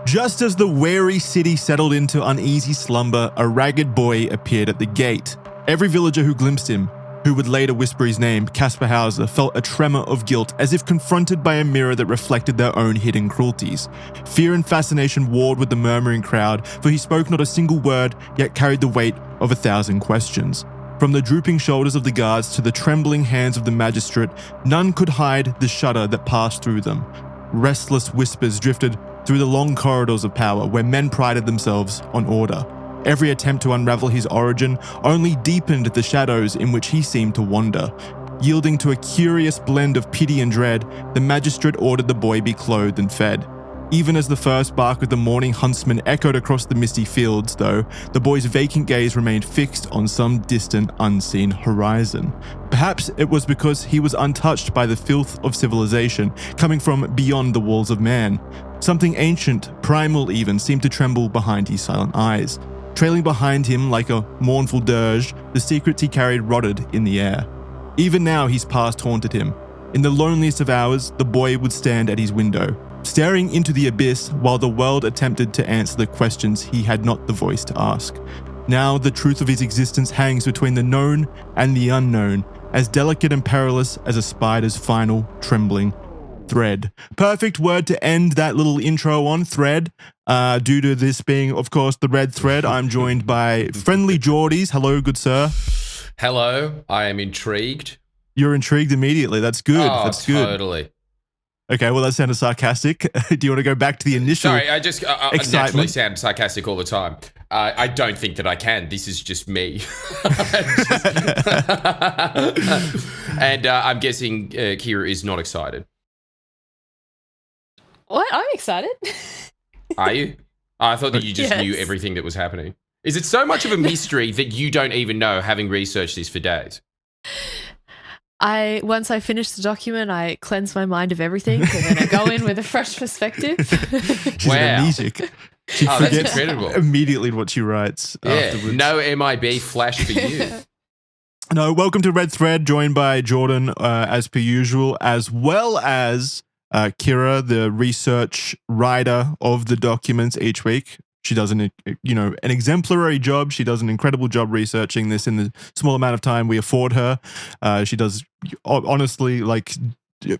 Just as the weary city settled into uneasy slumber, a ragged boy appeared at the gate. Every villager who glimpsed him, who would later whisper his name, Kaspar Hauser, felt a tremor of guilt as if confronted by a mirror that reflected their own hidden cruelties. Fear and fascination warred with the murmuring crowd, for he spoke not a single word, yet carried the weight of 1,000 questions. From the drooping shoulders of the guards to the trembling hands of the magistrate, none could hide the shudder that passed through them. Restless whispers drifted through the long corridors of power where men prided themselves on order. Every attempt to unravel his origin only deepened the shadows in which he seemed to wander. Yielding to a curious blend of pity and dread, the magistrate ordered the boy be clothed and fed. Even as the first bark of the morning huntsman echoed across the misty fields, though, the boy's vacant gaze remained fixed on some distant, unseen horizon. Perhaps it was because he was untouched by the filth of civilization, coming from beyond the walls of man. Something ancient, primal even, seemed to tremble behind his silent eyes. Trailing behind him like a mournful dirge, the secrets he carried rotted in the air. Even now his past haunted him. In the loneliest of hours, the boy would stand at his window, staring into the abyss while the world attempted to answer the questions he had not the voice to ask. Now the truth of his existence hangs between the known and the unknown, as delicate and perilous as a spider's final trembling thread. Perfect word to end that little intro on, thread. Due to this being, of course, the red thread, I'm joined by friendly Geordies. Hello, good sir. Hello, I am intrigued. You're intrigued immediately. That's good. Oh, That's good. Totally. Okay, well, that sounded sarcastic. Do you want to go back to the initial Sorry, I just naturally sound sarcastic all the time. I don't think that I can. This is just me. And I'm guessing Kira is not excited. What? I'm excited. Are you? I thought that you just knew everything that was happening. Is it so much of a mystery that you don't even know, having researched this for days? Once I finish the document, I cleanse my mind of everything, and then I go in with a fresh perspective. She's amnesic. She forgets immediately what she writes afterwards. No MIB flash for you. No, welcome to Red Thread, joined by Jordan as per usual, as well as Kira, the research writer of the documents each week. She does an exemplary job. She does an incredible job researching this in the small amount of time we afford her. She does, honestly, like,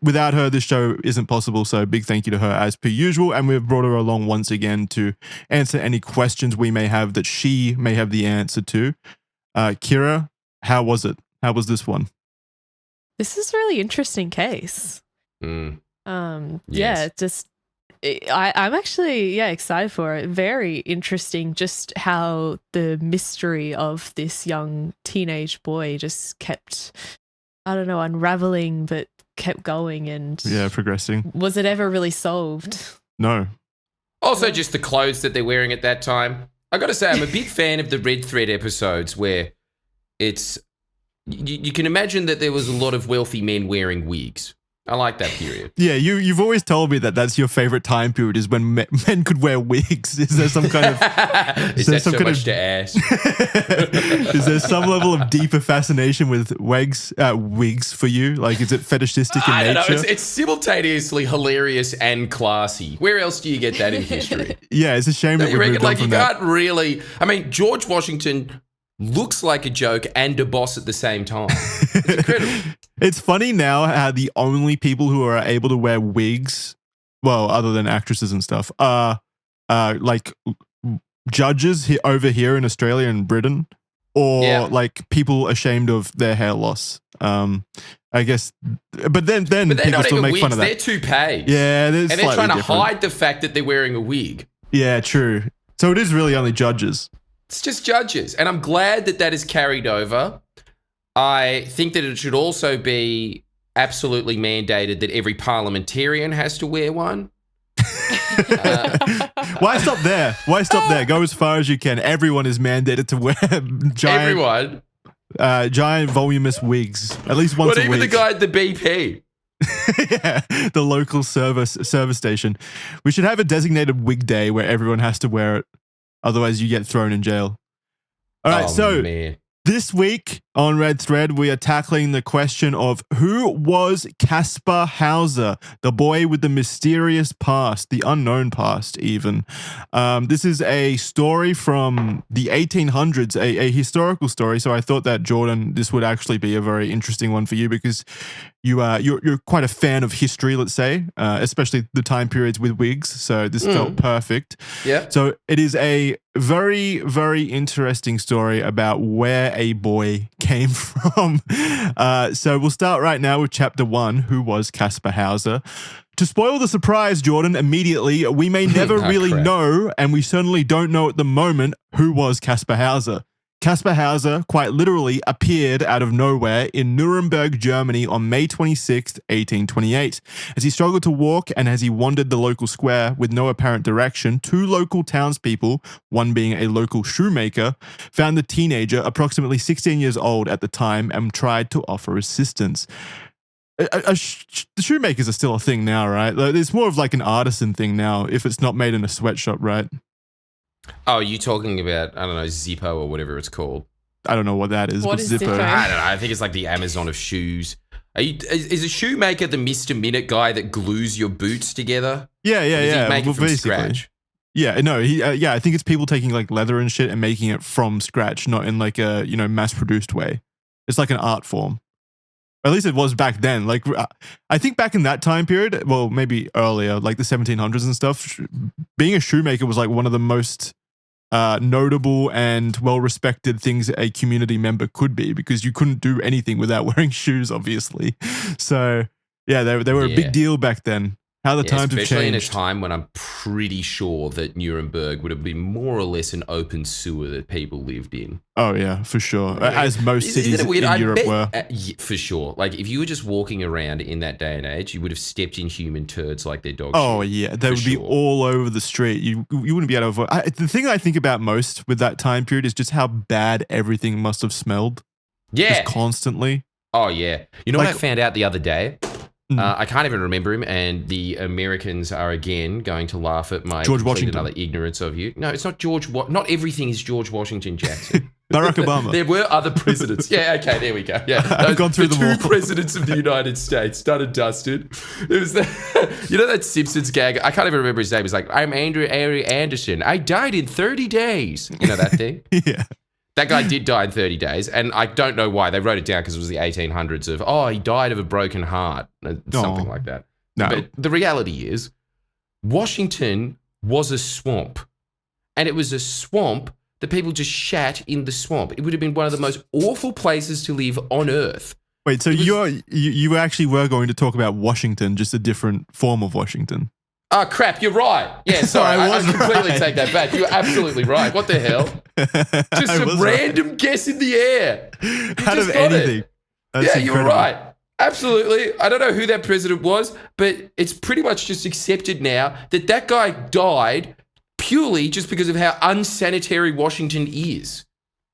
without her, this show isn't possible. So big thank you to her as per usual. And we've brought her along once again to answer any questions we may have that she may have the answer to. Kira, how was it? How was this one? This is a really interesting case. Yes. I'm actually excited for it. Very interesting, just how the mystery of this young teenage boy just kept, unraveling, but kept going and progressing. Was it ever really solved? No. Also, just the clothes that they're wearing at that time. I got to say, I'm a big fan of the Red Thread episodes where it's you can imagine that there was a lot of wealthy men wearing wigs. I like that period. Yeah, you've always told me that that's your favorite time period is when men could wear wigs. Is there some kind of... is there so much to ask? Is there some level of deeper fascination with wigs for you? Like, is it fetishistic in nature? I don't know. It's simultaneously hilarious and classy. Where else do you get that in history? Yeah, it's a shame that we've moved on from that. Can't really... I mean, George Washington looks like a joke and a boss at the same time. It's incredible. It's funny now how the only people who are able to wear wigs, well, other than actresses and stuff, are like judges over here in Australia and Britain, or like people ashamed of their hair loss. I guess, but then people still make fun of that. They're toupees. Yeah, and they're trying to hide the fact that they're wearing a wig. Yeah, true. So it is really only judges. It's just judges, and I'm glad that is carried over. I think that it should also be absolutely mandated that every parliamentarian has to wear one. Why stop there? Go as far as you can. Everyone is mandated to wear giant voluminous wigs, at least once a week. Even the guy at the BP. Yeah, the local service station. We should have a designated wig day where everyone has to wear it. Otherwise, you get thrown in jail. All right, man. This week On Red Thread, we are tackling the question of who was Kaspar Hauser, the boy with the mysterious past, the unknown past even. This is a story from the 1800s, a historical story. So I thought that, Jordan, this would actually be a very interesting one for you because you're quite a fan of history, let's say, especially the time periods with wigs. So this felt perfect. Yeah. So it is a very, very interesting story about where a boy came from. So we'll start right now with chapter 1, who was Kaspar Hauser. To spoil the surprise, Jordan, immediately, we may never really know, and we certainly don't know at the moment, who was Kaspar Hauser. Kaspar Hauser quite literally appeared out of nowhere in Nuremberg, Germany on May 26, 1828. As he struggled to walk and as he wandered the local square with no apparent direction, two local townspeople, one being a local shoemaker, found the teenager, approximately 16 years old at the time, and tried to offer assistance. The shoemakers are still a thing now, right? It's more of like an artisan thing now if it's not made in a sweatshop, right? Oh, you talking about, I don't know, Zippo or whatever it's called? I don't know what that is. What is Zippo? I don't know. I think it's like the Amazon of shoes. Is a shoemaker the Mr. Minute guy that glues your boots together? Yeah. Does he make it from scratch? Yeah, no, I think it's people taking like leather and shit and making it from scratch, not in like a, mass-produced way. It's like an art form. At least it was back then. Like, I think back in that time period, well, maybe earlier, like the 1700s and stuff, being a shoemaker was like one of the most notable and well-respected things a community member could be, because you couldn't do anything without wearing shoes, obviously. So, yeah, they were a big deal back then. How the times have changed. Especially in a time when I'm pretty sure that Nuremberg would have been more or less an open sewer that people lived in. Oh, yeah, for sure. As most cities in Europe were. For sure. Like, if you were just walking around in that day and age, you would have stepped in human turds like their dogs. Oh, yeah. They would be all over the street. You wouldn't be able to avoid. The thing I think about most with that time period is just how bad everything must have smelled. Yeah. Just constantly. Oh, yeah. You know what I found out the other day? I can't even remember him, and the Americans are again going to laugh at my George Washington. Another ignorance of you. No, it's not not everything is George Washington Jackson. Barack Obama. There were other presidents. Yeah, okay, there we go. Yeah, I've gone through them all. Two presidents of the United States, done and dusted. It was that Simpsons gag. I can't even remember his name. It's like, I'm Andrew Anderson. I died in 30 days. You know that thing? Yeah. That guy did die in 30 days, and I don't know why. They wrote it down because it was the 1800s of, he died of a broken heart, something like that. No. But the reality is, Washington was a swamp, and it was a swamp that people just shat in the swamp. It would have been one of the most awful places to live on Earth. Wait, so you actually were going to talk about Washington, just a different form of Washington? Oh, crap, you're right. Yeah, sorry, I completely take that back. You're absolutely right. What the hell? Just a random guess in the air. Out of anything. Yeah, you're right. Absolutely. I don't know who that president was, but it's pretty much just accepted now that guy died purely just because of how unsanitary Washington is.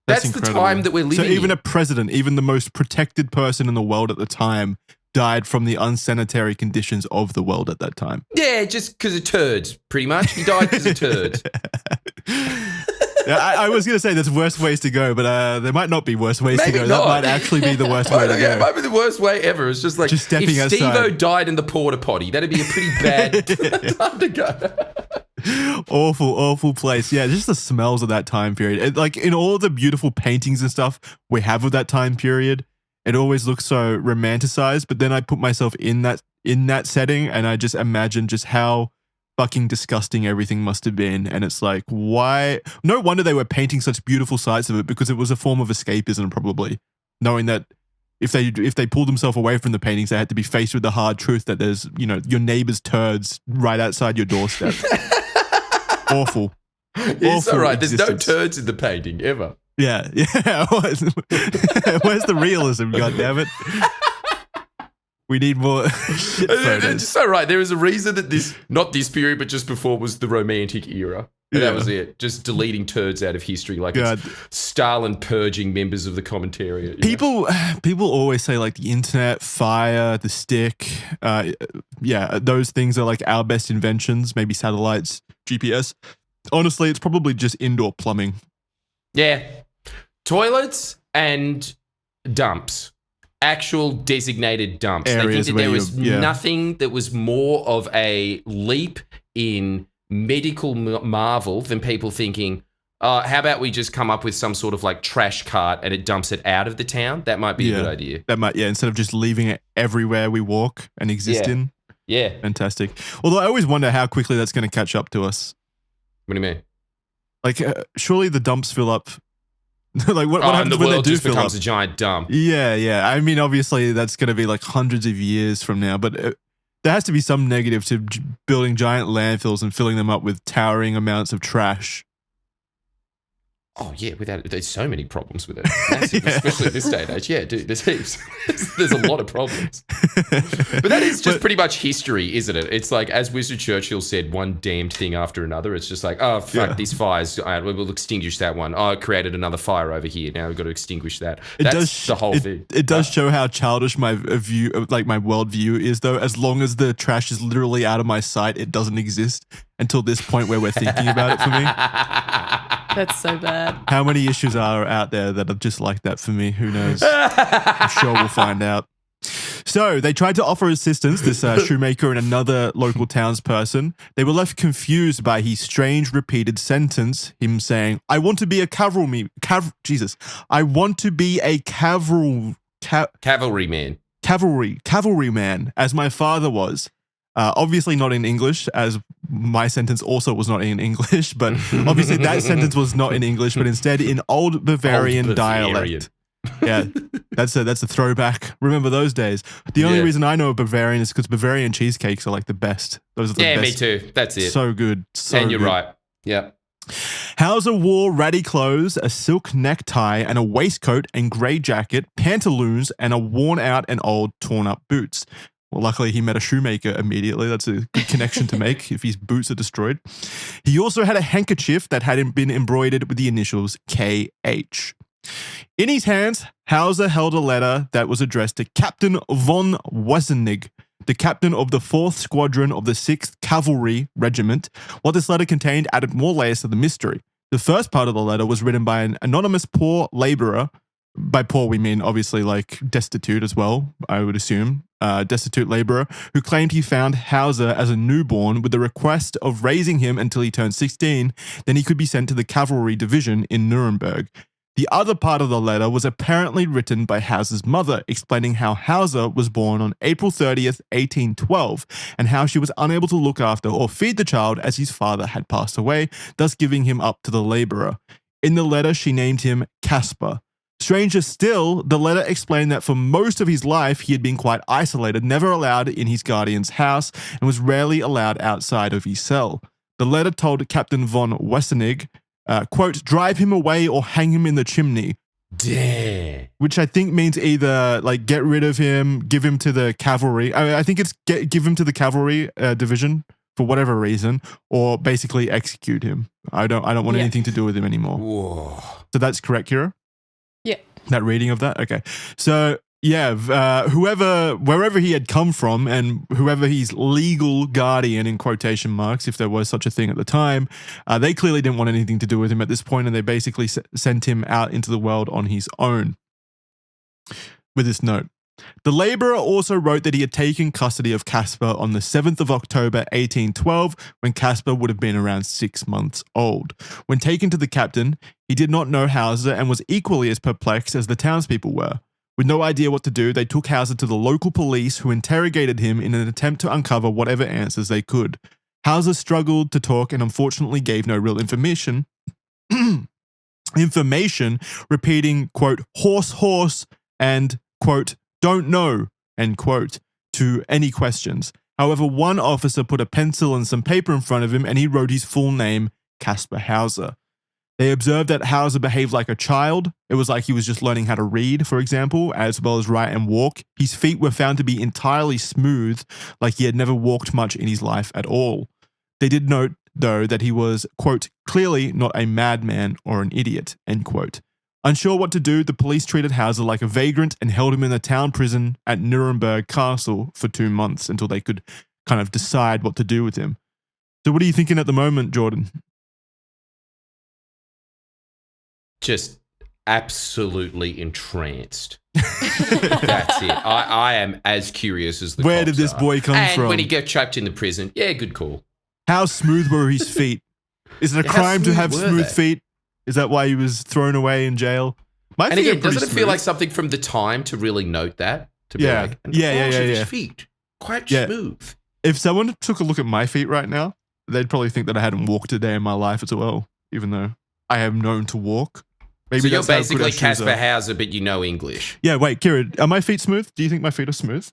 That's the time that we're living in. So even a president, even the most protected person in the world at the time, died from the unsanitary conditions of the world at that time. Yeah, just because of turds, pretty much. He died because of turds. Yeah, I was going to say there's worse ways to go, but there might not be worse ways to go. Not. That might actually be the worst way to go. It might be the worst way ever. It's just like, just stepping if outside. Steve-O died in the porta potty, that'd be a pretty bad time to go. Awful place. Yeah, just the smells of that time period. Like in all the beautiful paintings and stuff we have of that time period, it always looks so romanticized, but then I put myself in that setting and I just imagine just how fucking disgusting everything must have been. And it's like, why? No wonder they were painting such beautiful sights of it, because it was a form of escapism, probably, knowing that if they pulled themselves away from the paintings, they had to be faced with the hard truth that there's, your neighbor's turds right outside your doorstep. Awful. You're so right. There's no turds in the painting ever. Yeah. Where's the realism, goddammit? We need more shit photos. It's so right. There is a reason that not this period, but just before was the Romantic era. And that was it. Just deleting turds out of history, like it's Stalin purging members of the commentariat. People always say like the internet, fire, the stick. Those things are like our best inventions. Maybe satellites, GPS. Honestly, it's probably just indoor plumbing. Yeah. Toilets and dumps. Actual designated dumps. Areas they think that there where was yeah. nothing that was more of a leap in medical marvel than people thinking, how about we just come up with some sort of like trash cart and it dumps it out of the town? That might be a good idea. That might, instead of just leaving it everywhere we walk and exist in. Yeah. Fantastic. Although I always wonder how quickly that's going to catch up to us. What do you mean? Like, surely the dumps fill up. Like, what and happens the when they world do just fill becomes up? a giant dump. Yeah. I mean, obviously, that's going to be like hundreds of years from now, but there has to be some negative to building giant landfills and filling them up with towering amounts of trash. Oh, yeah, there's so many problems with it. Massive, especially at this day and age. Yeah, dude, there's heaps. There's a lot of problems. But that is just pretty much history, isn't it? It's like, as Winston Churchill said, one damned thing after another. It's just like, oh, fuck, these fires. All right, we'll extinguish that one. Oh, it created another fire over here. Now we've got to extinguish that. That's the whole thing. It does show how childish my view, like my worldview is, though. As long as the trash is literally out of my sight, it doesn't exist until this point where we're thinking about it for me. That's so bad. How many issues are out there that are just like that for me? Who knows? I'm sure we'll find out. So they tried to offer assistance, this shoemaker and another local townsperson. They were left confused by his strange repeated sentence, him saying, I want to be a cavalryman, as my father was. Obviously not in English, as my sentence also was not in English, but obviously that sentence was not in English, but instead in Old Bavarian dialect. Yeah, that's a throwback. Remember those days. The only reason I know Bavarian is because Bavarian cheesecakes are like the best. Those are the best. Me too. That's it. So good. And you're right. Yeah. Hauser wore ratty clothes, a silk necktie and a waistcoat and grey jacket, pantaloons, and a worn-out and old, torn-up boots. Well, luckily, he met a shoemaker immediately. That's a good connection to make if his boots are destroyed. He also had a handkerchief that had been embroidered with the initials KH. In his hands, Hauser held a letter that was addressed to Captain von Wessenig, the captain of the 4th Squadron of the 6th Cavalry Regiment. What this letter contained added more layers to the mystery. The first part of the letter was written by an anonymous poor laborer. By poor, we mean obviously like destitute as well, I would assume. Destitute laborer who claimed he found Hauser as a newborn with the request of raising him until he turned 16, then he could be sent to the cavalry division in Nuremberg. The other part of the letter was apparently written by Hauser's mother, explaining how Hauser was born on April 30th, 1812, and how she was unable to look after or feed the child as his father had passed away, thus giving him up to the laborer. In the letter, she named him Kaspar. Stranger still, the letter explained that for most of his life, he had been quite isolated, never allowed in his guardian's house, and was rarely allowed outside of his cell. The letter told Captain von Wessenig, quote, drive him away or hang him in the chimney. Damn. Which I think means either like get rid of him, give him to the cavalry. I think it's give him to the cavalry division for whatever reason, or basically execute him. I don't want anything to do with him anymore. Whoa. So that's correct, Kira? Yeah. That reading of that? Okay. So, wherever he had come from and whoever his legal guardian, in quotation marks, if there was such a thing at the time, they clearly didn't want anything to do with him at this point, and they basically sent him out into the world on his own with this note. The labourer also wrote that he had taken custody of Kaspar on the 7th of October 1812, when Kaspar would have been around 6 months old. When taken to the captain, he did not know Hauser and was equally as perplexed as the townspeople were. With no idea what to do, they took Hauser to the local police, who interrogated him in an attempt to uncover whatever answers they could. Hauser struggled to talk and unfortunately gave no real information, repeating, quote, horse, and, quote, don't know, end quote, to any questions. However, one officer put a pencil and some paper in front of him and he wrote his full name, Kaspar Hauser. They observed that Hauser behaved like a child. It was like he was just learning how to read, for example, as well as write and walk. His feet were found to be entirely smooth, like he had never walked much in his life at all. They did note, though, that he was, quote, clearly not a madman or an idiot, end quote. Unsure what to do, the police treated Hauser like a vagrant and held him in the town prison at Nuremberg Castle for 2 months until they could kind of decide what to do with him. So what are you thinking at the moment, Jordan? Just absolutely entranced. That's it. I am as curious as the Where cops did this are. boy come and from? when he got trapped in the prison, yeah, good call. How smooth were his feet? Is it a Yeah, how crime to smooth have were smooth they? feet? Is that why he was thrown away in jail? My And feet are again, pretty doesn't it feel smooth. like something from the time to really note that? To be Yeah. like, and Yeah, the yeah, wash of yeah, his yeah. feet, quite Yeah. smooth. If someone took a look at my feet right now, they'd probably think that I hadn't walked a day in my life as well, even though I am known to walk. Maybe So you're that's how good basically our shoes Kaspar are. Hauser, but you know English. Yeah, wait, Kira, are my feet smooth? Do you think my feet are smooth?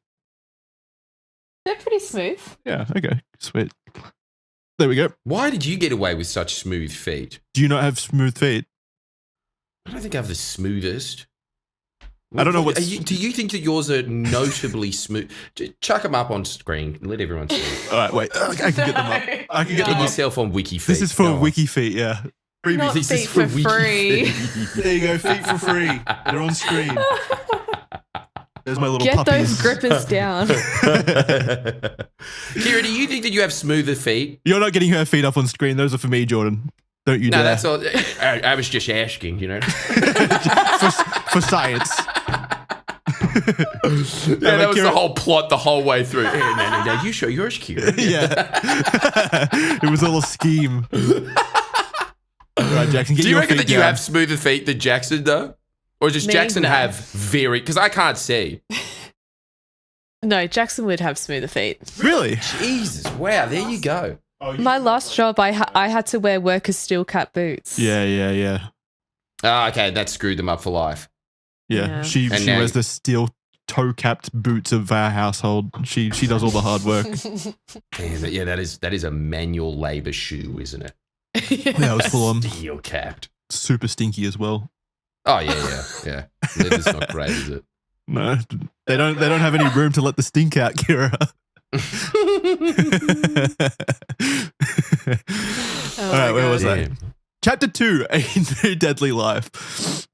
They're pretty smooth. Yeah, okay, sweet. There we go. Why did you get away with such smooth feet? Do you not have smooth feet? I don't think I have the smoothest. I don't know what's- Do you think that yours are notably smooth? Chuck them up on screen and let everyone see. All right, wait. I can get them up. I can get Get them up. yourself on Wiki Feet. This is for Go on. Wiki Feet, yeah. Freebie. Not This is feet for Wiki free. Feet. There you go, feet for free. They're on screen. There's my little Get puppies. those grippers down. Kira, do you think that you have smoother feet? You're not getting her feet up on screen. Those are for me, Jordan. Don't you No, dare. that's all. I was just asking, you know. for science. Yeah, that was the whole plot the whole way through. Hey, no, you show yours, Kira. Yeah. It was all a scheme. All right, Jackson, get Do you your reckon feet that you down. have smoother feet than Jackson, though? Or does Me, Jackson no. have very... Because I can't see. No, Jackson would have smoother feet. Really? Jesus, wow, there you go. My last job, I had to wear workers' steel cap boots. Yeah. Oh, okay, that screwed them up for life. Yeah. She And now wears you- the steel toe-capped boots of our household. She does all the hard work. Yeah, that is a manual labour shoe, isn't it? Yeah, it was full on. Steel capped. Super stinky as well. Oh, yeah. Leather's not great, is it? No, they don't have any room to let the stink out, Kira. All right, where was I? Yeah. Chapter 2, A New Deadly Life.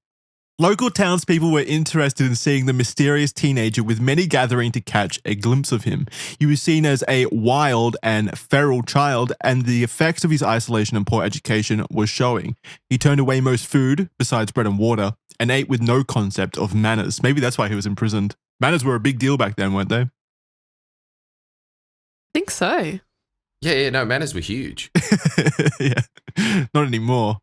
Local townspeople were interested in seeing the mysterious teenager, with many gathering to catch a glimpse of him. He was seen as a wild and feral child, and the effects of his isolation and poor education was showing. He turned away most food, besides bread and water, and ate with no concept of manners. Maybe that's why he was imprisoned. Manners were a big deal back then, weren't they? I think so. Yeah, no, manners were huge. Yeah, not anymore.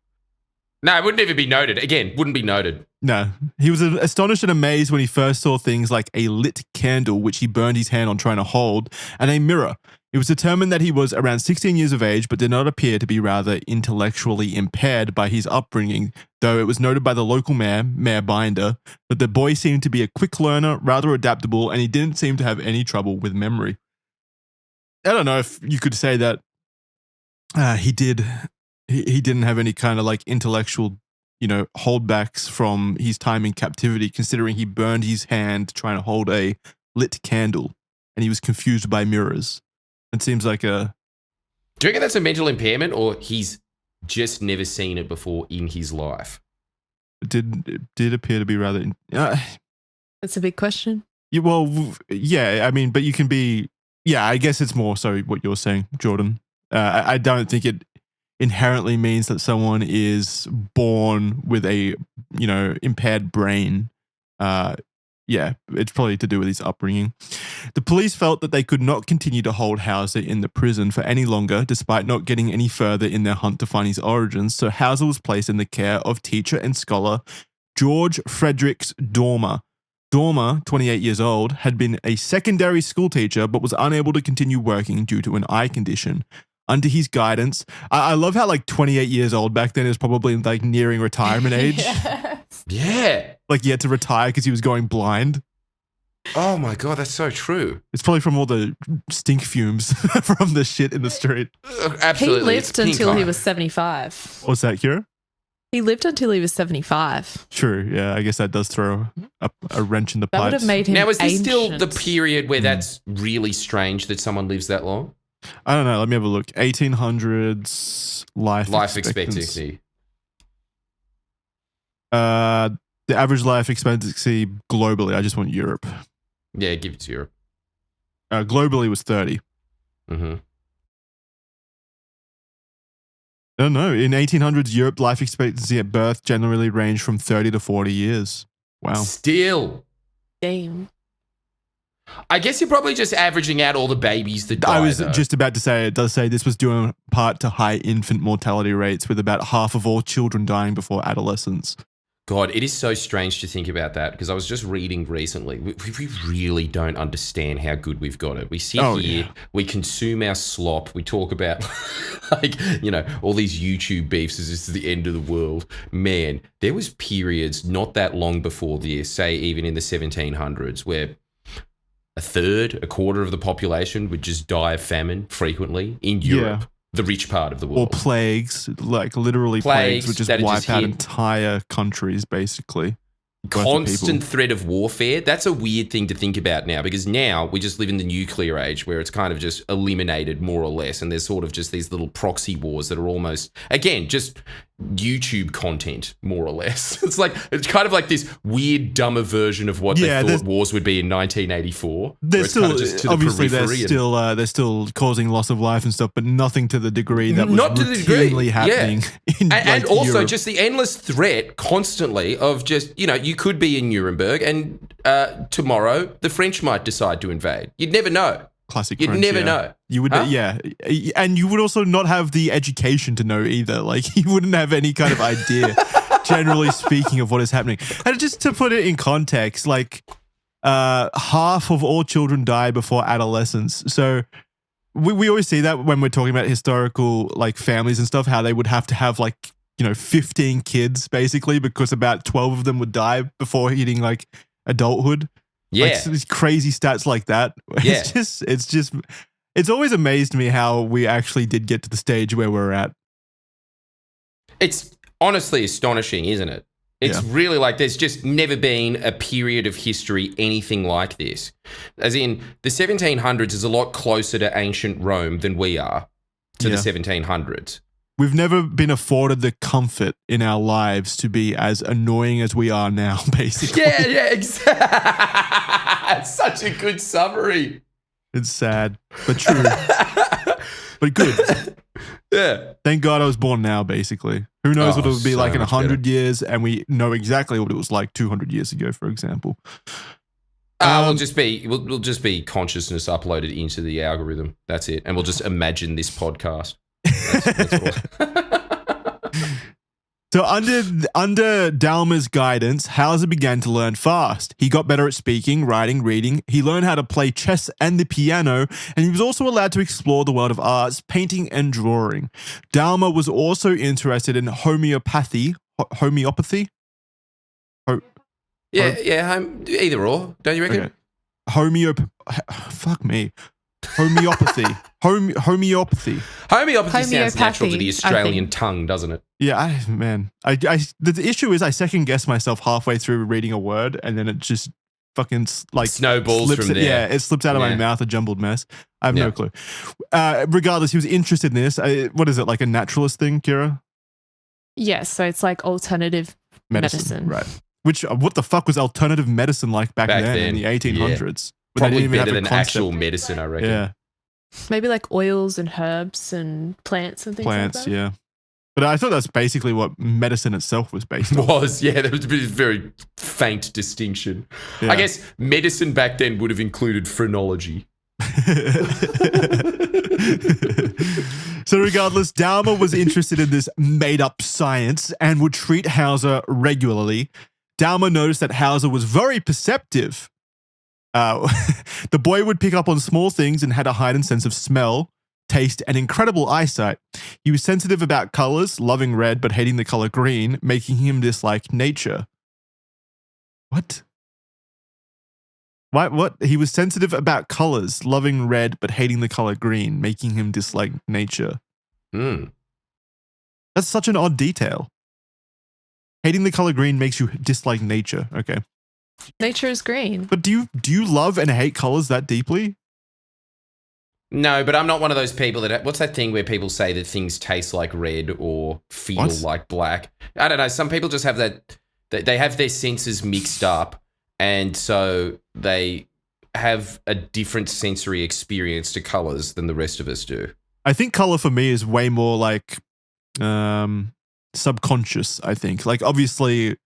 No, it wouldn't even be noted. Again, wouldn't be noted. No, he was astonished and amazed when he first saw things like a lit candle, which he burned his hand on trying to hold, and a mirror. It was determined that he was around 16 years of age, but did not appear to be rather intellectually impaired by his upbringing, though it was noted by the local Mayor Binder, that the boy seemed to be a quick learner, rather adaptable, and he didn't seem to have any trouble with memory. I don't know if you could say that he didn't have any kind of like intellectual, holdbacks from his time in captivity, considering he burned his hand trying to hold a lit candle and he was confused by mirrors. It seems like Do you reckon that's a mental impairment, or he's just never seen it before in his life? it did appear to be rather. That's a big question. I mean, but you can be. Yeah, I guess it's more so what you're saying, Jordan. I don't think it inherently means that someone is born with a impaired brain. Yeah, it's probably to do with his upbringing. The police felt that they could not continue to hold Hauser in the prison for any longer, despite not getting any further in their hunt to find his origins. So Hauser was placed in the care of teacher and scholar George Fredericks Dormer. Dormer, 28 years old, had been a secondary school teacher but was unable to continue working due to an eye condition. Under his guidance, I love how 28 years old back then is probably nearing retirement age. Yes. Yeah. He had to retire because he was going blind. Oh my God, that's so true. It's probably from all the stink fumes from the shit in the street. Absolutely. He it's lived pink until he eye. was 75. What's that, Kira? He lived until he was 75. True. Yeah, I guess that does throw a wrench in the That pipes. would have made him Now, is this still the ancient. period where that's really strange that someone lives that long? I don't know. Let me have a look. 1800s life expectancy. The average life expectancy globally, I just want Europe. Yeah, give it to Europe. Globally was 30. Mm-hmm. No. In 1800s, Europe life expectancy at birth generally ranged from 30 to 40 years. Wow. Still. Damn. I guess you're probably just averaging out all the babies that die. I was though. just about to say, it does say this was due in part to high infant mortality rates, with about half of all children dying before adolescence. God, it is so strange to think about that, because I was just reading recently. We really don't understand how good we've got it. We sit here, we consume our slop, we talk about all these YouTube beefs as this is the end of the world. Man, there was periods not that long before this, say even in the 1700s, where a quarter of the population would just die of famine frequently in Europe. The rich part of the world. Or plagues, like literally plagues would just wipe out entire countries, basically. Constant threat of warfare. That's a weird thing to think about now, because now we just live in the nuclear age where it's kind of just eliminated more or less, and there's sort of just these little proxy wars that are almost, again, just YouTube content, more or less. It's kind of like this weird, dumber version of what they thought wars would be in 1984. They're still causing loss of life and stuff, but nothing to the degree that was routinely happening. Yeah. And also Europe. just the endless threat constantly of just, you could be in Nuremberg and tomorrow the French might decide to invade. You'd never know. Classic. You'd French, never know. You would, and you would also not have the education to know either. Like, you wouldn't have any kind of idea, generally speaking, of what is happening. And just to put it in context, like, half of all children die before adolescence. So we always see that when we're talking about historical, like, families and stuff, how they would have to have, like, 15 kids basically, because about 12 of them would die before hitting, like, adulthood. Yeah. Like, these crazy stats like that. Yeah. It's always amazed me how we actually did get to the stage where we're at. It's honestly astonishing, isn't it? It's really like there's just never been a period of history anything like this. As in, the 1700s is a lot closer to ancient Rome than we are to the 1700s. We've never been afforded the comfort in our lives to be as annoying as we are now, basically. Yeah, exactly. Such a good summary. It's sad, but true. But good. Yeah. Thank God I was born now, basically. Who knows what it would be like in 100 years, and we know exactly what it was like 200 years ago, for example. We'll just be consciousness uploaded into the algorithm. That's it. And we'll just imagine this podcast. So under Dalma's guidance, Hauser began to learn fast. He got better at speaking, writing, reading. He learned how to play chess and the piano, and he was also allowed to explore the world of arts, painting and drawing. Dalma was also interested in homeopathy. Homeopathy? Either or, don't you reckon? Okay. Fuck me. Homeopathy. Homeopathy. Homeopathy sounds natural to the Australian tongue, doesn't it? Yeah, the issue is I second guess myself halfway through reading a word, and then it just fucking like snowballs from there. Yeah, it slips out of my mouth, a jumbled mess. I have no clue. Regardless, he was interested in this. What is it, like a naturalist thing, Kira? Yes, so it's like alternative medicine. Right. Which, what the fuck was alternative medicine like back then in the 1800s? Probably better than actual medicine, I reckon. Yeah. Maybe like oils and herbs and plants and things like that. Yeah. But I thought that's basically what medicine itself was based on. There was a very faint distinction. Yeah. I guess medicine back then would have included phrenology. So regardless, Dalma was interested in this made-up science and would treat Hauser regularly. Dalma noticed that Hauser was very perceptive. The boy would pick up on small things and had a heightened sense of smell, taste, and incredible eyesight. He was sensitive about colors, loving red but hating the color green, making him dislike nature. What? What? He was sensitive about colors, loving red but hating the color green, making him dislike nature. That's such an odd detail. Hating the color green makes you dislike nature. Okay. Nature is green. But do you love and hate colors that deeply? No, but I'm not one of those people that... What's that thing where people say that things taste like red or feel like black? I don't know. Some people just have that... They have their senses mixed up, and so they have a different sensory experience to colors than the rest of us do. I think color for me is way more like subconscious, I think. Like, obviously,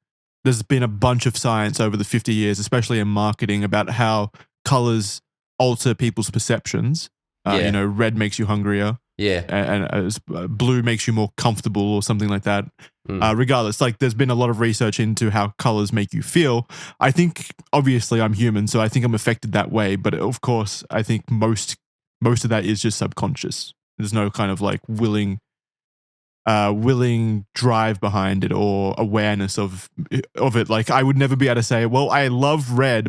there's been a bunch of science over the 50 years, especially in marketing, about how colors alter people's perceptions. You know, red makes you hungrier. Yeah. And blue makes you more comfortable or something like that. Regardless, like there's been a lot of research into how colors make you feel. I think, obviously, I'm human, so I think I'm affected that way. But of course, I think most of that is just subconscious. There's no kind of like willing drive behind it or awareness of it. Like I would never be able to say, well, I love red,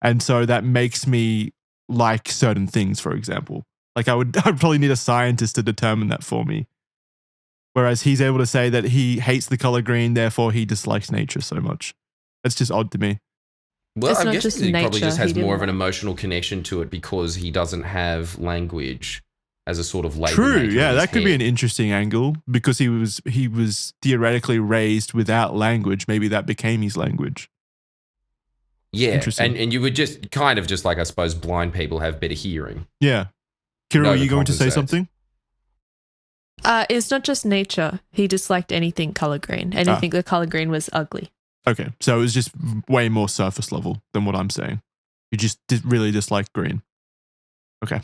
and so that makes me like certain things, for example. Like I'd probably need a scientist to determine that for me. Whereas he's able to say that he hates the color green, therefore he dislikes nature so much. That's just odd to me. Well, It's I'm not guessing just he probably nature, just has he more of didn't an emotional connection to it because he doesn't have language as a sort of label. True, maker yeah, in his that could be head. an interesting angle because he was theoretically raised without language. Maybe that became his language. Yeah, Interesting. and you would just kind of just like, I suppose, blind people have better hearing. Yeah. Kira, No, are you going to say overcompensates. something? It's not just nature. He disliked anything color green. Anything the color green was ugly. Okay, so it was just way more surface level than what I'm saying. You just really dislike green. Okay.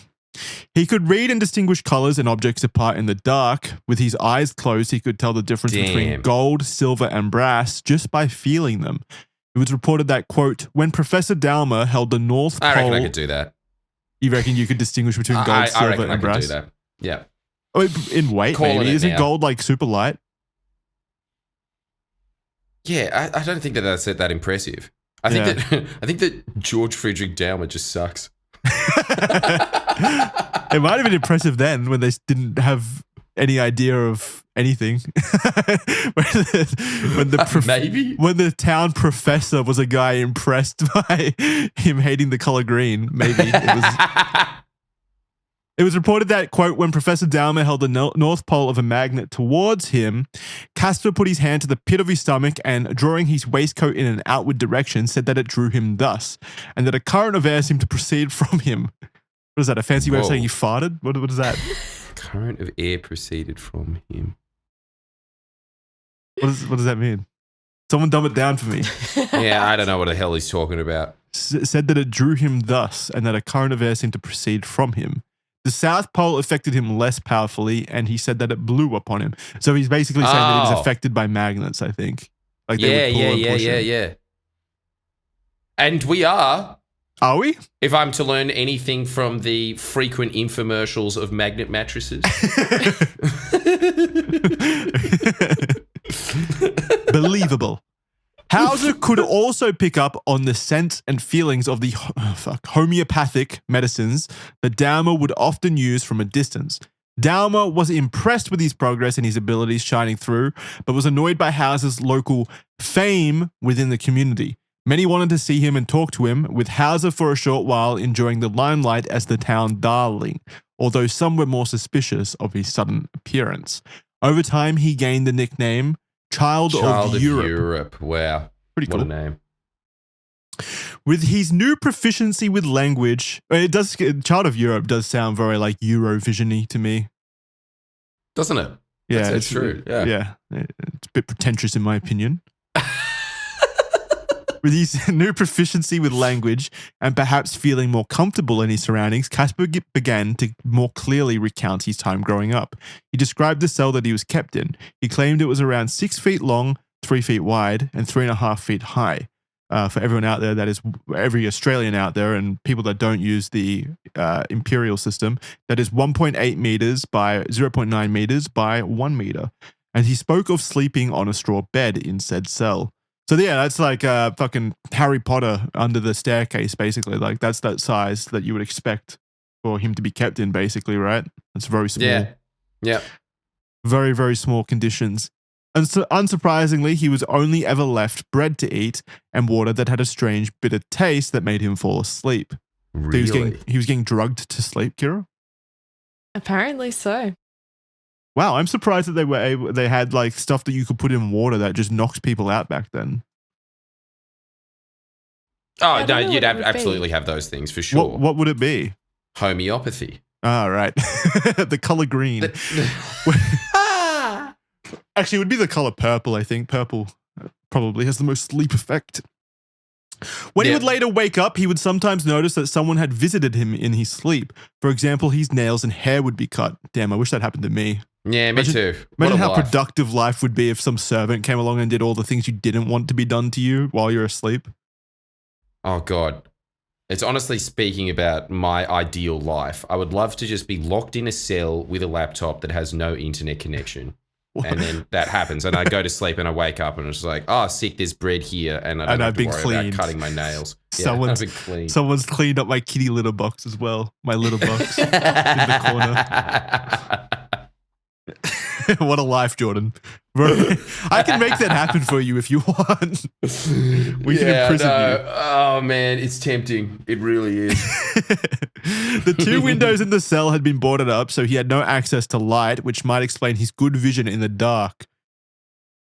He could read and distinguish colors and objects apart in the dark. With his eyes closed, he could tell the difference between Damn. gold, silver, and brass just by feeling them. It was reported that, quote, when Professor Dalmer held the North Pole... I reckon I could do that. You reckon you could distinguish between gold, I silver, reckon I and could brass? do that. Yeah. Oh, in weight, Calling maybe. it Isn't now. gold like super light? Yeah, I don't think that's that impressive. I think that George Friedrich Daumer just sucks. It might have been impressive then when they didn't have any idea of anything. Maybe. When the town professor was a guy impressed by him hating the color green, maybe it was. It was reported that, quote, when Professor Daumer held the north pole of a magnet towards him, Kaspar put his hand to the pit of his stomach and, drawing his waistcoat in an outward direction, said that it drew him thus, and that a current of air seemed to proceed from him. What is that, a fancy way of saying he farted? What is that? Current of air proceeded from him. What does that mean? Someone dumb it down for me. Yeah, I don't know what the hell he's talking about. Said that it drew him thus, and that a current of air seemed to proceed from him. The South Pole affected him less powerfully, and he said that it blew upon him. So he's basically saying that he was affected by magnets, I think. Like they would pull and push him. Yeah. And we are. Are we? If I'm to learn anything from the frequent infomercials of magnet mattresses. Believable. Hauser could also pick up on the sense and feelings of the homeopathic medicines that Daumer would often use from a distance. Daumer was impressed with his progress and his abilities shining through, but was annoyed by Hauser's local fame within the community. Many wanted to see him and talk to him, with Hauser for a short while enjoying the limelight as the town darling, although some were more suspicious of his sudden appearance. Over time, he gained the nickname Child of Europe. Wow. Pretty cool. What a name. With his new proficiency with language, Child of Europe does sound very like Eurovision-y to me. Doesn't it? Yeah, it's true. Yeah. It's a bit pretentious in my opinion. With his new proficiency with language and perhaps feeling more comfortable in his surroundings, Kaspar began to more clearly recount his time growing up. He described the cell that he was kept in. He claimed it was around 6 feet long, 3 feet wide, and 3.5 feet high. For everyone out there, that is every Australian out there and people that don't use the imperial system, that is 1.8 meters by 0.9 meters by 1 meter. And he spoke of sleeping on a straw bed in said cell. So yeah, that's like fucking Harry Potter under the staircase, basically. Like that's that size that you would expect for him to be kept in, basically, right? It's very small. Yeah. Very, very small conditions. And so, unsurprisingly, he was only ever left bread to eat and water that had a strange bitter taste that made him fall asleep. Really? So he was getting drugged to sleep, Kira? Apparently so. Wow, I'm surprised that they had like stuff that you could put in water that just knocks people out back then. Oh, I no, don't know you'd what it would absolutely be. have those things for sure. What would it be? Homeopathy. Ah, right. The color green. Actually, it would be the color purple, I think. Purple probably has the most sleep effect. When he would later wake up, he would sometimes notice that someone had visited him in his sleep. For example, his nails and hair would be cut. Damn, I wish that happened to me. Yeah, me too. Imagine how productive life would be if some servant came along and did all the things you didn't want to be done to you while you're asleep. Oh, God. It's honestly speaking about my ideal life. I would love to just be locked in a cell with a laptop that has no internet connection. And then that happens. And I go to sleep and I wake up and it's like, oh, sick, there's bread here. And I don't have to worry about cutting my nails. I've been cleaned. Someone's cleaned up my kitty litter box as well. My litter box in the corner. What a life, Jordan. I can make that happen for you if you want. We can imprison you. Oh, man, it's tempting. It really is. The 2 windows in the cell had been boarded up, so he had no access to light, which might explain his good vision in the dark.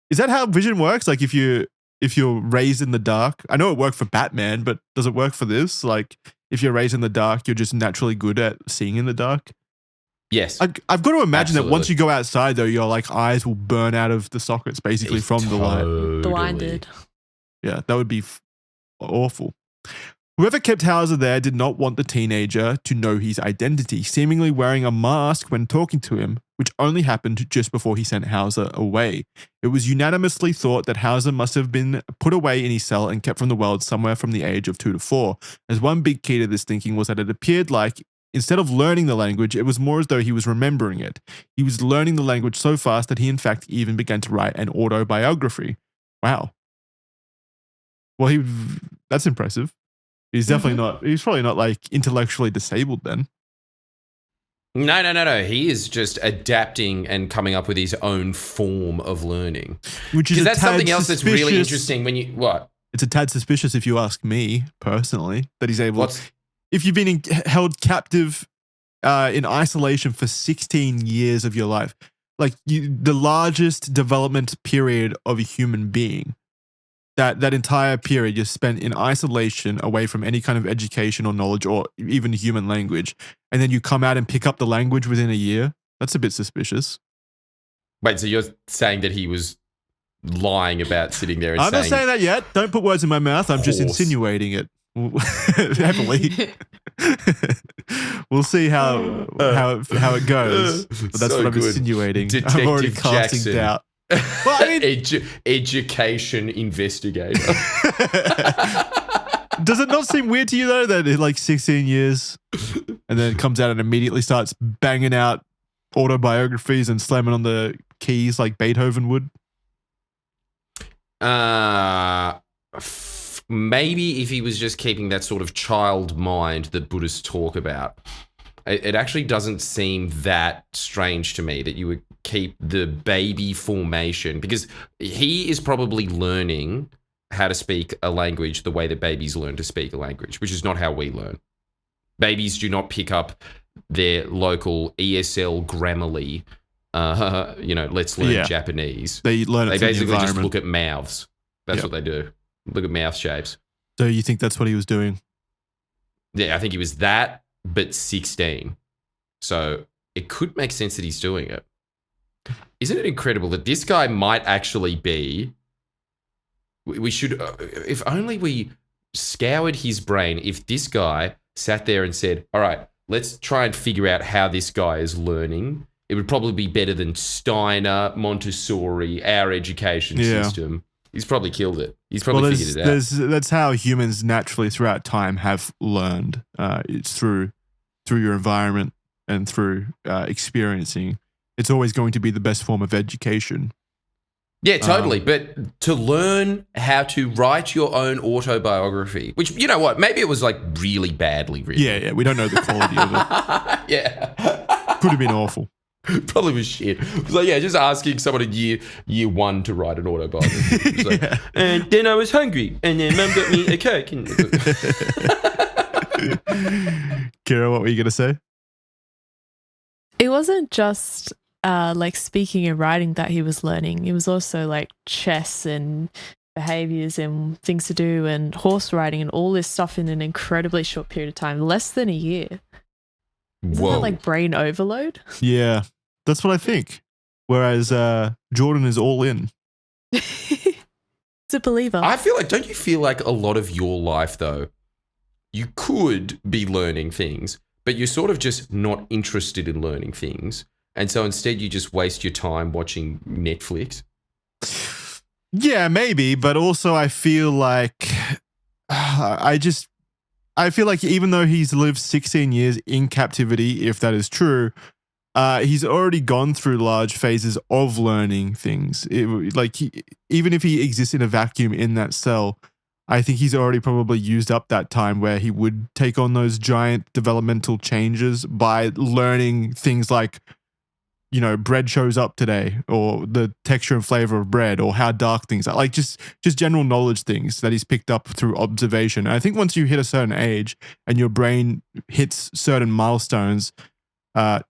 Is that how vision works? Like if you're raised in the dark? I know it worked for Batman, but does it work for this? Like if you're raised in the dark, you're just naturally good at seeing in the dark? Yes. I've got to imagine that once you go outside, though, your like eyes will burn out of the sockets basically from the light. Blinded. Yeah, that would be awful. Whoever kept Hauser there did not want the teenager to know his identity, seemingly wearing a mask when talking to him, which only happened just before he sent Hauser away. It was unanimously thought that Hauser must have been put away in his cell and kept from the world somewhere from the age of 2 to 4, as one big key to this thinking was that it appeared like instead of learning the language, it was more as though he was remembering it. He was learning the language so fast that he, in fact, even began to write an autobiography. Wow. Well, that's impressive. He's definitely not, he's probably not like intellectually disabled then. No. He is just adapting and coming up with his own form of learning. Which is that's something else that's really interesting when you, what? It's a tad suspicious if you ask me personally, that he's able if you've been held captive in isolation for 16 years of your life, like the largest development period of a human being, that entire period you're spent in isolation away from any kind of education or knowledge or even human language, and then you come out and pick up the language within a year, that's a bit suspicious. Wait, so you're saying that he was lying about sitting there and I'm not saying that yet. Don't put words in my mouth. I'm just insinuating it. Heavily. We'll see how it goes. But that's what I'm insinuating. Detective I'm already casting Jackson. doubt. Well, I mean, education investigator. Does it not seem weird to you though that in like 16 years and then it comes out and immediately starts banging out autobiographies and slamming on the keys like Beethoven would? Maybe if he was just keeping that sort of child mind that Buddhists talk about. It actually doesn't seem that strange to me that you would keep the baby formation, because he is probably learning how to speak a language the way that babies learn to speak a language, which is not how we learn. Babies do not pick up their local ESL Grammarly, let's learn Japanese. They learn it. They basically just look at mouths. That's what they do. Look at mouth shapes. So you think that's what he was doing? Yeah, I think he was that, but 16. So it could make sense that he's doing it. Isn't it incredible that this guy might actually be... We should... if only we scoured his brain, if this guy sat there and said, all right, let's try and figure out how this guy is learning, it would probably be better than Steiner, Montessori, our education system. He's probably killed it. He's probably figured it out. That's how humans naturally throughout time have learned. It's through your environment and through experiencing. It's always going to be the best form of education. Yeah, totally. But to learn how to write your own autobiography, which, you know what, maybe it was like really badly written. Yeah, we don't know the quality of it. Yeah. Could have been awful. Probably was shit. So yeah, just asking someone in year one to write an autobiography. Like, and then I was hungry, and then Mum got me a Coke. Kira, what were you going to say? It wasn't just like speaking and writing that he was learning. It was also like chess and behaviors and things to do and horse riding and all this stuff in an incredibly short period of time, less than a year. Isn't that like brain overload? Yeah, that's what I think. Whereas Jordan is all in. It's He's a believer. I feel like, don't you feel like a lot of your life, though, you could be learning things, but you're sort of just not interested in learning things. And so instead you just waste your time watching Netflix? Yeah, maybe. But also I feel like I feel like even though he's lived 16 years in captivity, if that is true, he's already gone through large phases of learning things. Even if he exists in a vacuum in that cell, I think he's already probably used up that time where he would take on those giant developmental changes by learning things like, you know, bread shows up today, or the texture and flavor of bread, or how dark things are. Like just general knowledge things that he's picked up through observation. And I think once you hit a certain age and your brain hits certain milestones,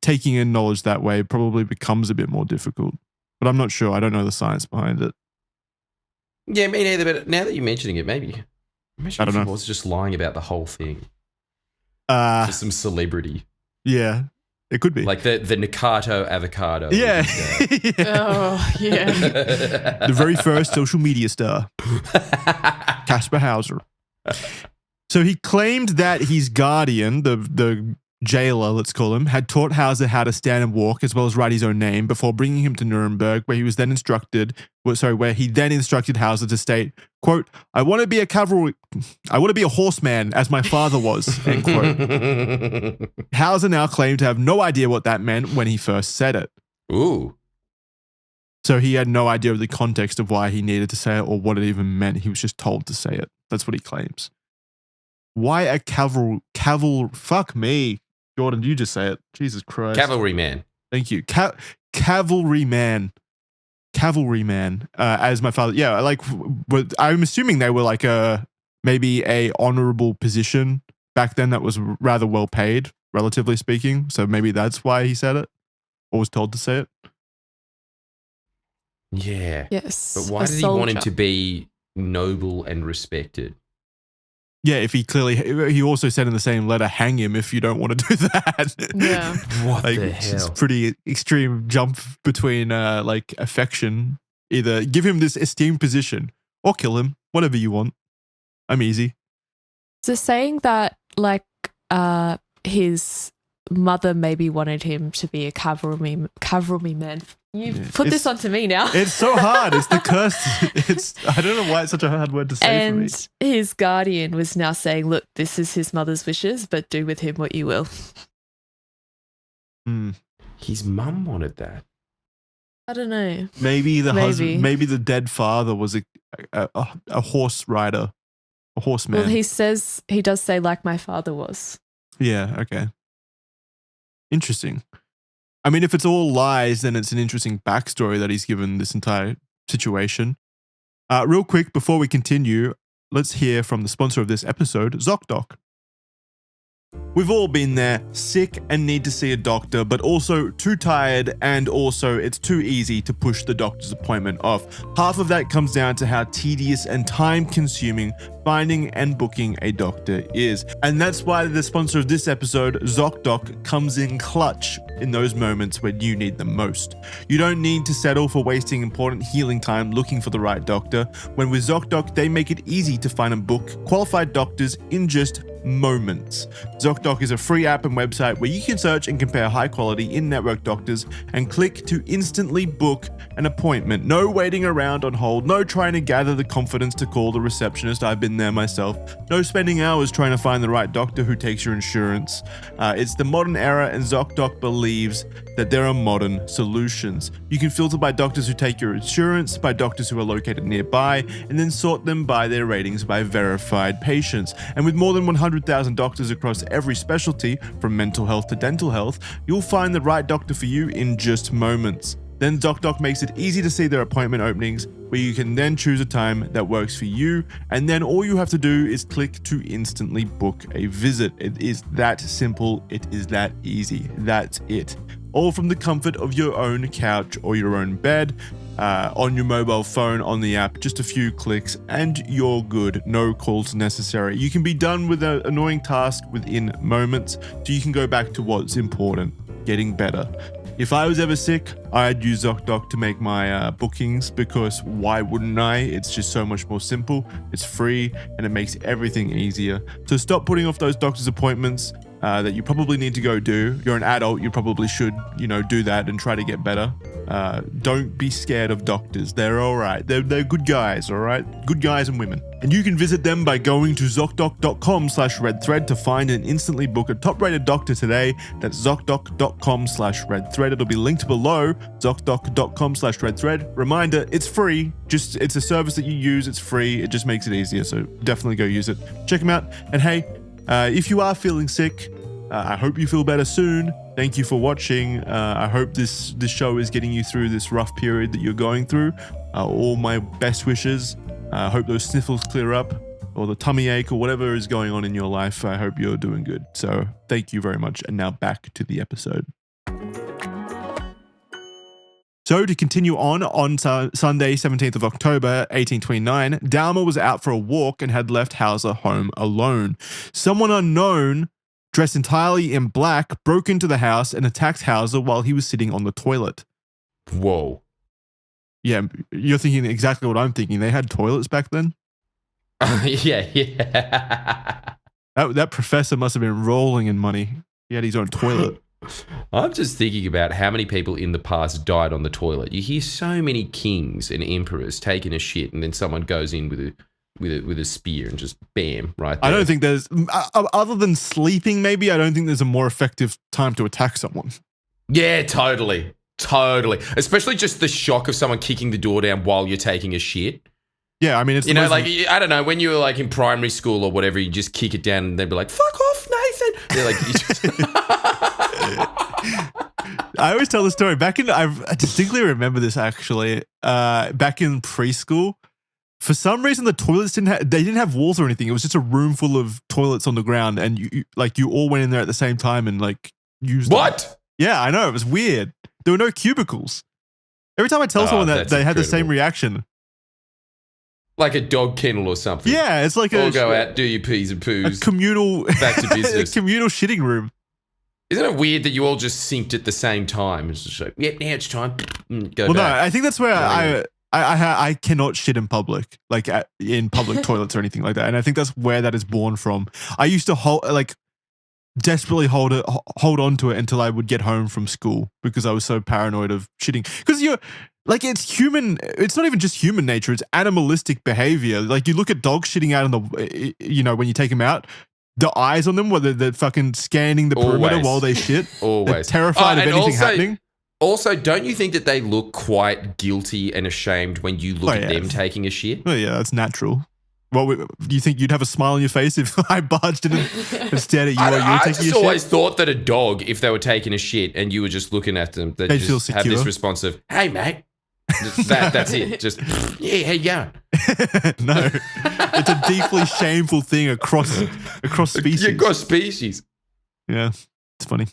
taking in knowledge that way probably becomes a bit more difficult. But I'm not sure. I don't know the science behind it. Yeah, me neither. But now that you're mentioning it, maybe I don't know. He was just lying about the whole thing for some celebrity. Yeah, it could be like the Nakato avocado. Yeah. Oh, yeah. The very first social media star, Kaspar Hauser. So he claimed that his guardian, the jailer, let's call him, had taught Hauser how to stand and walk as well as write his own name before bringing him to Nuremberg, where he then instructed Hauser to state, quote, I want to be a horseman as my father was, end quote. Hauser now claimed to have no idea what that meant when he first said it. Ooh. So he had no idea of the context of why he needed to say it or what it even meant. He was just told to say it. That's what he claims. Why a fuck me. Jordan, you just say it. Jesus Christ. Cavalryman. Thank you. Cavalryman. As my father. Yeah, but I'm assuming they were like maybe a honorable position back then that was rather well paid, relatively speaking. So maybe that's why he said it or was told to say it. Yeah. Yes. But why did he want him to be noble and respected? Yeah, if he also said in the same letter, hang him if you don't want to do that. Yeah. What the hell? It's a pretty extreme jump between affection. Either give him this esteemed position or kill him, whatever you want. I'm easy. So saying that his mother maybe wanted him to be a cavalryman. Put this onto me now. It's so hard. It's the curse. I don't know why it's such a hard word to say for me. And his guardian was now saying, look, this is his mother's wishes, but do with him what you will. His mum wanted that. I don't know. Maybe the husband, maybe the dead father was a horse rider, a horseman. Well, he does say like my father was. Yeah, okay. Interesting. I mean, if it's all lies, then it's an interesting backstory that he's given this entire situation. Real quick, before we continue, let's hear from the sponsor of this episode, ZocDoc. We've all been there, sick and need to see a doctor, but also too tired, and also it's too easy to push the doctor's appointment off. Half of that comes down to how tedious and time-consuming finding and booking a doctor is. And that's why the sponsor of this episode, ZocDoc, comes in clutch in those moments when you need them most. You don't need to settle for wasting important healing time looking for the right doctor, when with ZocDoc, they make it easy to find and book qualified doctors in just moments. ZocDoc is a free app and website where you can search and compare high-quality in-network doctors and click to instantly book an appointment. No waiting around on hold, no trying to gather the confidence to call the receptionist. I've been there myself. No spending hours trying to find the right doctor who takes your insurance. It's the modern era, and ZocDoc believes that there are modern solutions. You can filter by doctors who take your insurance, by doctors who are located nearby, and then sort them by their ratings by verified patients. And with more than 100,000 doctors across every specialty, from mental health to dental health, you'll find the right doctor for you in just moments. Then ZocDoc makes it easy to see their appointment openings, where you can then choose a time that works for you, and then all you have to do is click to instantly book a visit. It is that simple, it is that easy, that's it. All from the comfort of your own couch or your own bed, on your mobile phone, on the app, just a few clicks and you're good. No calls necessary. You can be done with an annoying task within moments, so you can go back to what's important, getting better. If I was ever sick, I'd use ZocDoc to make my bookings because why wouldn't I? It's just so much more simple, it's free, and it makes everything easier. So stop putting off those doctor's appointments that you probably need to go do. You're an adult, you probably should, do that and try to get better. Don't be scared of doctors. They're all right. They're good guys, all right? Good guys and women. And you can visit them by going to ZocDoc.com/redthread to find and instantly book a top-rated doctor today. That's ZocDoc.com/redthread. It'll be linked below, ZocDoc.com/redthread. Reminder, it's free. It's a service that you use. It's free. It just makes it easier. So definitely go use it. Check them out. And hey, if you are feeling sick, I hope you feel better soon. Thank you for watching. I hope this show is getting you through this rough period that you're going through. All my best wishes. I hope those sniffles clear up, or the tummy ache, or whatever is going on in your life. I hope you're doing good. So thank you very much. And now back to the episode. So to continue on Sunday, 17th of October, 1829, Dahmer was out for a walk and had left Hauser home alone. Someone unknown, dressed entirely in black, broke into the house and attacked Hauser while he was sitting on the toilet. Whoa. Yeah, you're thinking exactly what I'm thinking. They had toilets back then? Yeah. That professor must have been rolling in money. He had his own toilet. I'm just thinking about how many people in the past died on the toilet. You hear so many kings and emperors taking a shit, and then someone goes in with a spear and just bam, right there. I don't think there's, other than sleeping maybe, I don't think there's a more effective time to attack someone. Yeah, totally. Especially just the shock of someone kicking the door down while you're taking a shit. Yeah, I mean, it's I don't know, when you were like in primary school or whatever, you just kick it down and they'd be like, "Fuck off, Nathan." They're like, you just I always tell the story. I distinctly remember this actually. Back in preschool, for some reason the toilets didn't have walls or anything. It was just a room full of toilets on the ground, and you all went in there at the same time and like used what? Them. Yeah, I know, it was weird. There were no cubicles. Every time I tell someone that, they had the same reaction. Like a dog kennel or something. Yeah, it's like go out, do your peas and poos. A communal back to business. A communal shitting room. Isn't it weird that you all just synced at the same time? It's just like, yeah, now it's time. Go well, back. No, I think that's where I cannot shit in public, like in public toilets or anything like that. And I think that's where that is born from. I used to desperately hold on to it until I would get home from school because I was so paranoid of shitting. Because it's human. It's not even just human nature. It's animalistic behavior. Like you look at dogs shitting out when you take them out, the eyes on them, whether they're fucking scanning the perimeter while they shit. Always. They're terrified of anything happening. Also, don't you think that they look quite guilty and ashamed when you look at them taking a shit? Oh yeah, that's natural. Well, do you think you'd have a smile on your face if I barged in and stared at you while you were taking your shit? I just always thought that a dog, if they were taking a shit and you were just looking at them, they'd just feel secure. Have this response of, "Hey, mate." That's it. Just, yeah, how you going? No. It's a deeply shameful thing across species. Across species. Yeah, it's funny.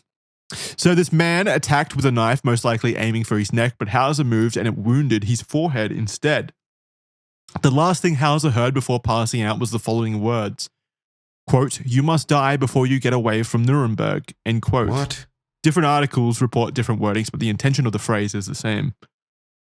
So this man attacked with a knife, most likely aiming for his neck, but Hauser moved and it wounded his forehead instead. The last thing Hauser heard before passing out was the following words, quote, "You must die before you get away from Nuremberg," end quote. What? Different articles report different wordings, but the intention of the phrase is the same.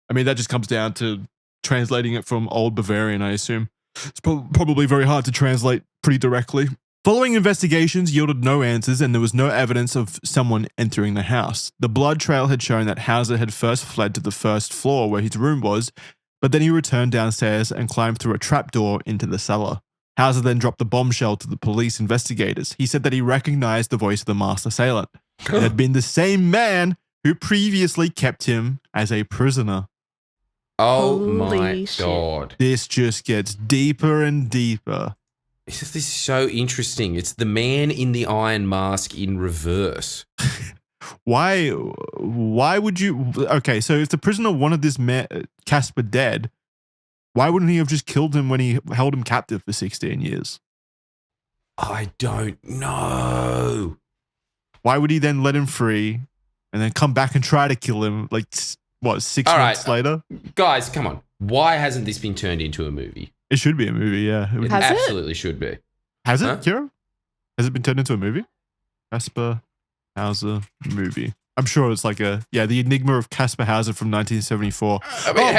I mean, that just comes down to translating it from Old Bavarian, I assume. It's probably very hard to translate pretty directly. Following investigations yielded no answers, and there was no evidence of someone entering the house. The blood trail had shown that Hauser had first fled to the first floor where his room was, but then he returned downstairs and climbed through a trapdoor into the cellar. Hauser then dropped the bombshell to the police investigators. He said that he recognized the voice of the masked assailant. It had been the same man who previously kept him as a prisoner. Oh my God. This just gets deeper and deeper. This is so interesting. It's the man in the iron mask in reverse. Why would you... Okay, so if the prisoner wanted this Kaspar dead, why wouldn't he have just killed him when he held him captive for 16 years? I don't know. Why would he then let him free and then come back and try to kill him, like, what, 6 months later? Guys, come on. Why hasn't this been turned into a movie? It should be a movie, yeah. It absolutely should be. Has it, Kira? Has it been turned into a movie? Kaspar Hauser movie. I'm sure it's like the Enigma of Kaspar Hauser from 1974. I mean,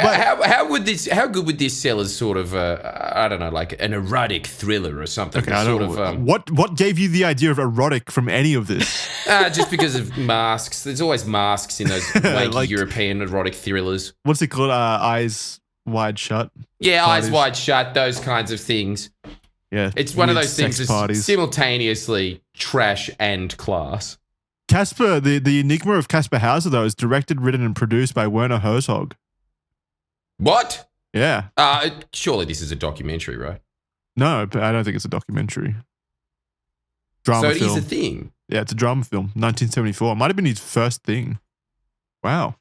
how good would this sell as sort of I don't know, like an erotic thriller or something? Okay, I don't, what gave you the idea of erotic from any of this? Just because of masks. There's always masks in those wanky Like, European erotic thrillers. What's it called? Eyes Wide Shut? Yeah, parties. Eyes Wide Shut, those kinds of things. Yeah. It's one of weird those things sex that's parties. simultaneously trash and class. Kaspar, the Enigma of Kaspar Hauser, though, is directed, written, and produced by Werner Herzog. What? Yeah. Surely this is a documentary, right? No, but I don't think it's a documentary. Drama So it film. is a thing. Yeah, it's a drama film. 1974. Might have been his first thing. Wow.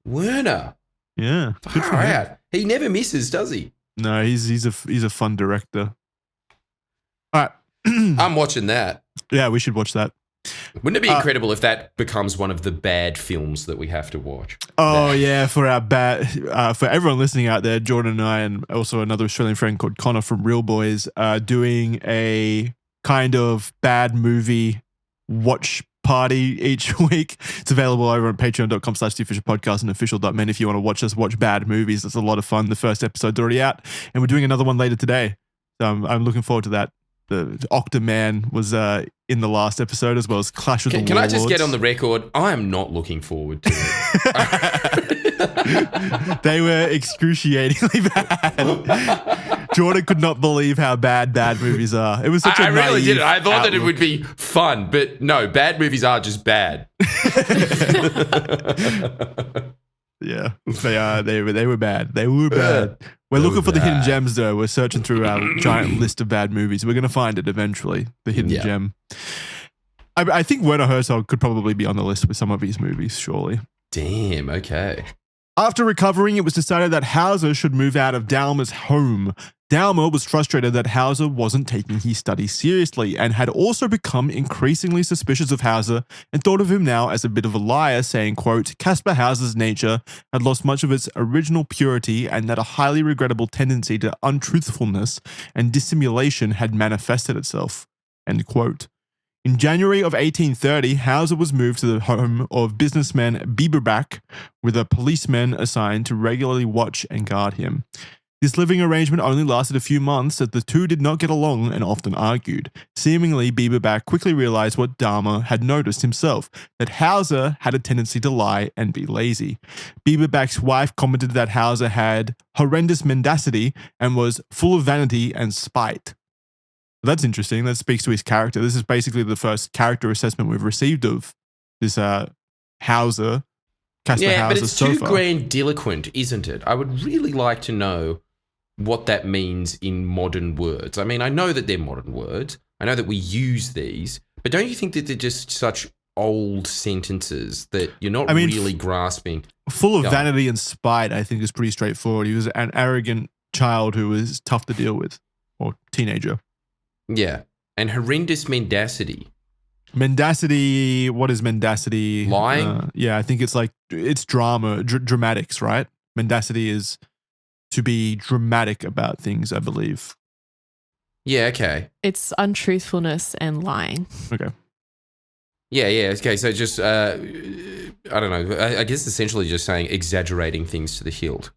Werner. Yeah. Good for Far him. out. He never misses, does he? No, he's a fun director. All right. I'm watching that. Yeah, we should watch that. Wouldn't it be incredible if that becomes one of the bad films that we have to watch? Oh yeah, for our for everyone listening out there, Jordan and I, and also another Australian friend called Connor from Real Boys, doing a kind of bad movie watch party each week. It's available over on patreon.com/theofficialpodcast and official.men if you want to watch us watch bad movies. It's a lot of fun. The first episode's already out, and we're doing another one later today. So I'm looking forward to that. The Octoman was in the last episode, as well as Clash of the Warlords. Can I just get on the record? I am not looking forward to it. They were excruciatingly bad. Jordan could not believe how bad movies are. It was such a I really didn't. I thought that it outlook. would be fun, but no, bad movies are just bad. Yeah, they are. They were bad. They were bad. We're looking for the hidden gems, though. We're searching through our giant list of bad movies. We're going to find it eventually. The hidden gem. I think Werner Herzog could probably be on the list with some of his movies, surely. Damn, okay. After recovering, it was decided that Hauser should move out of Dahmer's home. Dahmer was frustrated that Hauser wasn't taking his studies seriously and had also become increasingly suspicious of Hauser and thought of him now as a bit of a liar, saying, quote, Kaspar Hauser's nature had lost much of its original purity and that a highly regrettable tendency to untruthfulness and dissimulation had manifested itself, end quote. In January of 1830, Hauser was moved to the home of businessman Bieberbach, with a policeman assigned to regularly watch and guard him. This living arrangement only lasted a few months, as the two did not get along and often argued. Seemingly, Bieberbach quickly realized what Dahmer had noticed himself, that Hauser had a tendency to lie and be lazy. Bieberbach's wife commented that Hauser had horrendous mendacity and was full of vanity and spite. That's interesting. That speaks to his character. This is basically the first character assessment we've received of this Hauser, Kaspar Yeah, Hauser but it's so too far. grandiloquent, isn't it? I would really like to know what that means in modern words. I mean, I know that they're modern words. I know that we use these, but don't you think that they're just such old sentences that you're not really grasping? Full of vanity and spite, I think, is pretty straightforward. He was an arrogant child who was tough to deal with, or teenager. Yeah, and horrendous mendacity. Mendacity, what is mendacity? Lying? Yeah, I think it's drama, dramatics, right? Mendacity is to be dramatic about things, I believe. Yeah, okay. It's untruthfulness and lying. Okay. Yeah, okay. So just, I don't know, I guess essentially just saying exaggerating things to the hilt.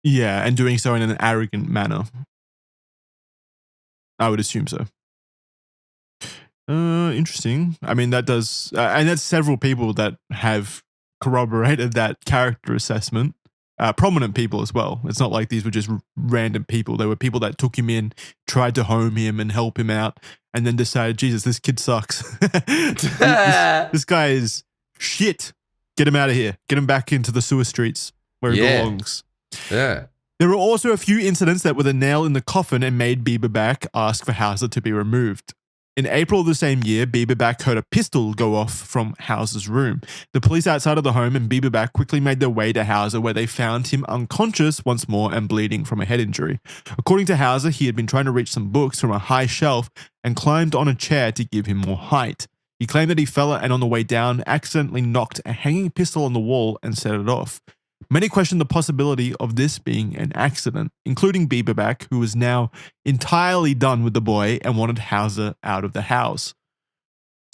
Yeah, and doing so in an arrogant manner. I would assume so. Interesting. I mean, that does, and that's several people that have corroborated that character assessment. Prominent people as well. It's not like these were just random people. They were people that took him in, tried to home him and help him out, and then decided, Jesus, this kid sucks. this guy is shit. Get him out of here. Get him back into the sewer streets where he belongs. Yeah. There were also a few incidents that were the nail in the coffin and made Bieberbach ask for Hauser to be removed. In April of the same year, Bieberbach heard a pistol go off from Hauser's room. The police outside of the home and Bieberbach quickly made their way to Hauser, where they found him unconscious once more and bleeding from a head injury. According to Hauser, he had been trying to reach some books from a high shelf and climbed on a chair to give him more height. He claimed that he fell and on the way down accidentally knocked a hanging pistol on the wall and set it off. Many questioned the possibility of this being an accident, including Bieberbach, who was now entirely done with the boy and wanted Hauser out of the house.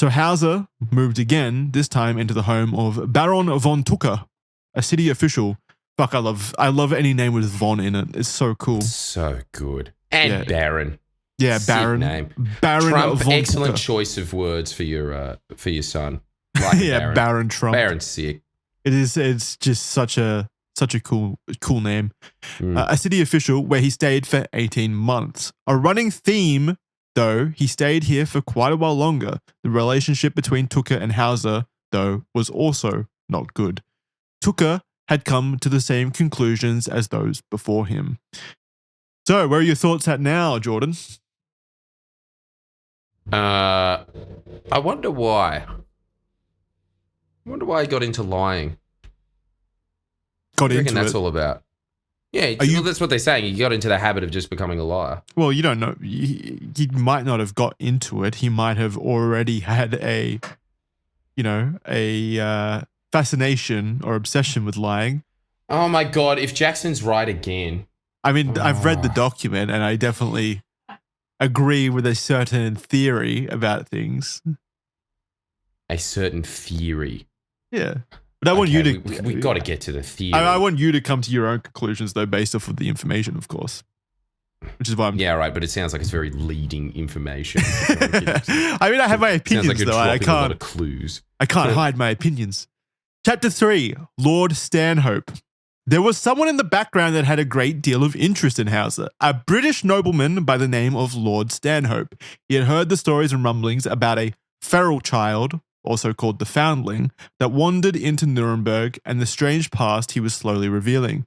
So Hauser moved again, this time into the home of Baron von Tucker, a city official. Fuck, I love any name with von in it. It's so cool. So good. And Baron. Yeah, Sick Baron. name. Baron Trump, von excellent Tucker. choice of words for your son. Like Yeah, Baron Trump. Baron's sick. It's just such a cool name. A city official where he stayed for 18 months. A running theme, though, he stayed here for quite a while longer. The relationship between Tucker and Hauser, though, was also not good. Tucker had come to the same conclusions as those before him. So, where are your thoughts at now, Jordan? I wonder why. I wonder why he got into lying. Got I reckon into that's it. all about. Yeah, that's what they're saying. He got into the habit of just becoming a liar. Well, you don't know. He might not have got into it. He might have already had a fascination or obsession with lying. Oh my God, if Jackson's right again. I mean, I've read the document and I definitely agree with a certain theory about things. A certain theory. Yeah. But I want you to... We got to get to the theory. I want you to come to your own conclusions, though, based off of the information, of course. Which is why I'm... Yeah, right, but it sounds like it's very leading information. I mean, I have my opinions, sounds like you're though. I dropping a lot of clues. I can't hide my opinions. Chapter 3, Lord Stanhope. There was someone in the background that had a great deal of interest in Hauser, a British nobleman by the name of Lord Stanhope. He had heard the stories and rumblings about a feral child, also called the Foundling, that wandered into Nuremberg and the strange past he was slowly revealing.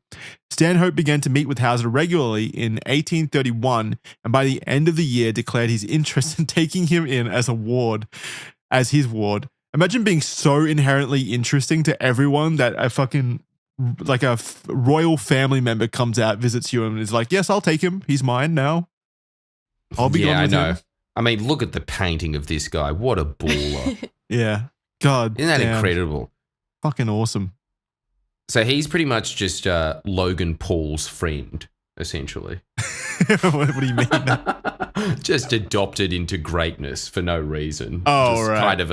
Stanhope began to meet with Hauser regularly in 1831, and by the end of the year declared his interest in taking him in as his ward. Imagine being so inherently interesting to everyone that a royal family member comes out, visits you, and is like, yes, I'll take him. He's mine now. I'll be gone with him. I mean, look at the painting of this guy. What a baller. Yeah. God Isn't that damn. incredible? Fucking awesome. So he's pretty much just Logan Paul's friend, essentially. What do you mean? Just adopted into greatness for no reason. Oh, just right. Kind of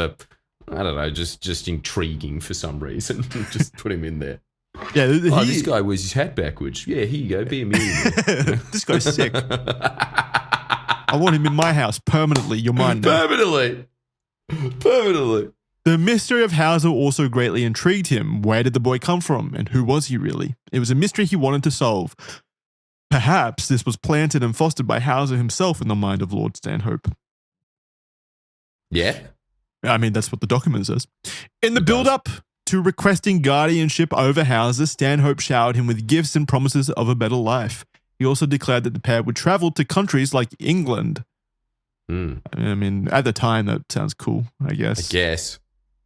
I don't know, just intriguing for some reason. Just put him in there. Yeah, this guy wears his hat backwards. Yeah, here you go. Be a millionaire. This guy's sick. I want him in my house permanently. You're mine now. Permanently. The mystery of Hauser also greatly intrigued him. Where did the boy come from, and who was he really? It was a mystery he wanted to solve. Perhaps this was planted and fostered by Hauser himself in the mind of Lord Stanhope. Yeah. I mean, that's what the document says. In the build-up to requesting guardianship over Hauser, Stanhope showered him with gifts and promises of a better life. He also declared that the pair would travel to countries like England. I mean, at the time, that sounds cool, I guess. It's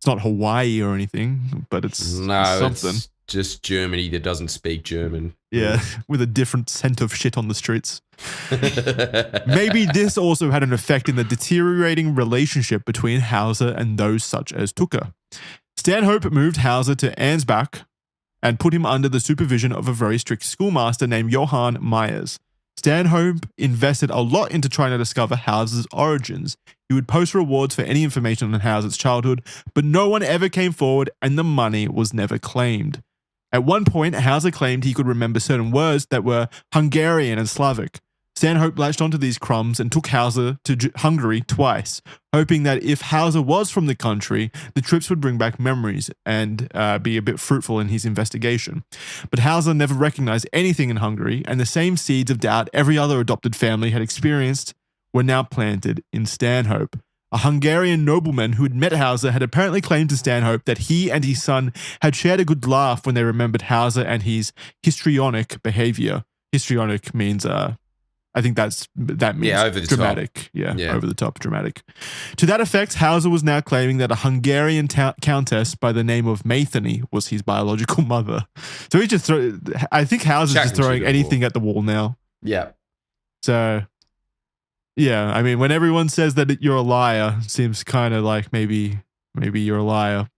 not Hawaii or anything, but it's something. It's just Germany that doesn't speak German. Yeah, with a different scent of shit on the streets. Maybe this also had an effect in the deteriorating relationship between Hauser and those such as Tucker. Stanhope moved Hauser to Ansbach and put him under the supervision of a very strict schoolmaster named Johann Myers. Stanhope invested a lot into trying to discover Hauser's origins. He would post rewards for any information on Hauser's childhood, but no one ever came forward and the money was never claimed. At one point, Hauser claimed he could remember certain words that were Hungarian and Slavic. Stanhope latched onto these crumbs and took Hauser to Hungary twice, hoping that if Hauser was from the country, the trips would bring back memories and be a bit fruitful in his investigation. But Hauser never recognized anything in Hungary, and the same seeds of doubt every other adopted family had experienced were now planted in Stanhope. A Hungarian nobleman who had met Hauser had apparently claimed to Stanhope that he and his son had shared a good laugh when they remembered Hauser and his histrionic behavior. Histrionic means, I think that means over the dramatic. top. Yeah, over the top, dramatic. To that effect, Hauser was now claiming that a Hungarian countess by the name of Matheny was his biological mother. So he just I think Hauser's just throwing anything at the wall now. Yeah. So... yeah, I mean, when everyone says that you're a liar, it seems kind of like maybe you're a liar.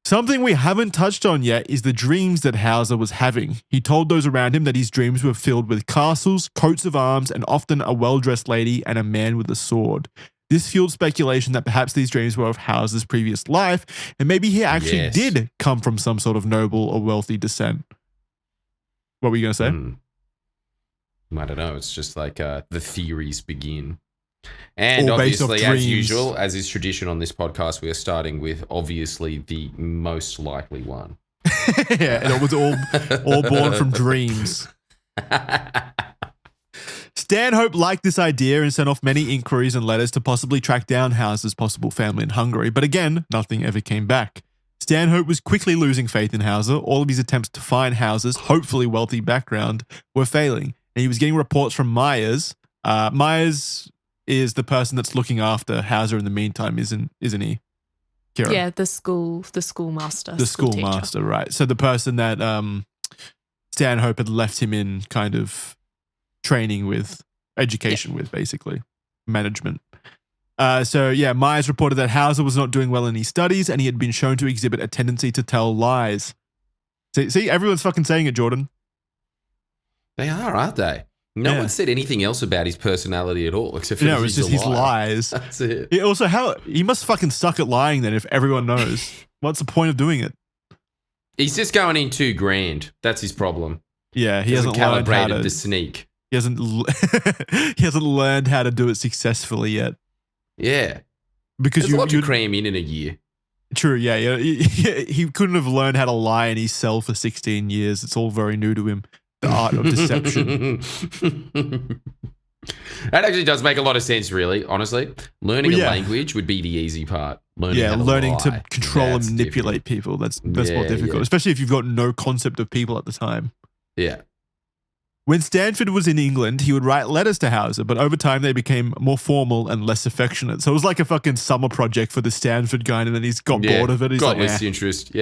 Something we haven't touched on yet is the dreams that Hauser was having. He told those around him that his dreams were filled with castles, coats of arms, and often a well-dressed lady and a man with a sword. This fueled speculation that perhaps these dreams were of Hauser's previous life, and maybe he actually did come from some sort of noble or wealthy descent. What were you going to say? I don't know. It's just like the theories begin. And All based off obviously, as dreams. usual, as is tradition on this podcast, we are starting with obviously the most likely one. Yeah, and it was all born from dreams. Stanhope liked this idea and sent off many inquiries and letters to possibly track down Hauser's possible family in Hungary, but again, nothing ever came back. Stanhope was quickly losing faith in Hauser. All of his attempts to find Hauser's hopefully wealthy background were failing, and he was getting reports from Myers. Myers is the person that's looking after Hauser in the meantime, isn't he? Kira? Yeah, the schoolmaster. The schoolmaster, right. So the person that Stanhope had left him in kind of training with, education with, basically, management. Myers reported that Hauser was not doing well in his studies and he had been shown to exhibit a tendency to tell lies. See, everyone's fucking saying it, Jordan. They are, aren't they? No one said anything else about his personality at all, except for it's just his lies. That's it. He must fucking suck at lying then if everyone knows. What's the point of doing it? He's just going in too grand. That's his problem. Yeah, he hasn't calibrated the sneak. He hasn't learned how to do it successfully yet. Yeah, because there's a lot to cram in a year. True. Yeah. He couldn't have learned how to lie in his cell for 16 years. It's all very new to him. The art of deception. That actually does make a lot of sense, really, honestly. Learning a language would be the easy part. Learning to control and manipulate people. That's more difficult, especially if you've got no concept of people at the time. Yeah. When Stanford was in England, he would write letters to Hauser, but over time they became more formal and less affectionate. So it was like a fucking summer project for the Stanford guy, and then he's got bored of it. He's got less interest,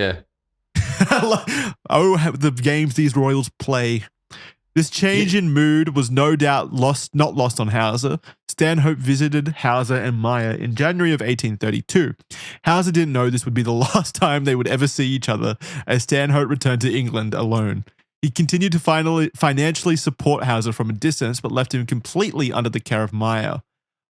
Oh, the games these royals play. This change in mood was no doubt not lost on Hauser. Stanhope visited Hauser and Meyer in January of 1832. Hauser didn't know this would be the last time they would ever see each other, as Stanhope returned to England alone. He continued to financially support Hauser from a distance, but left him completely under the care of Meyer.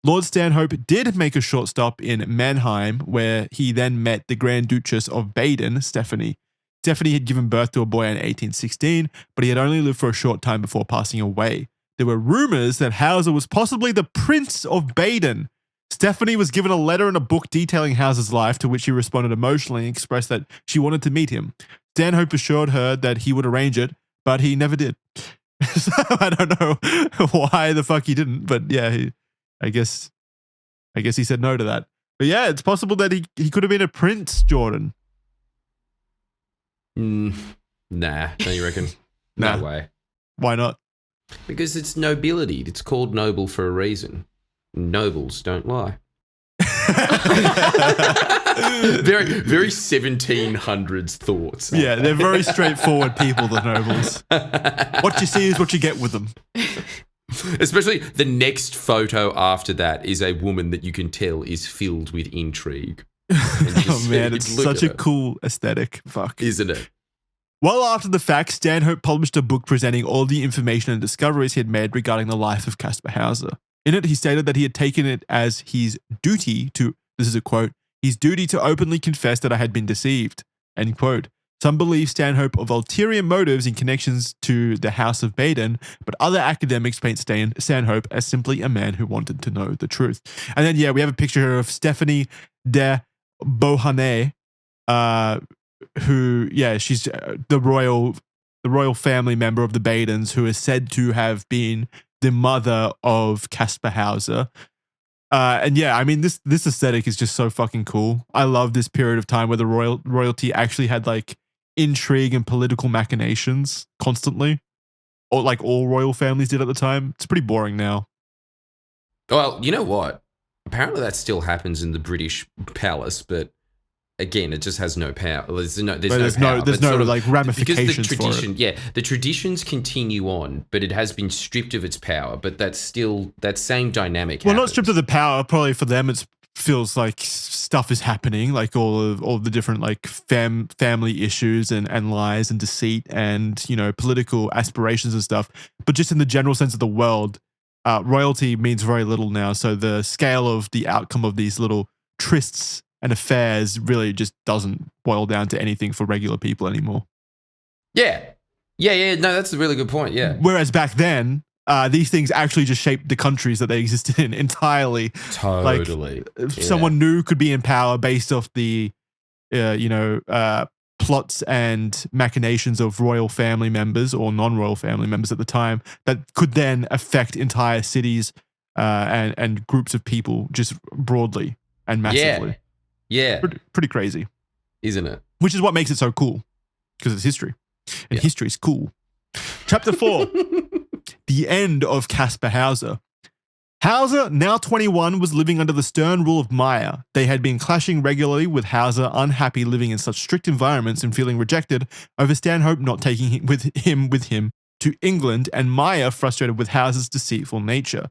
Lord Stanhope did make a short stop in Mannheim, where he then met the Grand Duchess of Baden, Stephanie. Stephanie had given birth to a boy in 1816, but he had only lived for a short time before passing away. There were rumors that Hauser was possibly the Prince of Baden. Stephanie was given a letter and a book detailing Hauser's life, to which she responded emotionally and expressed that she wanted to meet him. Stanhope assured her that he would arrange it, but he never did. So I don't know why the fuck he didn't, but yeah, I guess he said no to that. But yeah, it's possible that he could have been a prince, Jordan. Nah, don't you reckon? No way. Why not? Because it's nobility. It's called noble for a reason. Nobles don't lie. Very, very 1700s thoughts. Yeah, they're very straightforward people, the nobles. What you see is what you get with them. Especially the next photo after that is a woman that you can tell is filled with intrigue. Oh man, it's such a cool aesthetic. Fuck. Isn't it? Well, after the fact, Stanhope published a book presenting all the information and discoveries he had made regarding the life of Kaspar Hauser. In it, he stated that he had taken it as his duty to, this is a quote, his duty to openly confess that I had been deceived, end quote. Some believe Stanhope of ulterior motives in connections to the House of Baden, but other academics paint Stanhope as simply a man who wanted to know the truth. And then, we have a picture of Stephanie de Beauharnais, who, she's the royal family member of the Badens, who is said to have been the mother of Kaspar Hauser. This aesthetic is just so fucking cool. I love this period of time where the royalty actually had like intrigue and political machinations constantly, or like all royal families did at the time. It's pretty boring now. Well, you know what? Apparently that still happens in the British palace, but again, it just has no power. There's no like ramifications because the tradition, for it. The traditions continue on, but it has been stripped of its power. But that's still that same dynamic. Well, not stripped of the power. Probably for them, it feels like stuff is happening, like all the different like family issues and lies and deceit and political aspirations and stuff. But just in the general sense of the world, royalty means very little now. So the scale of the outcome of these little trysts and affairs really just doesn't boil down to anything for regular people anymore. Yeah. No, that's a really good point. Yeah. Whereas back then, these things actually just shaped the countries that they existed in entirely. Totally. Like, someone new could be in power based off the, plots and machinations of royal family members or non-royal family members at the time that could then affect entire cities and groups of people just broadly and massively. Yeah. Pretty crazy. Isn't it? Which is what makes it so cool, because it's history. And history is cool. Chapter 4, the end of Kaspar Hauser. Hauser, now 21, was living under the stern rule of Maya. They had been clashing regularly, with Hauser unhappy living in such strict environments and feeling rejected over Stanhope not taking him with him to England, and Maya frustrated with Hauser's deceitful nature.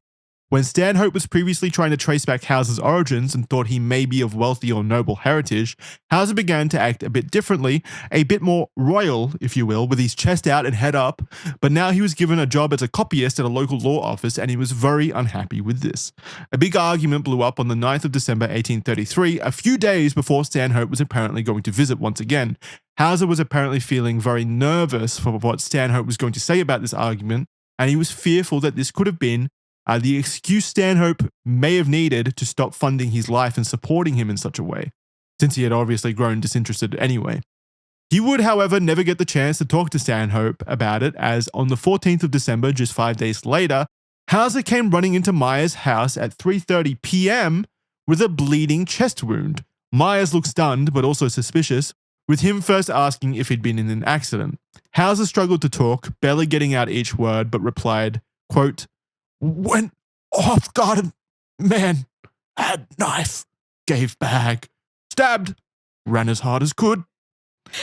When Stanhope was previously trying to trace back Hauser's origins and thought he may be of wealthy or noble heritage, Hauser began to act a bit differently, a bit more royal, if you will, with his chest out and head up. But now he was given a job as a copyist at a local law office, and he was very unhappy with this. A big argument blew up on the 9th of December 1833, a few days before Stanhope was apparently going to visit once again. Hauser was apparently feeling very nervous for what Stanhope was going to say about this argument, and he was fearful that this could have been the excuse Stanhope may have needed to stop funding his life and supporting him in such a way, since he had obviously grown disinterested anyway. He would, however, never get the chance to talk to Stanhope about it, as on the 14th of December, just 5 days later, Hauser came running into Myers' house at 3:30 p.m. with a bleeding chest wound. Myers looked stunned, but also suspicious, with him first asking if he'd been in an accident. Hauser struggled to talk, barely getting out each word, but replied, quote, "Went off guard, man, had knife, gave bag, stabbed, ran as hard as could."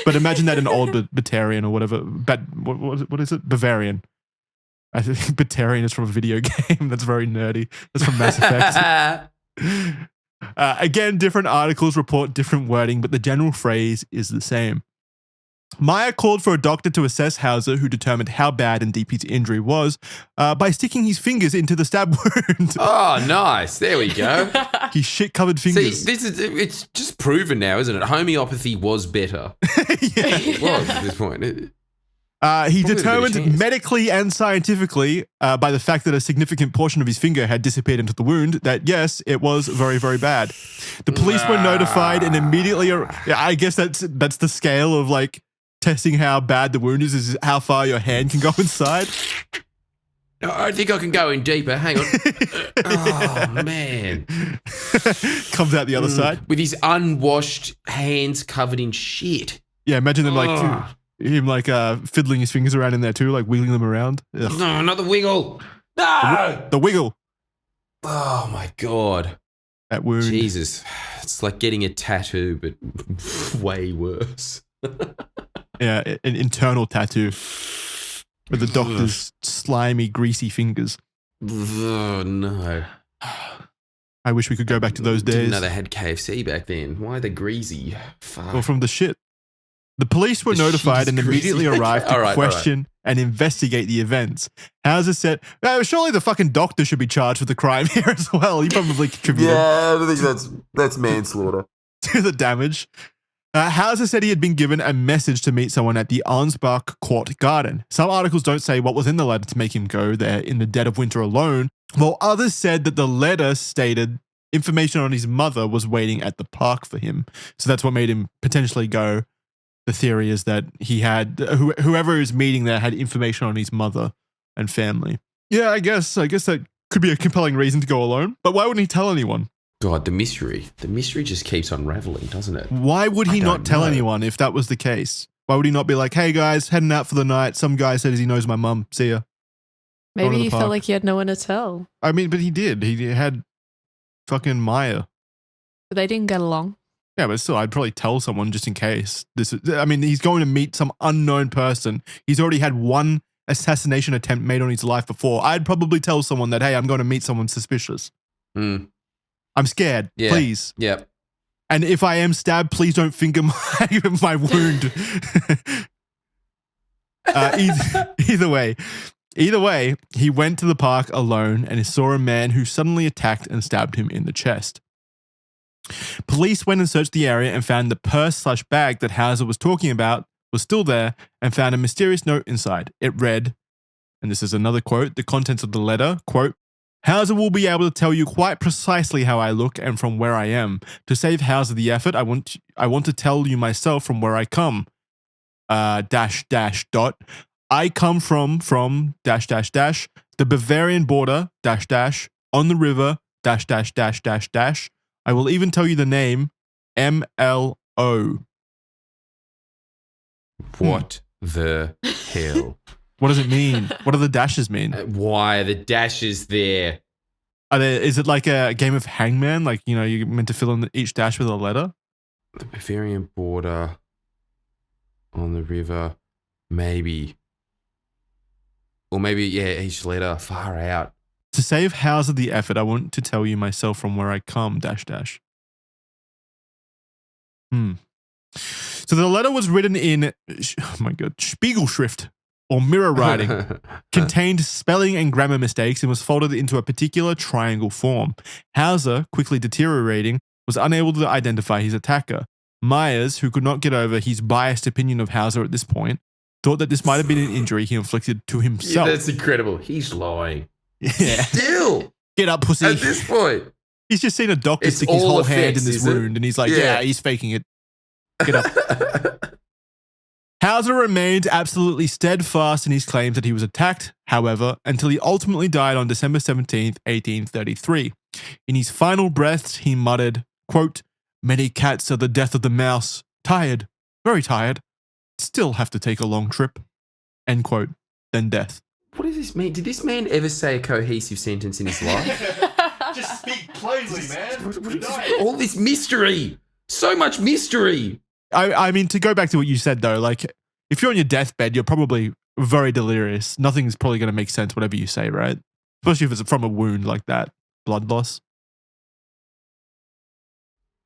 But imagine that in old Batarian or whatever. What is it? Bavarian. I think Batarian is from a video game. That's very nerdy. That's from Mass Effect. Again, different articles report different wording, but the general phrase is the same. Maya called for a doctor to assess Hauser, who determined how bad and deep his injury was by sticking his fingers into the stab wound. Oh, nice. There we go. His shit-covered fingers. See, it's just proven now, isn't it? Homeopathy was better. It was at this point. He determined medically and scientifically, by the fact that a significant portion of his finger had disappeared into the wound, that yes, it was very, very bad. The police were notified and immediately, I guess that's the scale of like testing how bad the wound is how far your hand can go inside. I think I can go in deeper. Hang on. Oh, man. Comes out the other side. With his unwashed hands covered in shit. Yeah, imagine them like fiddling his fingers around in there too, like wiggling them around. Ugh. No, not the wiggle. No! The wiggle. Oh, my God. That wound. Jesus. It's like getting a tattoo, but way worse. Yeah, an internal tattoo with the doctor's slimy, greasy fingers. Oh, no. I wish we could go back to those days. Didn't know they had KFC back then. Why are they greasy? Fuck. Well, from the shit. The police were notified and immediately arrived to question and investigate the events. Hauser said, surely the fucking doctor should be charged with the crime here as well. He probably contributed. Yeah, I think that's manslaughter. To the damage. Hauser said he had been given a message to meet someone at the Arnsbach Court Garden. Some articles don't say what was in the letter to make him go there in the dead of winter alone, while others said that the letter stated information on his mother was waiting at the park for him. So that's what made him potentially go. The theory is that he had, whoever is meeting there had information on his mother and family. Yeah, I guess that could be a compelling reason to go alone. But why wouldn't he tell anyone? God, the mystery just keeps unraveling, doesn't it? Why would he not tell anyone if that was the case? Why would he not be like, hey guys, heading out for the night. Some guy says he knows my mum. See ya. Maybe he felt like he had no one to tell. I mean, but he did. He had fucking Maya. But they didn't get along. Yeah, but still, I'd probably tell someone just in case. He's going to meet some unknown person. He's already had one assassination attempt made on his life before. I'd probably tell someone that, hey, I'm going to meet someone suspicious. I'm scared. Yeah. Please. Yep. And if I am stabbed, please don't finger my wound. Either way, Either way, he went to the park alone and he saw a man who suddenly attacked and stabbed him in the chest. Police went and searched the area and found the purse/bag that Hauser was talking about was still there and found a mysterious note inside. It read, and this is another quote, the contents of the letter, quote, Hauser will be able to tell you quite precisely how I look and from where I am. To save Hauser the effort, I want to tell you myself from where I come. Dot. I come from the Bavarian border, on the river, I will even tell you the name, MLO. What the hell? What does it mean? What do the dashes mean? Why are the dashes there? Is it like a game of hangman? Like, you know, you're meant to fill in each dash with a letter? The Bavarian border on the river, maybe. Or maybe, yeah, each letter, far out. To save Hauser the effort, I want to tell you myself from where I come, So the letter was written in, oh my God, Spiegelschrift, or mirror writing, contained spelling and grammar mistakes and was folded into a particular triangle form. Hauser, quickly deteriorating, was unable to identify his attacker. Myers, who could not get over his biased opinion of Hauser at this point, thought that this might have been an injury he inflicted to himself. Yeah, that's incredible. He's lying. Yeah. Still. Get up, pussy. At this point. He's just seen a doctor stick his whole hand in this wound and he's like, yeah, he's faking it. Get up. Hauser remained absolutely steadfast in his claims that he was attacked, however, until he ultimately died on December 17th, 1833. In his final breaths, he muttered, quote, many cats are the death of the mouse. Tired, very tired. Still have to take a long trip. End quote. Then death. What does this mean? Did this man ever say a cohesive sentence in his life? Just speak plainly, man. All this mystery. So much mystery. I mean, to go back to what you said, though, like, if you're on your deathbed, you're probably very delirious. Nothing's probably going to make sense, whatever you say, right? Especially if it's from a wound like that. Blood loss.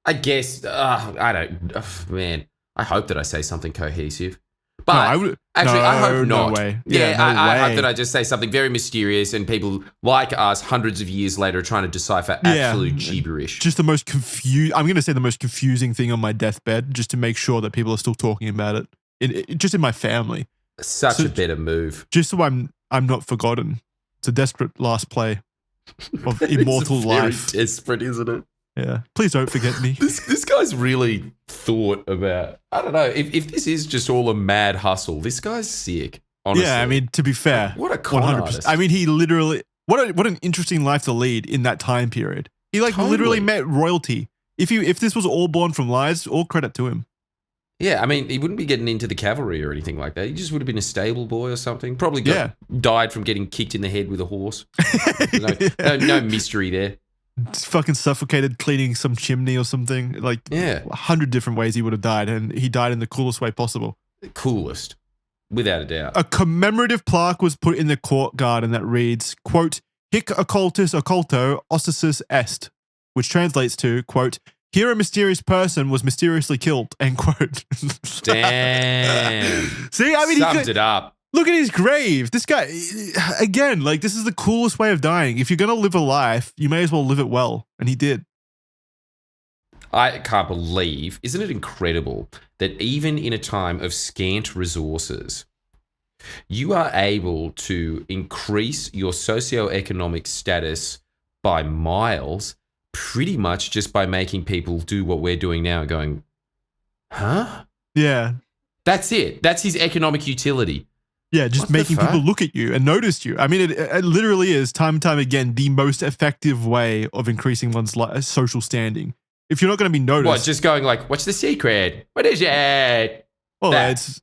I guess, I don't, man. I hope that I say something cohesive. But I hope not. No way. Yeah, no I way. hope that I just say something very mysterious and people like us hundreds of years later are trying to decipher absolute gibberish. Just the most I'm going to say the most confusing thing on my deathbed, just to make sure that people are still talking about it. Just in my family. Such a better move. Just so I'm not forgotten. It's a desperate last play of immortal life. Desperate, isn't it? Yeah. Please don't forget me. This guy's really thought about, I don't know, if this is just all a mad hustle, this guy's sick, honestly. Yeah, I mean, to be fair. What a con 100%. Artist. I mean, he literally, what an interesting life to lead in that time period. He literally met royalty. If this was all born from lies, all credit to him. Yeah, I mean, he wouldn't be getting into the cavalry or anything like that. He just would have been a stable boy or something. Probably died from getting kicked in the head with a horse. No mystery there. Fucking suffocated cleaning some chimney or something. Like, 100 different ways he would have died, and he died in the coolest way possible. The coolest, without a doubt. A commemorative plaque was put in the court garden that reads, quote, Hic occultus occulto ossus est, which translates to, quote, here a mysterious person was mysteriously killed, end quote. Damn. See, I mean, sums it up. Look at his grave. This guy, again, like, this is the coolest way of dying. If you're going to live a life, you may as well live it well. And he did. I can't believe, isn't it incredible that even in a time of scant resources, you are able to increase your socioeconomic status by miles pretty much just by making people do what we're doing now and going, huh? Yeah. That's it. That's his economic utility. Yeah, just making people look at you and notice you. I mean, it literally is, time and time again, the most effective way of increasing one's social standing. If you're not going to be noticed. What, just going like, what's the secret? What is it? Well, it's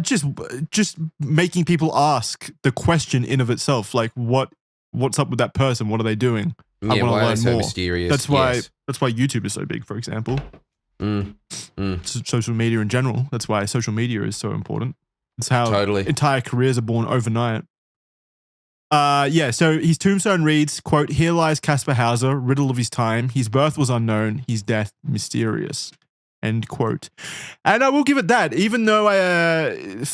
just making people ask the question in of itself, like, what's up with that person? What are they doing? Yeah, I want to learn so more. Mysterious? That's why YouTube is so big, for example. Social media in general. That's why social media is so important. It's how entire careers are born overnight. So his tombstone reads, quote, here lies Kaspar Hauser, riddle of his time. His birth was unknown, his death mysterious. End quote. And I will give it that, even though it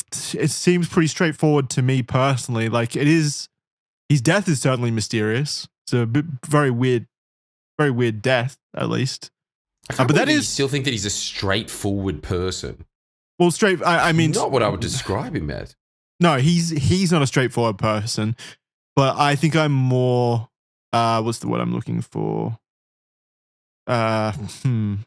seems pretty straightforward to me personally. Like it is, his death is certainly mysterious. It's a very weird death, at least. But that is still think that he's a straightforward person. Well, I mean, not what I would describe him as. No, he's not a straightforward person, but I think I'm more. What's the word I'm looking for? I don't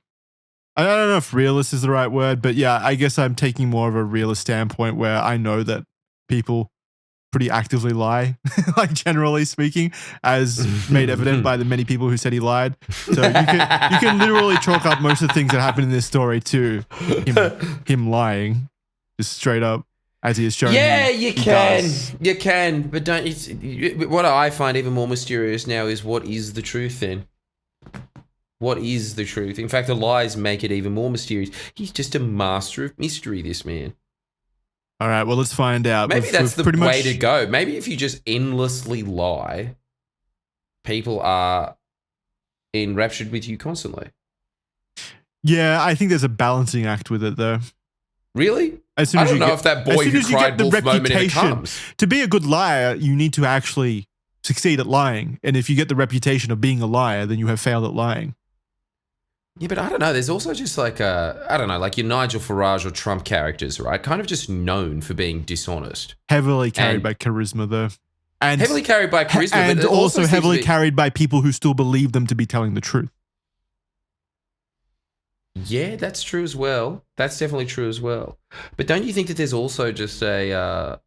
know if realist is the right word, but yeah, I guess I'm taking more of a realist standpoint where I know that people pretty actively lie, like generally speaking, as made evident by the many people who said he lied. So you can literally chalk up most of the things that happened in this story to him lying, just straight up, as he has shown. Yeah, you can, but don't. What I find even more mysterious now is what is the truth then? What is the truth? In fact, the lies make it even more mysterious. He's just a master of mystery, this man. All right, well, let's find out. Maybe that's the way to go. Maybe if you just endlessly lie, people are enraptured with you constantly. Yeah, I think there's a balancing act with it, though. Really? I don't know if that boy who cried wolf moment ever comes. To be a good liar, you need to actually succeed at lying. And if you get the reputation of being a liar, then you have failed at lying. Yeah, but I don't know. There's also just like, like your Nigel Farage or Trump characters, right? Kind of just known for being dishonest. Heavily carried by charisma, though. And heavily carried by charisma. And but also heavily carried by people who still believe them to be telling the truth. Yeah, that's true as well. That's definitely true as well. But don't you think that there's also just a...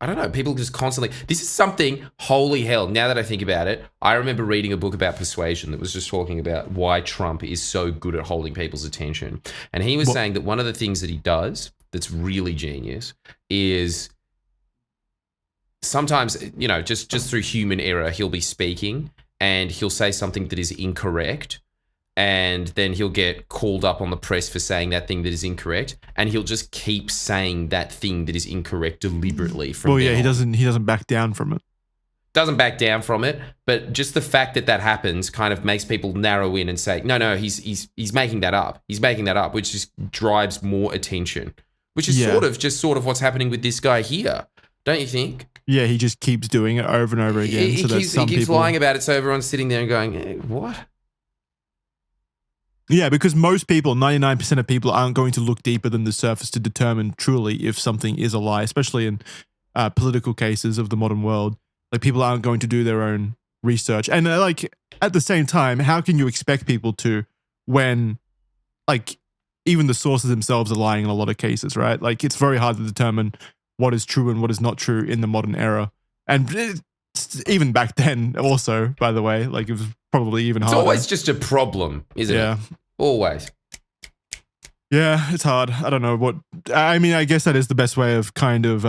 I don't know, people just constantly... This is something, holy hell, now that I think about it, I remember reading a book about persuasion that was just talking about why Trump is so good at holding people's attention. And he was saying that one of the things that he does that's really genius is sometimes, just through human error, he'll be speaking and he'll say something that is incorrect. And then he'll get called up on the press for saying that thing that is incorrect, and he'll just keep saying that thing that is incorrect deliberately. He doesn't back down from it. Doesn't back down from it, but just the fact that happens kind of makes people narrow in and say, no, he's making that up. He's making that up, which just drives more attention, which is sort of what's happening with this guy here, don't you think? Yeah, he just keeps doing it over and over again. He keeps lying about it, so everyone's sitting there and going, what? Yeah, because most people, 99% of people, aren't going to look deeper than the surface to determine truly if something is a lie, especially in political cases of the modern world. Like, people aren't going to do their own research. And, at the same time, how can you expect people to when, even the sources themselves are lying in a lot of cases, right? Like, it's very hard to determine what is true and what is not true in the modern era. And even back then also, by the way, it was probably even harder. It's always just a problem, isn't it? Always. Yeah, it's hard. I don't know what... I mean, I guess that is the best way of kind of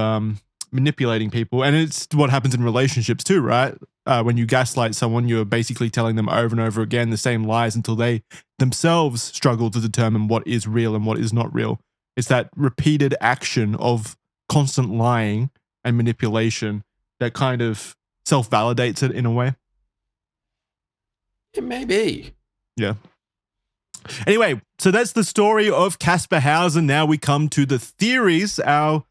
manipulating people. And it's what happens in relationships too, right? When you gaslight someone, you're basically telling them over and over again the same lies until they themselves struggle to determine what is real and what is not real. It's that repeated action of constant lying and manipulation that kind of self-validates it in a way. It may be. Yeah. Anyway, so that's the story of Kaspar Hauser. Now we come to the theories, the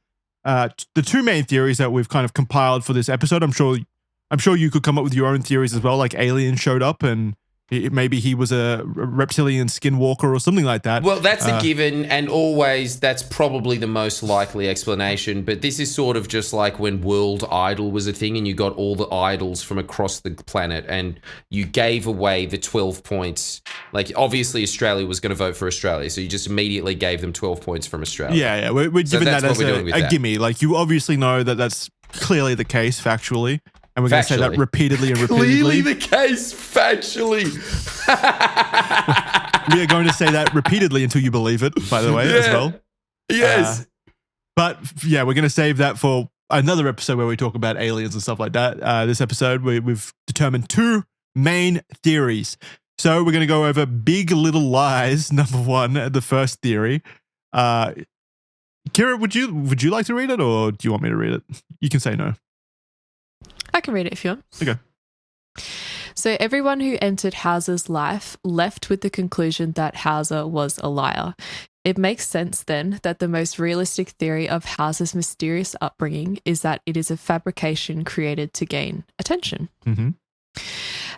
two main theories that we've kind of compiled for this episode. I'm sure you could come up with your own theories as well, like aliens showed up and maybe he was a reptilian skinwalker or something like that. Well, that's a given, and always that's probably the most likely explanation. But this is sort of just like when World Idol was a thing and you got all the idols from across the planet and you gave away the 12 points. Like, obviously Australia was going to vote for Australia, so you just immediately gave them 12 points from Australia. Yeah, we're giving that as a gimme. Like, you obviously know that that's clearly the case factually. And we're going to say that repeatedly and repeatedly. Clearly the case, factually. We are going to say that repeatedly until you believe it, by the way, as well. Yes. But yeah, we're going to save that for another episode where we talk about aliens and stuff like that. This episode, we've determined two main theories. So we're going to go over Big Little Lies, number one, the first theory. Kira, would you like to read it, or do you want me to read it? You can say no. I can read it if you want. Okay. So everyone who entered Hauser's life left with the conclusion that Hauser was a liar. It makes sense then that the most realistic theory of Hauser's mysterious upbringing is that it is a fabrication created to gain attention. Mm-hmm.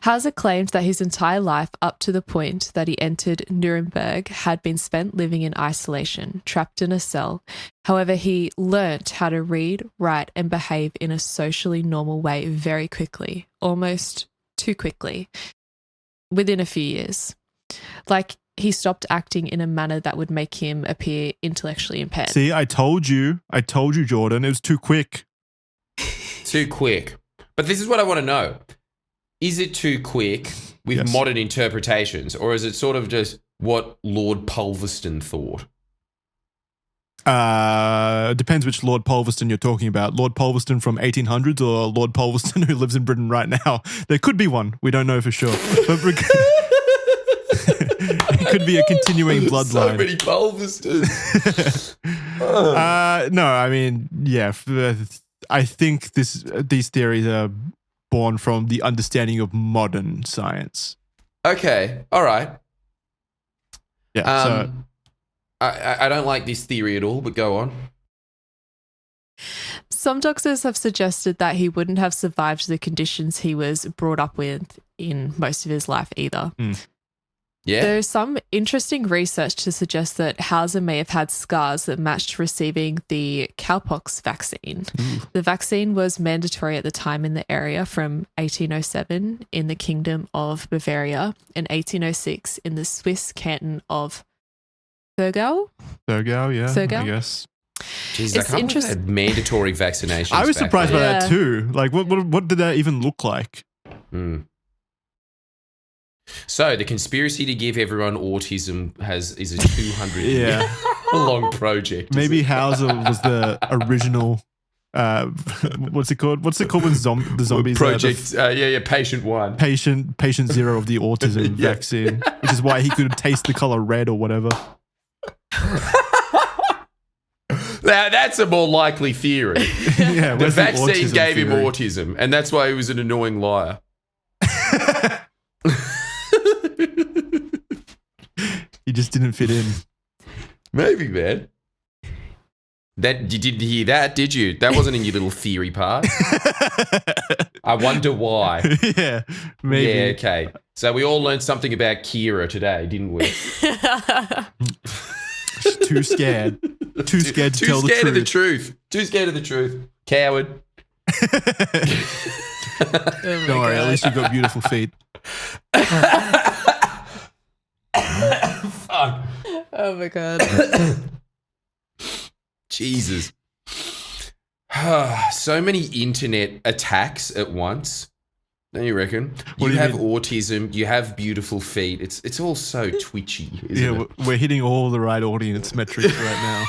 Hauser claimed that his entire life up to the point that he entered Nuremberg had been spent living in isolation, trapped in a cell. However, he learnt how to read, write, and behave in a socially normal way very quickly, almost too quickly, within a few years. Like, he stopped acting in a manner that would make him appear intellectually impaired. See, I told you, Jordan, it was too quick. Too quick. But this is what I want to know. Is it too quick with modern interpretations, or is it sort of just what Lord Palmerston thought? Depends which Lord Palmerston you're talking about. Lord Palmerston from 1800s or Lord Palmerston who lives in Britain right now. There could be one. We don't know for sure. But it could be a continuing bloodline. So many Palmerstons. No, I mean, yeah. I think these theories are born from the understanding of modern science. Okay, all right. Yeah. So I don't like this theory at all, but go on. Some doctors have suggested that he wouldn't have survived the conditions he was brought up with in most of his life either. Yeah. There's some interesting research to suggest that Hauser may have had scars that matched receiving the cowpox vaccine. The vaccine was mandatory at the time in the area from 1807 in the Kingdom of Bavaria and 1806 in the Swiss canton of Thurgau, I guess. Jeez, I can't believe they had mandatory vaccinations. I was surprised by then. that too. Like, what did that even look like? So the conspiracy to give everyone autism is a 200 year long project. Maybe Hauser was the original. What's it called? What's it called when the zombies? Project. Patient 1. Patient 0 of the autism vaccine, which is why he could taste the color red or whatever. Now that's a more likely theory. Yeah, the vaccine gave him theory? autism, and that's why he was an annoying liar. He just didn't fit in. Maybe, man. That you didn't hear that, did you? That wasn't in your little theory part. I wonder why. Yeah, maybe. Yeah, okay. So we all learned something about Kira today, didn't we? Too scared. Too scared to tell the truth. Too scared of the truth. Too scared of the truth. Coward. Don't worry, at least you've got beautiful feet. Fuck. Oh my God. Jesus. So many internet attacks at once. Don't you reckon? What You do you have mean? autism. You have beautiful feet. It's all so twitchy, isn't it? We're hitting all the right audience metrics right now.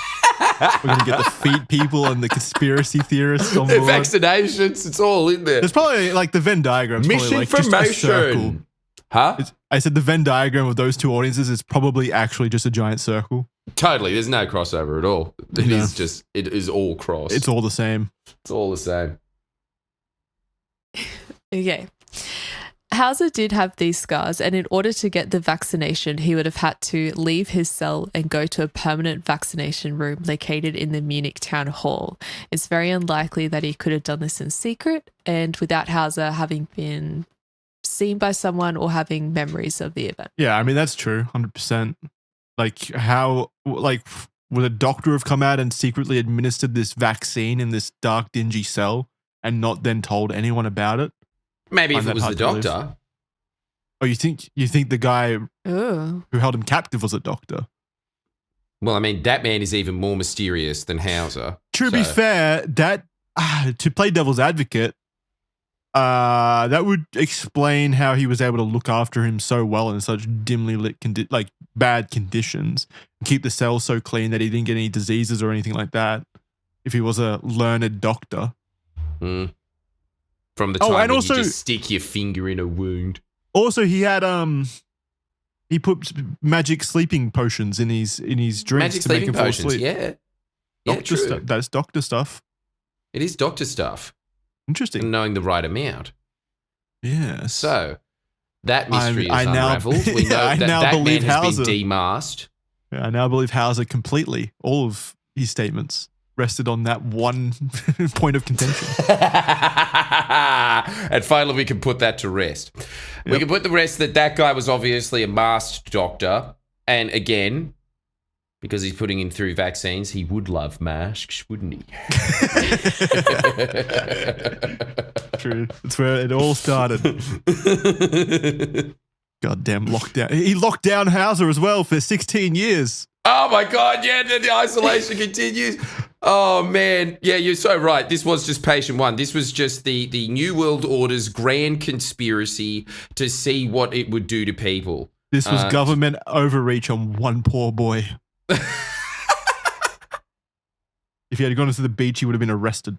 We're going to get the feet people and the conspiracy theorists on The board. vaccinations. It's all in there. There's probably like the Venn diagram. Misinformation. Huh? I said the Venn diagram of those two audiences is probably actually just a giant circle. Totally. There's no crossover at all. It No. is just, it is all cross. It's all the same. It's all the same. Okay. Hauser did have these scars, and in order to get the vaccination, he would have had to leave his cell and go to a permanent vaccination room located in the Munich town hall. It's very unlikely that he could have done this in secret and without Hauser having been seen by someone or having memories of the event. Yeah, I mean, that's true. 100%. Like, how, like, would a doctor have come out and secretly administered this vaccine in this dark, dingy cell and not then told anyone about it? Maybe Find if it that was hard the to believe. doctor. Oh, you think the guy Oh. who held him captive was a doctor? Well, I mean, that man is even more mysterious than Hauser. To be fair, that to play devil's advocate, that would explain how he was able to look after him so well in such dimly lit, bad conditions, and keep the cells so clean that he didn't get any diseases or anything like that. If he was a learned doctor. From the time and when also- you just stick your finger in a wound. Also, he had he put magic sleeping potions in his drinks Magic to make sleeping him fall potions, asleep. yeah. Doctor True. stuff. That's doctor stuff. It is doctor stuff. Interesting. And knowing the right amount. Yes. So, That mystery I is now- unraveled. We know I that now that man believe has Hauser. been demasked. I now believe Hauser completely. All of his statements rested on that one point of contention. And finally, we can put that to rest. We can put the rest that guy was obviously a masked doctor. And again, because he's putting him through vaccines, he would love masks, wouldn't he? True. That's where it all started. Goddamn lockdown. He locked down Hauser as well for 16 years. Oh my God, yeah, the isolation continues. Oh man, yeah, you're so right. This was just patient one. This was just the New World Order's grand conspiracy to see what it would do to people. This was government overreach on one poor boy. If he had gone to the beach, he would have been arrested.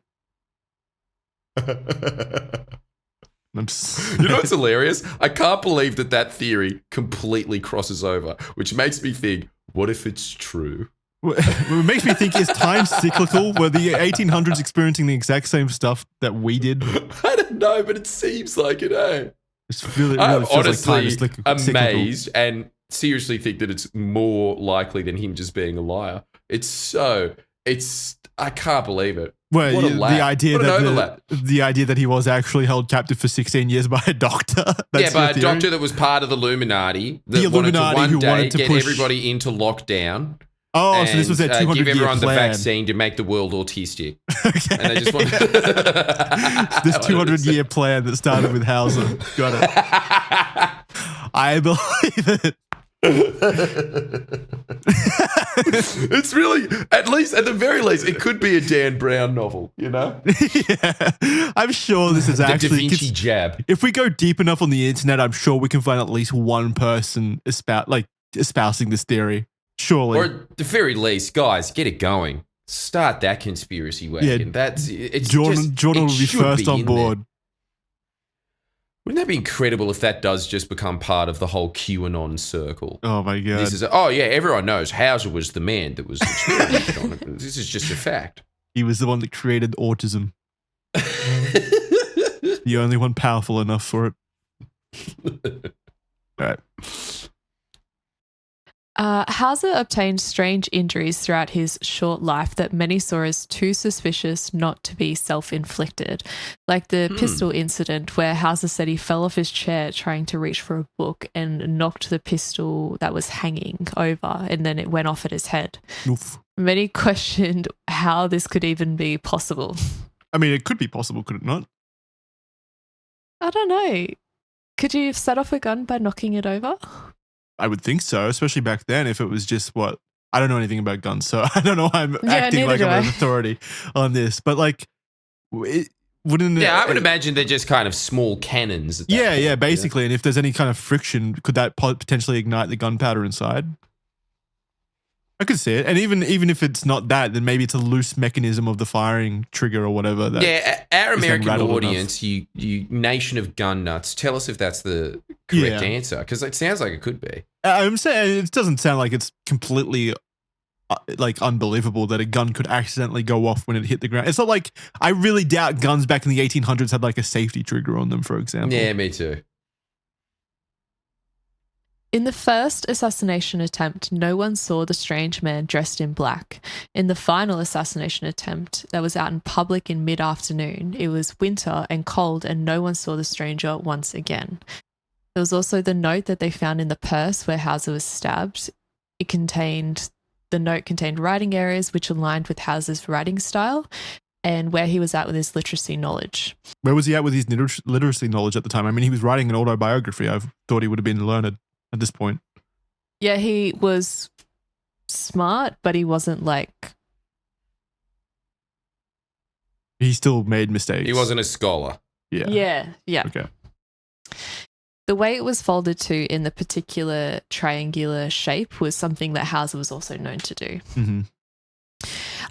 You know what's hilarious? I can't believe that theory completely crosses over, which makes me think, what if it's true? It makes me think, is time cyclical? Were the 1800s experiencing the exact same stuff that we did? I don't know, but it seems like it, eh? Really I'm feels honestly like time is cyclical. amazed and seriously think that it's more likely than him just being a liar. I can't believe it. Well, What a the lap. idea What an that overlap. the idea that he was actually held captive for 16 years by a doctor. That's By your a theory? doctor that was part of the Illuminati that The Illuminati wanted to who one day wanted to get push- everybody into lockdown. Oh, and, so this was their 200-year give everyone the plan. vaccine to make the world autistic. Okay. And they just want This 200-year plan that started with Hauser. Got it. I believe it. It's really, at the very least, it could be a Dan Brown novel, you know? Yeah. I'm sure this is The Da actually... Vinci jab. If we go deep enough on the internet, I'm sure we can find at least one person espousing this theory. Surely. Or at the very least, guys, get it going. Start that conspiracy wagon. Yeah. It's Jordan just, will be should first on in there. board. Wouldn't that be incredible if that does just become part of the whole QAnon circle? Oh my God. Everyone knows Hauser was the man that was experimented on it. This is just a fact. He was the one that created autism. The only one powerful enough for it. All right. Hauser obtained strange injuries throughout his short life that many saw as too suspicious not to be self-inflicted, like the pistol incident where Hauser said he fell off his chair trying to reach for a book and knocked the pistol that was hanging over, and then it went off at his head. Oof. Many questioned how this could even be possible. I mean, it could be possible, could it not? I don't know. Could you set off a gun by knocking it over? I would think so, especially back then. If it was just I don't know anything about guns, so I don't know why I'm acting neither like do I'm I. an authority on this. But wouldn't Yeah, I would imagine they're just kind of small cannons. At that point, Yeah, basically. And if there's any kind of friction, could that potentially ignite the gunpowder inside? I could see it. And even if it's not that, then maybe it's a loose mechanism of the firing trigger or whatever. That our is then American rattled audience, you nation of gun nuts, tell us if that's the correct Yeah. answer, because it sounds like it could be. I'm saying it doesn't sound like it's completely unbelievable that a gun could accidentally go off when it hit the ground. It's not like I really doubt guns back in the 1800s had like a safety trigger on them, for example. Yeah, me too. In the first assassination attempt, no one saw the strange man dressed in black. In the final assassination attempt that was out in public in mid-afternoon, it was winter and cold and no one saw the stranger once again. There was also the note that they found in the purse where Hauser was stabbed. The note contained writing areas which aligned with Hauser's writing style and where he was at with his literacy knowledge. Where was he at with his literacy knowledge at the time? I mean, he was writing an autobiography. I thought he would have been learned at this point. Yeah, he was smart, but he wasn't He still made mistakes. He wasn't a scholar. Yeah. Yeah. Okay. The way it was folded to in the particular triangular shape was something that Hauser was also known to do. Mm-hmm.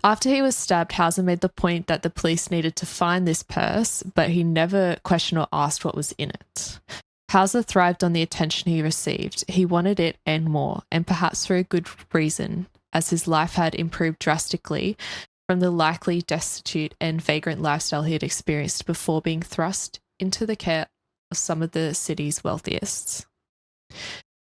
After he was stabbed, Hauser made the point that the police needed to find this purse, but he never questioned or asked what was in it. Hauser thrived on the attention he received. He wanted it and more, and perhaps for a good reason, as his life had improved drastically from the likely destitute and vagrant lifestyle he had experienced before being thrust into the care of some of the city's wealthiest.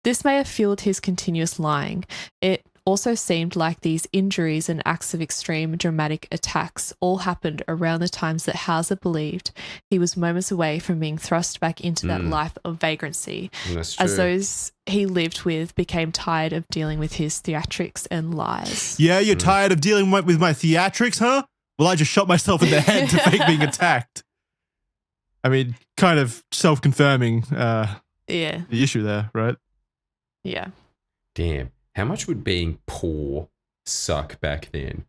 This may have fueled his continuous lying. It also seemed like these injuries and acts of extreme dramatic attacks all happened around the times that Hauser believed he was moments away from being thrust back into that life of vagrancy, as those he lived with became tired of dealing with his theatrics and lies. Yeah, you're tired of dealing with my theatrics, huh? Well, I just shot myself in the head to fake being attacked. I mean, kind of self-confirming the issue there, right? Yeah. Damn. How much would being poor suck back then?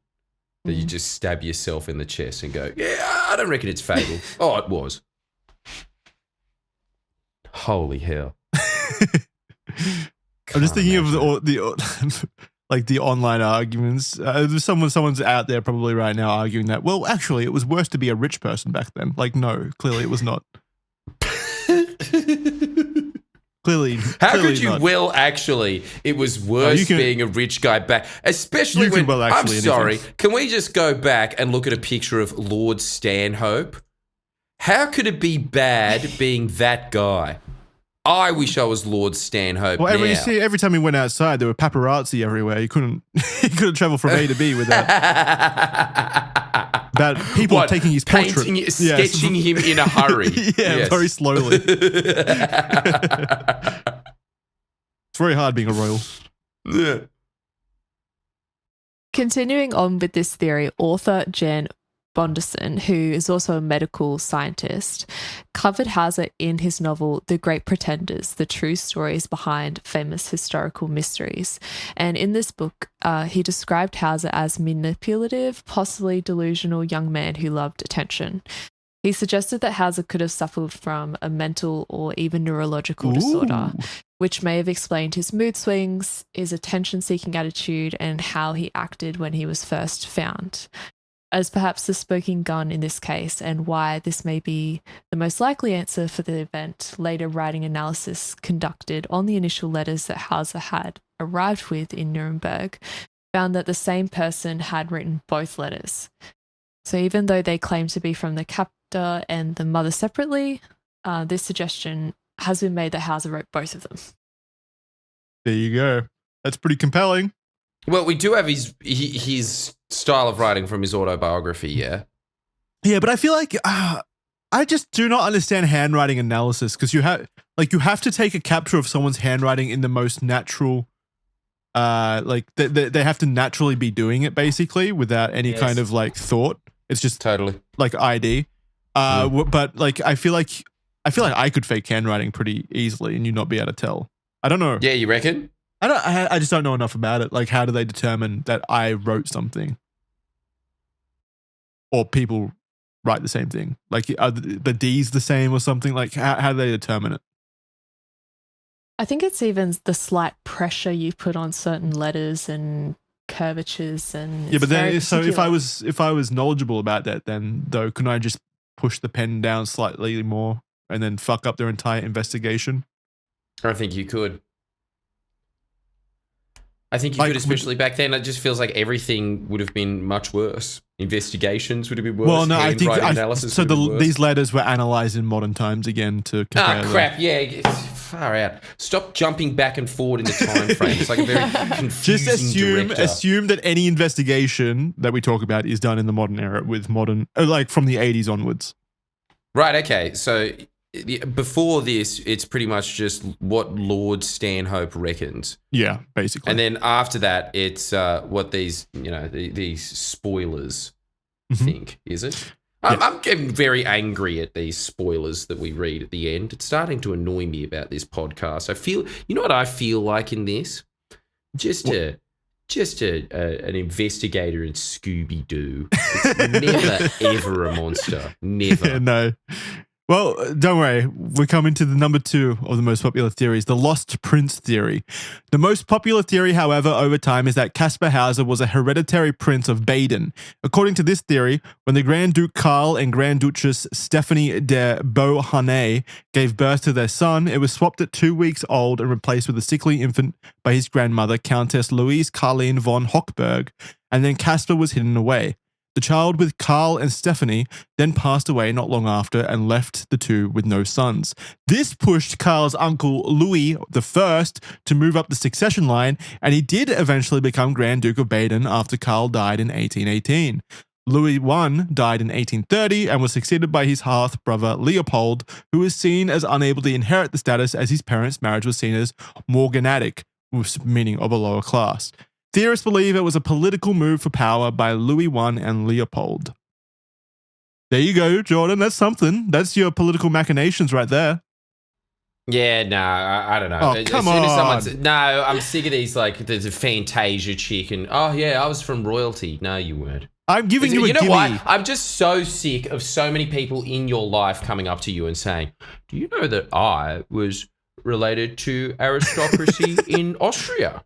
That you just stab yourself in the chest and go, yeah, I don't reckon it's fatal. Oh, it was. Holy hell. I'm just thinking of the like the online arguments. Someone's out there probably right now arguing that, well, actually, it was worse to be a rich person back then. Like, no, clearly it was not. Clearly, how could you? Not. Well, actually, it was worse being a rich guy back, especially when. I'm sorry. Can we just go back and look at a picture of Lord Stanhope? How could it be bad being that guy? I wish I was Lord Stanhope. Well, every time he went outside, there were paparazzi everywhere. He couldn't travel from A to B without people taking his portrait, sketching him in a hurry. Very slowly. It's very hard being a royal. Yeah. Continuing on with this theory, author Jan Bonderson, who is also a medical scientist, covered Hauser in his novel The Great Pretenders, the true stories behind famous historical mysteries. And in this book, he described Hauser as manipulative, possibly delusional young man who loved attention. He suggested that Hauser could have suffered from a mental or even neurological disorder, which may have explained his mood swings, his attention-seeking attitude, and how he acted when he was first found, as perhaps the smoking gun in this case, and why this may be the most likely answer for the event. Later writing analysis conducted on the initial letters that Hauser had arrived with in Nuremberg found that the same person had written both letters. So even though they claim to be from the captor and the mother separately, this suggestion has been made that Hauser wrote both of them. There you go. That's pretty compelling. Well, we do have his style of writing from his autobiography, yeah? Yeah, but I feel like I just do not understand handwriting analysis, because you have to take a capture of someone's handwriting in the most natural, they have to naturally be doing it basically without any kind of like thought. It's just totally like ID. But like I feel like I could fake handwriting pretty easily and you not be able to tell. I don't know. Yeah, you reckon? I just don't know enough about it. Like, how do they determine that I wrote something? Or people write the same thing? Like, are the D's the same or something? Like, how do they determine it? I think it's even the slight pressure you put on certain letters and curvatures and... Yeah, but then, so if I was knowledgeable about that, then, though, couldn't I just push the pen down slightly more and then fuck up their entire investigation? I think you could. I think you could, especially back then. It just feels like everything would have been much worse. Investigations would have been worse. Well, no, I think analysis so. These letters were analysed in modern times again to compare. Crap! Yeah, far out. Stop jumping back and forward in the time frame. It's like a very confusing Just assume that any investigation that we talk about is done in the modern era with modern, like from the 80s onwards. Right. Okay. So before this, it's pretty much just what Lord Stanhope reckons. Yeah, basically. And then after that, it's what these, these spoilers think, is it? Yeah. I'm getting very angry at these spoilers that we read at the end. It's starting to annoy me about this podcast. I feel, you know what I feel like in this? Just an investigator in Scooby-Doo. It's never, ever a monster. Never. Yeah, no. Well, don't worry. We're coming to the number 2 of the most popular theories, the Lost Prince theory. The most popular theory, however, over time is that Kaspar Hauser was a hereditary prince of Baden. According to this theory, when the Grand Duke Karl and Grand Duchess Stephanie de Beauharnais gave birth to their son, it was swapped at 2 weeks old and replaced with a sickly infant by his grandmother, Countess Louise Karline von Hochberg, and then Kaspar was hidden away. The child with Carl and Stephanie then passed away not long after and left the two with no sons. This pushed Carl's uncle Louis I to move up the succession line, and he did eventually become Grand Duke of Baden after Carl died in 1818. Louis I died in 1830 and was succeeded by his half-brother Leopold, who was seen as unable to inherit the status as his parents' marriage was seen as morganatic, meaning of a lower class. Theorists believe it was a political move for power by Louis I and Leopold. There you go, Jordan. That's something. That's your political machinations right there. Yeah, no, I don't know. Oh, come on. No, I'm sick of these, like, there's a Fantasia chick and, oh, yeah, I was from royalty. No, you weren't. I'm giving you a gimme. Why? I'm just so sick of so many people in your life coming up to you and saying, do you know that I was related to aristocracy in Austria?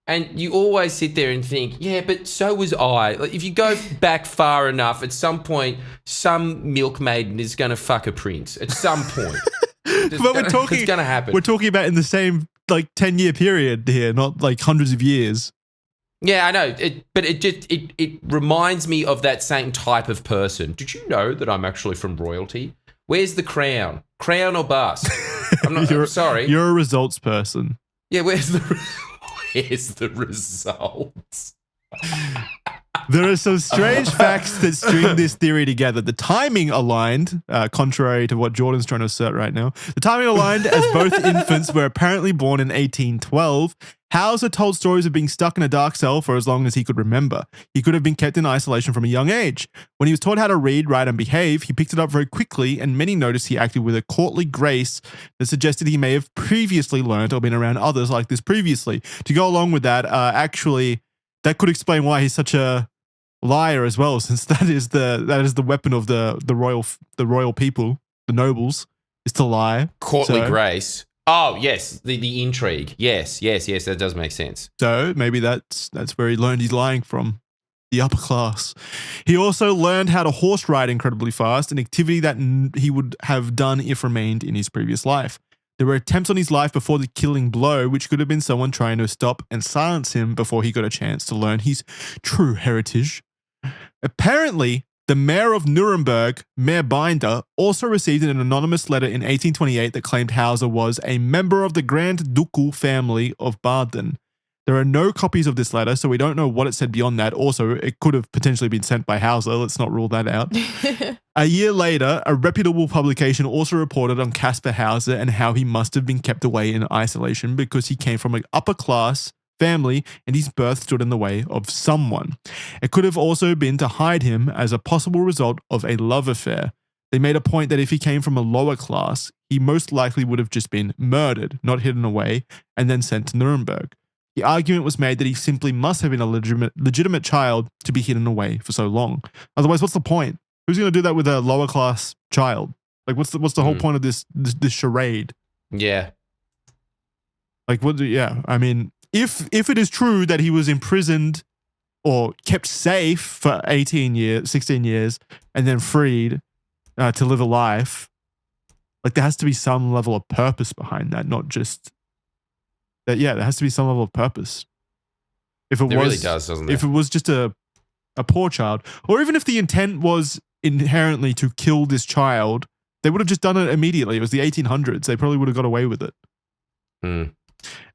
And you always sit there and think, yeah, but so was I. Like, if you go back far enough, at some point, some milkmaiden is going to fuck a prince. At some point. It's going to happen. We're talking about in the same, like, 10-year period here, not, like, hundreds of years. Yeah, I know. It reminds me of that same type of person. Did you know that I'm actually from royalty? Where's the crown? Crown or bust? I'm sorry. You're a results person. Yeah, where's the results? There are some strange facts that string this theory together. The timing aligned, contrary to what Jordan's trying to assert right now. The timing aligned as both infants were apparently born in 1812. Hauser told stories of being stuck in a dark cell for as long as he could remember. He could have been kept in isolation from a young age. When he was taught how to read, write, and behave, he picked it up very quickly, and many noticed he acted with a courtly grace that suggested he may have previously learned or been around others like this previously. To go along with that, actually, that could explain why he's such a liar as well, since that is the weapon of the royal people, the nobles, is to lie. Courtly grace. Oh, yes, the intrigue. Yes, that does make sense. So maybe that's where he learned he's lying from, the upper class. He also learned how to horse ride incredibly fast, an activity that he would have done if remained in his previous life. There were attempts on his life before the killing blow, which could have been someone trying to stop and silence him before he got a chance to learn his true heritage. Apparently, the mayor of Nuremberg, Mayor Binder, also received an anonymous letter in 1828 that claimed Hauser was a member of the Grand Ducal family of Baden. There are no copies of this letter, so we don't know what it said beyond that. Also, it could have potentially been sent by Hauser. Let's not rule that out. A year later, a reputable publication also reported on Kaspar Hauser and how he must have been kept away in isolation because he came from an upper class family and his birth stood in the way of someone. It could have also been to hide him as a possible result of a love affair. They made a point that if he came from a lower class, he most likely would have just been murdered, not hidden away, and then sent to Nuremberg. The argument was made that he simply must have been a legitimate child to be hidden away for so long. Otherwise, what's the point? Who's going to do that with a lower class child? Like, what's the whole point of this charade? Yeah. Like, what? Yeah, I mean, if it is true that he was imprisoned or kept safe for 16 years, and then freed to live a life, like there has to be some level of purpose behind that, not just that. Yeah, there has to be some level of purpose. If it really does, doesn't it? If it was just a poor child, or even if the intent was inherently to kill this child, they would have just done it immediately. It was the 1800s. They probably would have got away with it.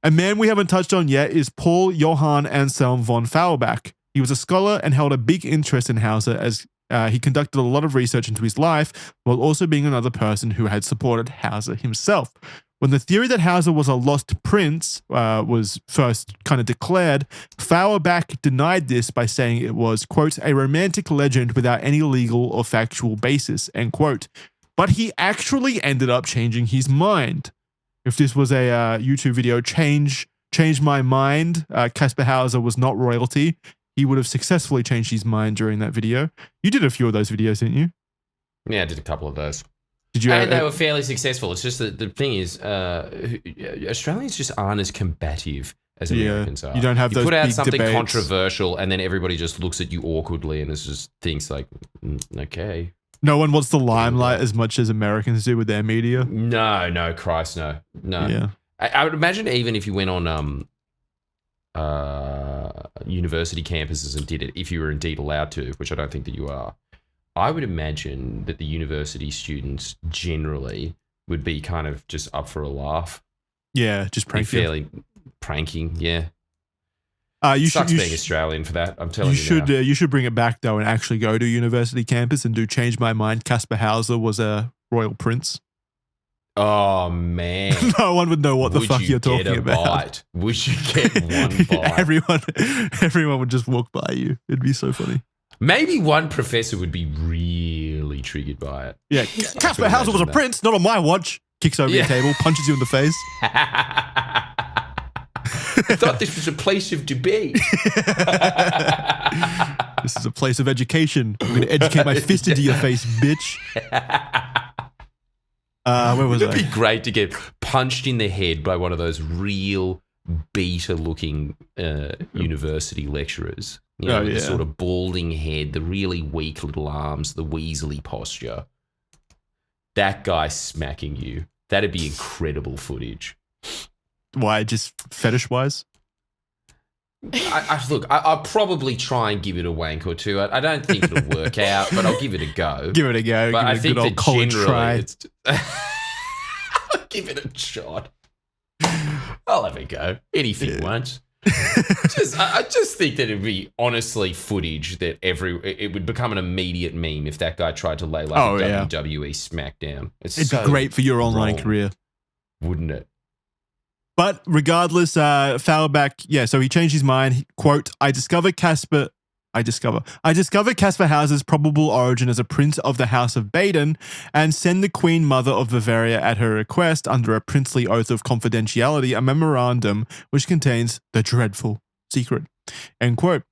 A man we haven't touched on yet is Paul Johann Anselm von Feuerbach. He was a scholar and held a big interest in Hauser as he conducted a lot of research into his life while also being another person who had supported Hauser himself. When the theory that Hauser was a lost prince was first kind of declared, Feuerbach denied this by saying it was, quote, a romantic legend without any legal or factual basis, end quote. But he actually ended up changing his mind. If this was a YouTube video, change my mind, Kaspar Hauser was not royalty, he would have successfully changed his mind during that video. You did a few of those videos, didn't you? Yeah, I did a couple of those. Did you? And they were fairly successful. It's just that the thing is, Australians just aren't as combative as Americans are. You don't have those big debates. You put out something controversial, and then everybody just looks at you awkwardly, and it's just thinks like, okay. No one wants the limelight as much as Americans do with their media. No, Christ, no. Yeah. I would imagine even if you went on university campuses and did it, if you were indeed allowed to, which I don't think that you are, I would imagine that the university students generally would be kind of just up for a laugh. Yeah, just pranking. Fairly pranking, yeah. You Sucks should being Australian for that. I'm telling you. You should bring it back though and actually go to university campus and do Change My Mind. Caspar Hauser was a royal prince. Oh man, no one would know what the fuck you're talking about. Bite? Would you get one bite? everyone would just walk by you. It'd be so funny. Maybe one professor would be really triggered by it. Yeah, Caspar Hauser was a prince, not on my watch. Kicks over your table, punches you in the face. I thought this was a place of debate. This is a place of education. I'm going to educate my fist into your face, bitch. Where was I? It'd be great to get punched in the head by one of those real beta-looking university lecturers. You know, the sort of balding head, the really weak little arms, the Weasley posture. That guy smacking you. That'd be incredible footage. Why? Just fetish-wise? I'll probably try and give it a wank or two. I don't think it'll work out, but I'll give it a go. Give it a go. But give it I think good old college try. I'll give it a shot. I'll have a go. Anything once. I just think that it'd be honestly footage that it would become an immediate meme if that guy tried to lay like a WWE SmackDown. It'd be great for your online career, wouldn't it? But regardless, Fauerback, so he changed his mind. Quote, I discover Caspar Hauser's probable origin as a prince of the House of Baden and send the Queen Mother of Bavaria at her request under a princely oath of confidentiality a memorandum which contains the dreadful secret. End quote.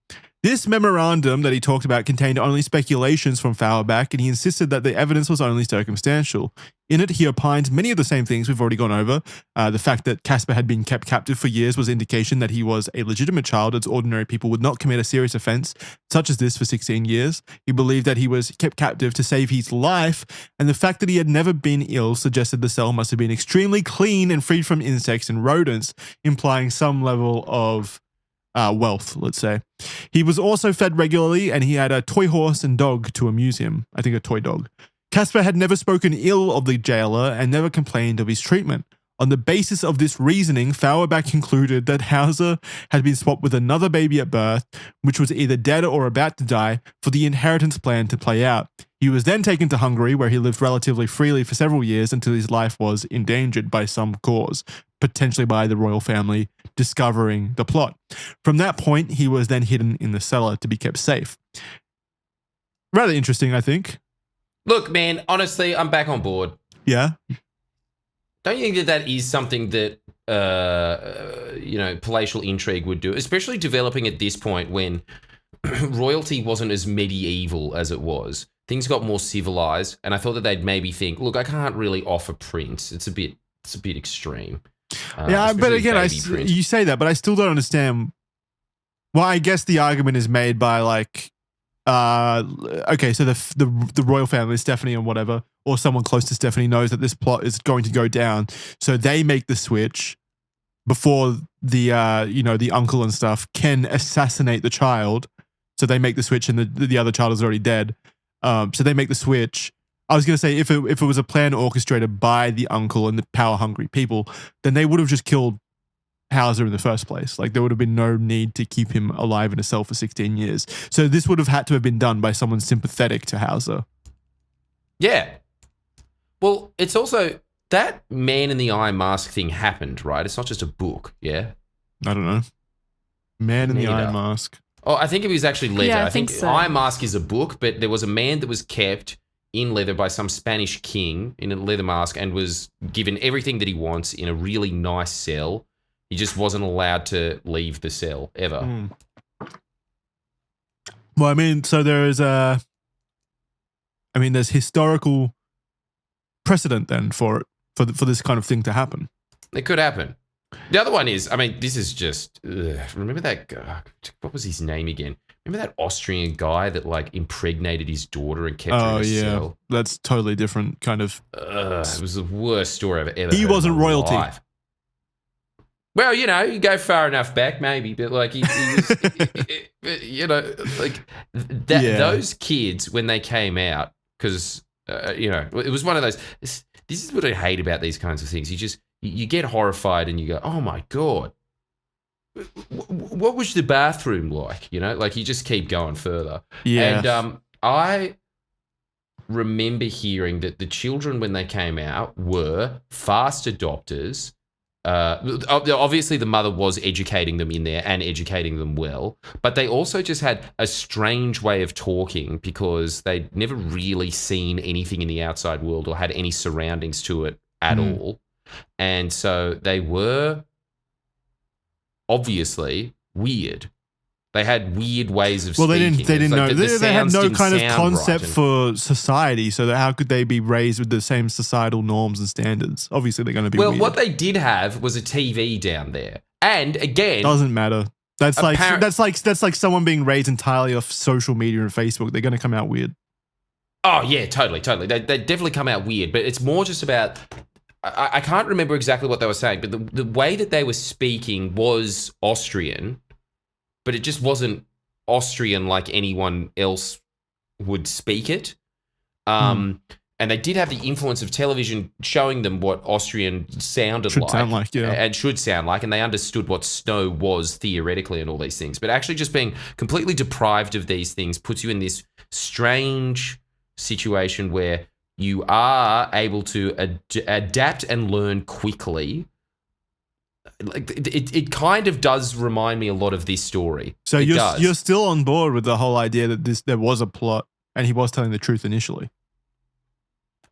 This memorandum that he talked about contained only speculations from Fauerback, and he insisted that the evidence was only circumstantial. In it, he opined many of the same things we've already gone over. The fact that Caspar had been kept captive for years was indication that he was a legitimate child, as ordinary people would not commit a serious offense such as this for 16 years. He believed that he was kept captive to save his life, and the fact that he had never been ill suggested the cell must have been extremely clean and freed from insects and rodents, implying some level of wealth, let's say. He was also fed regularly, and he had a toy horse and dog to amuse him. I think a toy dog. Caspar had never spoken ill of the jailer and never complained of his treatment. On the basis of this reasoning, Fauerback concluded that Hauser had been swapped with another baby at birth, which was either dead or about to die, for the inheritance plan to play out. He was then taken to Hungary, where he lived relatively freely for several years until his life was endangered by some cause, potentially by the royal family discovering the plot. From that point, he was then hidden in the cellar to be kept safe. Rather interesting, I think. Look, man, honestly, I'm back on board. Yeah? Don't you think that is something that, palatial intrigue would do, especially developing at this point when royalty wasn't as medieval as it was. Things got more civilized, and I thought that they'd maybe think, look, I can't really offer prince. It's a bit extreme. But again, you say that, but I still don't understand. Well, I guess the argument is made by okay, so the royal family, Stephanie and whatever, or someone close to Stephanie knows that this plot is going to go down, so they make the switch before the the uncle and stuff can assassinate the child. So they make the switch, and the other child is already dead. So they make the switch. I was going to say, if it was a plan orchestrated by the uncle and the power-hungry people, then they would have just killed Hauser in the first place. Like, there would have been no need to keep him alive in a cell for 16 years. So this would have had to have been done by someone sympathetic to Hauser. Yeah. Well, it's also, that man in the eye mask thing happened, right? It's not just a book, yeah? I don't know. Man in the eye mask. Oh, I think it was actually leather. Yeah, I think so. Eye Mask is a book, but there was a man that was kept in leather by some Spanish king in a leather mask and was given everything that he wants in a really nice cell. He just wasn't allowed to leave the cell ever. Mm. Well, I mean, so there's historical precedent then for this kind of thing to happen. It could happen. The other one is, I mean, this is just, remember that guy, what was his name again? Remember that Austrian guy that impregnated his daughter and kept her in a cell? That's totally different kind of. It was the worst story I've ever heard. He wasn't royalty. Life. Well, you go far enough back, maybe, but like he was, like that. Yeah. Those kids when they came out, because it was one of those. This is what I hate about these kinds of things. You get horrified and you go, oh my god, what was the bathroom like? Like you just keep going further. Yeah. And I remember hearing that the children when they came out were fast adopters. Obviously the mother was educating them in there and educating them well, but they also just had a strange way of talking because they'd never really seen anything in the outside world or had any surroundings to it at all. And so they were obviously weird. They had weird ways of speaking. They didn't know. They had no kind of concept right. for society, so how could they be raised with the same societal norms and standards? Obviously, they're going to be weird. What they did have was a TV down there. And again, doesn't matter. That's like someone being raised entirely off social media and Facebook. They're going to come out weird. Oh, yeah, totally. They definitely come out weird, but it's more just about... I can't remember exactly what they were saying, but the way that they were speaking was Austrian, but it just wasn't Austrian like anyone else would speak it. And they did have the influence of television showing them what Austrian sounded should sound like, yeah. And should sound like, and they understood what snow was theoretically and all these things. But actually just being completely deprived of these things puts you in this strange situation where you are able to adapt and learn quickly. Like it kind of does remind me a lot of this story. So you're still on board with the whole idea that there was a plot and he was telling the truth initially?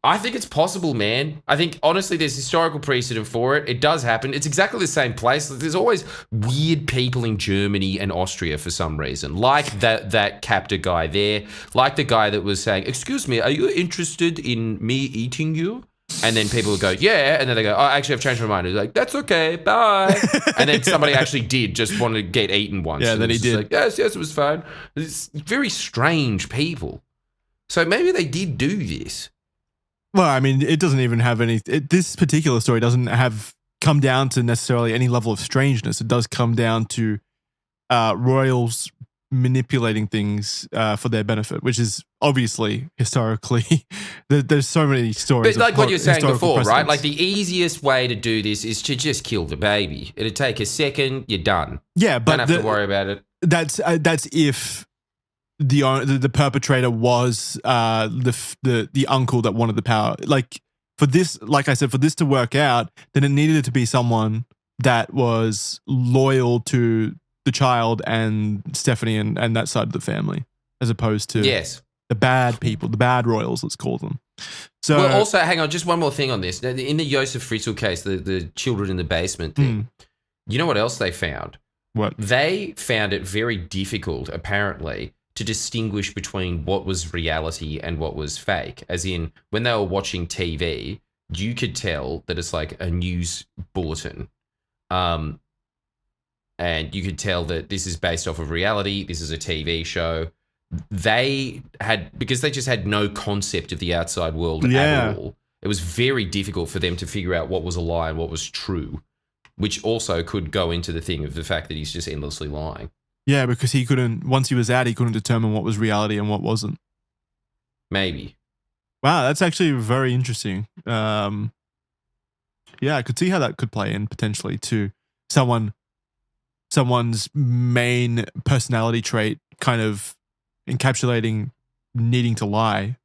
I think it's possible, man. I think, honestly, there's historical precedent for it. It does happen. It's exactly the same place. There's always weird people in Germany and Austria for some reason, like that captor guy there, like the guy that was saying, excuse me, are you interested in me eating you? And then people would go, yeah. And then they go, oh, actually, I've changed my mind. He's like, that's okay, bye. And then somebody actually did just want to get eaten once. Yeah, and then he did. Like, yes, it was fine. It's very strange people. So maybe they did do this. Well, I mean, it doesn't even have any... this particular story doesn't have come down to necessarily any level of strangeness. It does come down to royals manipulating things for their benefit, which is obviously historically... there's so many stories. But like what you're saying before, precedents. right? Like the easiest way to do this is to just kill the baby. It'd take a second, you're done. Yeah, but don't have to worry about it. That's if... The perpetrator was the uncle that wanted the power. Like for this, like I said, for this to work out, then it needed to be someone that was loyal to the child and Stephanie and that side of the family, as opposed to the bad people, the bad royals, let's call them. So, well, also, hang on, just one more thing on this. In the Josef Fritzl case, the children in the basement thing, you know what else they found? What? They found it very difficult, apparently, to distinguish between what was reality and what was fake. As in, when they were watching TV, you could tell that it's like a news bulletin. And you could tell that this is based off of reality, this is a TV show. Because they just had no concept of the outside world at all, it was very difficult for them to figure out what was a lie and what was true, which also could go into the thing of the fact that he's just endlessly lying. Yeah, because he couldn't, once he was out, he couldn't determine what was reality and what wasn't. Maybe. Wow, that's actually very interesting. Yeah, I could see how that could play in potentially to someone's main personality trait kind of encapsulating needing to lie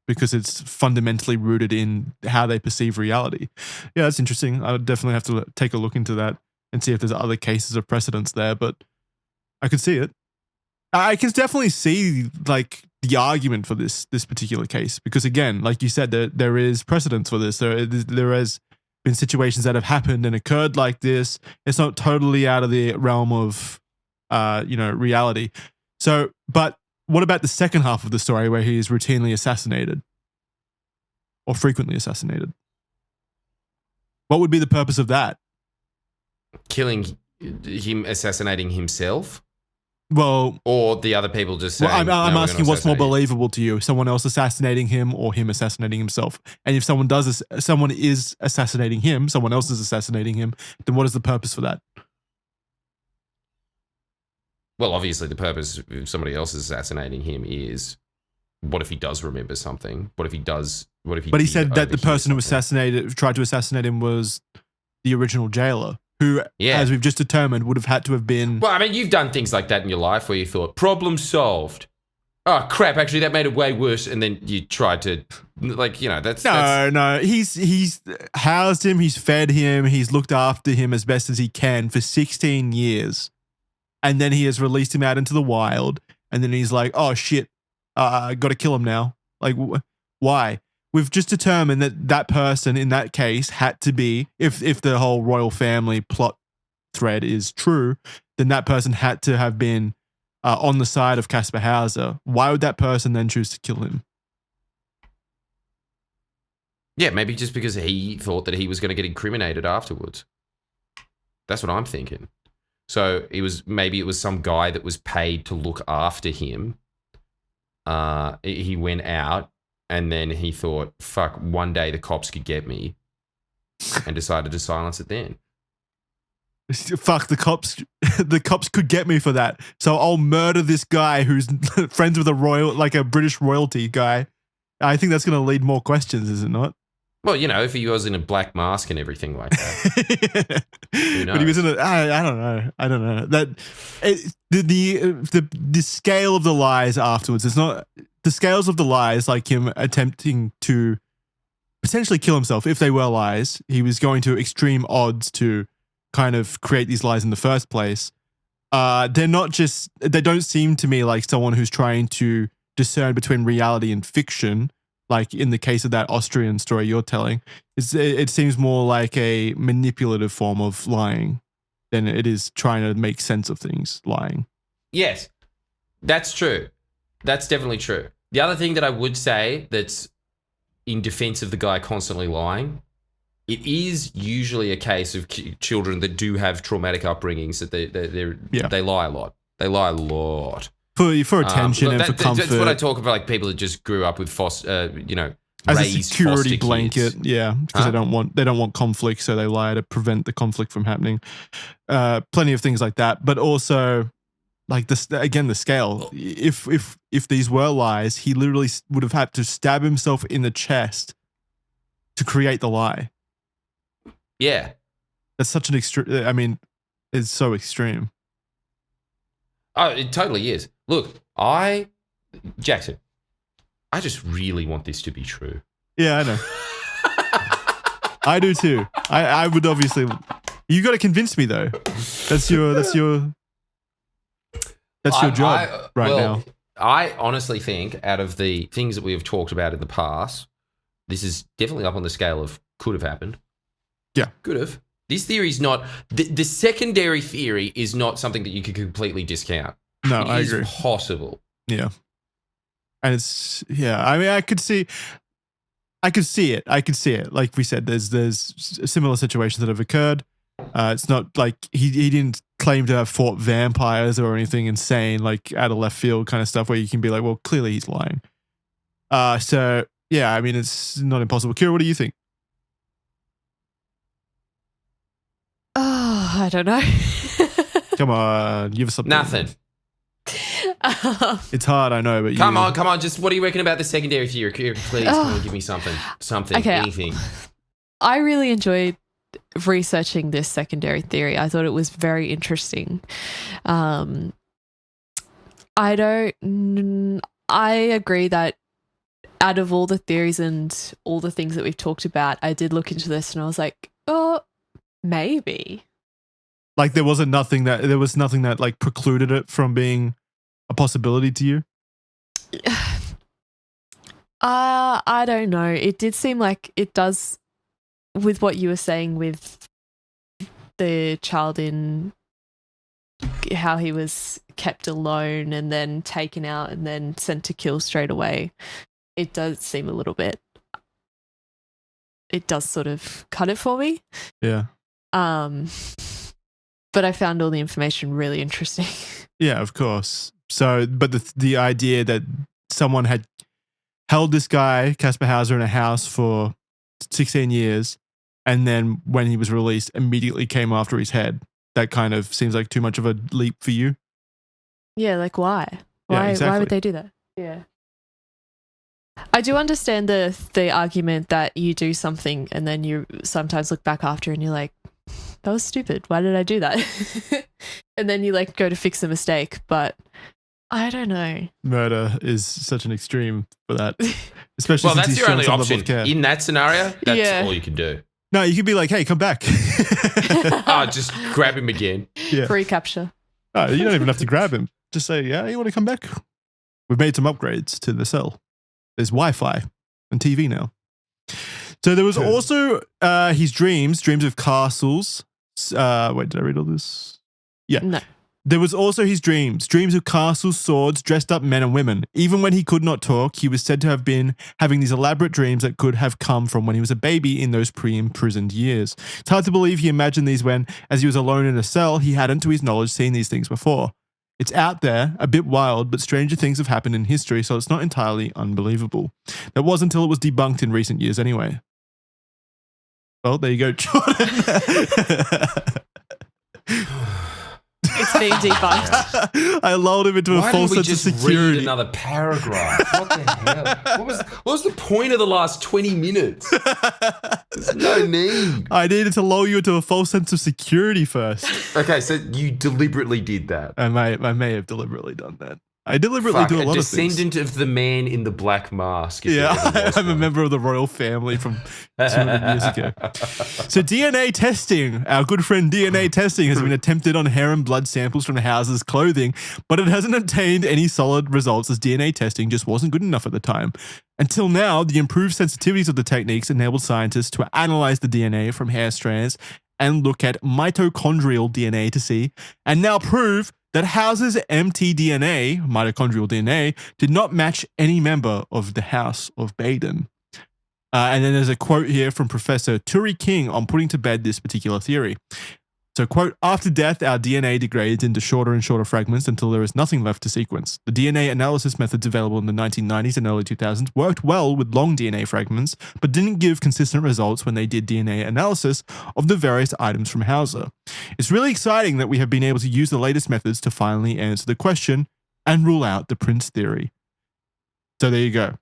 because it's fundamentally rooted in how they perceive reality. Yeah, that's interesting. I would definitely have to take a look into that and see if there's other cases of precedents there, but I could see it. I can definitely see like the argument for this particular case because again, like you said, there is precedence for this. There has been situations that have happened and occurred like this. It's not totally out of the realm of, reality. So, but what about the second half of the story where he is routinely assassinated or frequently assassinated? What would be the purpose of that? Killing him, assassinating himself? Well, or the other people just saying. I'm "No, we're gonna asking what's more assassinate you." believable to you: someone else assassinating him, or him assassinating himself? And if someone is assassinating him, someone else is assassinating him, then what is the purpose for that? Well, obviously, the purpose if somebody else is assassinating him is, what if he does remember something? What if he does? What if he? But he did said that the overhear person who something? tried to assassinate him was the original jailer, who, Yeah. as we've just determined, would have had to have been. Well, I mean, you've done things like that in your life where you thought, problem solved. Oh, crap, actually, that made it way worse. And then you tried to, like, that's... No. He's housed him, he's fed him, he's looked after him as best as he can for 16 years. And then he has released him out into the wild. And then he's like, oh, shit, I got to kill him now. Like, why? We've just determined that person in that case had to be, if the whole royal family plot thread is true, then that person had to have been on the side of Kaspar Hauser. Why would that person then choose to kill him? Yeah, maybe just because he thought that he was going to get incriminated afterwards. That's what I'm thinking. So maybe it was some guy that was paid to look after him. He went out and then he thought, fuck, one day the cops could get me, and decided to silence it then. Fuck, the cops could get me for that. So I'll murder this guy who's friends with a British royalty guy. I think that's going to lead more questions, is it not? Well, if he was in a black mask and everything like that. Who knows? But he was in I don't know. The scale of the lies afterwards, it's not the scales of the lies, like him attempting to potentially kill himself. If they were lies, he was going to extreme odds to kind of create these lies in the first place. They don't seem to me like someone who's trying to discern between reality and fiction. Like in the case of that Austrian story you're telling, it seems more like a manipulative form of lying than it is trying to make sense of things, lying. Yes, that's true. That's definitely true. The other thing that I would say that's in defense of the guy constantly lying, it is usually a case of children that do have traumatic upbringings that they lie a lot. They lie a lot. For attention and for comfort. That's what I talk about, like people that just grew up with as raised a security foster blanket, kids. yeah, because they don't want conflict, so they lie to prevent the conflict from happening. Plenty of things like that, but also like the scale. If these were lies, he literally would have had to stab himself in the chest to create the lie. Yeah, that's such an extreme. I mean, it's so extreme. Oh, it totally is. Look, Jackson, I just really want this to be true. Yeah, I know. I do too. I would obviously. You got to convince me though. That's your job now. I honestly think out of the things that we have talked about in the past, this is definitely up on the scale of could have happened. Yeah, could have. This theory is not the secondary theory is not something that you could completely discount. No, I agree. It's possible. Yeah, and it's I mean, I could see it. Like we said, there's similar situations that have occurred. It's not like he didn't claim to have fought vampires or anything insane, like out of left field kind of stuff where you can be like, well, clearly he's lying. So yeah, I mean, it's not impossible. Kira, what do you think? Oh, I don't know. Come on, give us something. Nothing. It's hard, I know, but come on. Just what do you reckon about the secondary theory? Please, come on, give me something, okay. Anything. I really enjoyed researching this secondary theory. I thought it was very interesting. I agree that out of all the theories and all the things that we've talked about, I did look into this and I was like, oh, maybe. Like there was nothing that like precluded it from being a possibility to you? I don't know. It did seem like it does with what you were saying with the child in how he was kept alone and then taken out and then sent to kill straight away. It does seem a little bit. It does sort of cut it for me. Yeah. But I found all the information really interesting. Yeah, of course. So, but the idea that someone had held this guy, Kaspar Hauser, in a house for 16 years, and then when he was released, immediately came after his head. That kind of seems like too much of a leap for you. Yeah, like why? Yeah, exactly. Why would they do that? Yeah. I do understand the argument that you do something and then you sometimes look back after and you're like, that was stupid. Why did I do that? And then you like go to fix the mistake, but I don't know. Murder is such an extreme for that, especially Well, since that's he's your shown only some level option. of care. In that scenario, that's all you can do. No, you could be like, hey, come back. Oh, just grab him again. Yeah. Free capture. No, you don't even have to grab him. Just say, yeah, you want to come back? We've made some upgrades to the cell. There's Wi-Fi and TV now. So there was also his dreams of castles. Wait, did I read all this? Yeah. No. There was also his dreams of castles, swords, dressed up men and women. Even when he could not talk, he was said to have been having these elaborate dreams that could have come from when he was a baby in those pre-imprisoned years. It's hard to believe he imagined these when, as he was alone in a cell, he hadn't, to his knowledge, seen these things before. It's out there, a bit wild, but stranger things have happened in history, so it's not entirely unbelievable. That was until it was debunked in recent years anyway. Well, there you go, Jordan. It's being debunked. I lulled him into a false sense of security. Read another paragraph? What the hell? What was the point of the last 20 minutes? There's no need. I needed to lull you into a false sense of security first. Okay, so you deliberately did that. I may have deliberately done that. I deliberately do a lot of things. Descendant of the man in the black mask. Yeah, I'm a member of the royal family from 200 years ago. So DNA testing, our good friend DNA testing has been attempted on hair and blood samples from the house's clothing, but it hasn't obtained any solid results as DNA testing just wasn't good enough at the time. Until now, the improved sensitivities of the techniques enabled scientists to analyze the DNA from hair strands and look at mitochondrial DNA to see, and now prove that Hauser's mtDNA, mitochondrial DNA, did not match any member of the House of Baden. And then there's a quote here from Professor Turi King on putting to bed this particular theory. So, quote, after death, our DNA degrades into shorter and shorter fragments until there is nothing left to sequence. The DNA analysis methods available in the 1990s and early 2000s worked well with long DNA fragments, but didn't give consistent results when they did DNA analysis of the various items from Hauser. It's really exciting that we have been able to use the latest methods to finally answer the question and rule out the Prince theory. So there you go.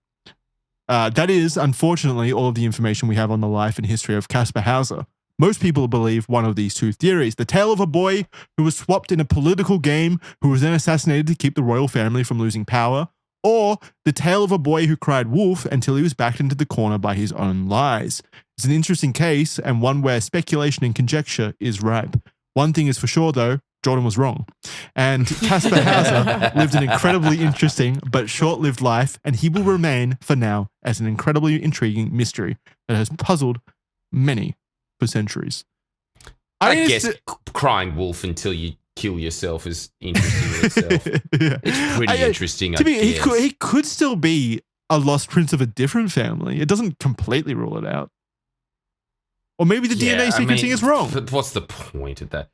That is, unfortunately, all of the information we have on the life and history of Kaspar Hauser. Most people believe one of these two theories, the tale of a boy who was swapped in a political game who was then assassinated to keep the royal family from losing power, or the tale of a boy who cried wolf until he was backed into the corner by his own lies. It's an interesting case and one where speculation and conjecture is ripe. One thing is for sure, though, Jordan was wrong. And Kaspar Hauser lived an incredibly interesting but short-lived life, and he will remain, for now, as an incredibly intriguing mystery that has puzzled many for centuries. I guess crying wolf until you kill yourself is interesting in itself. Yeah. It's pretty interesting. To me, he could still be a lost prince of a different family. It doesn't completely rule it out. Or maybe the DNA sequencing is wrong. But what's the point of that?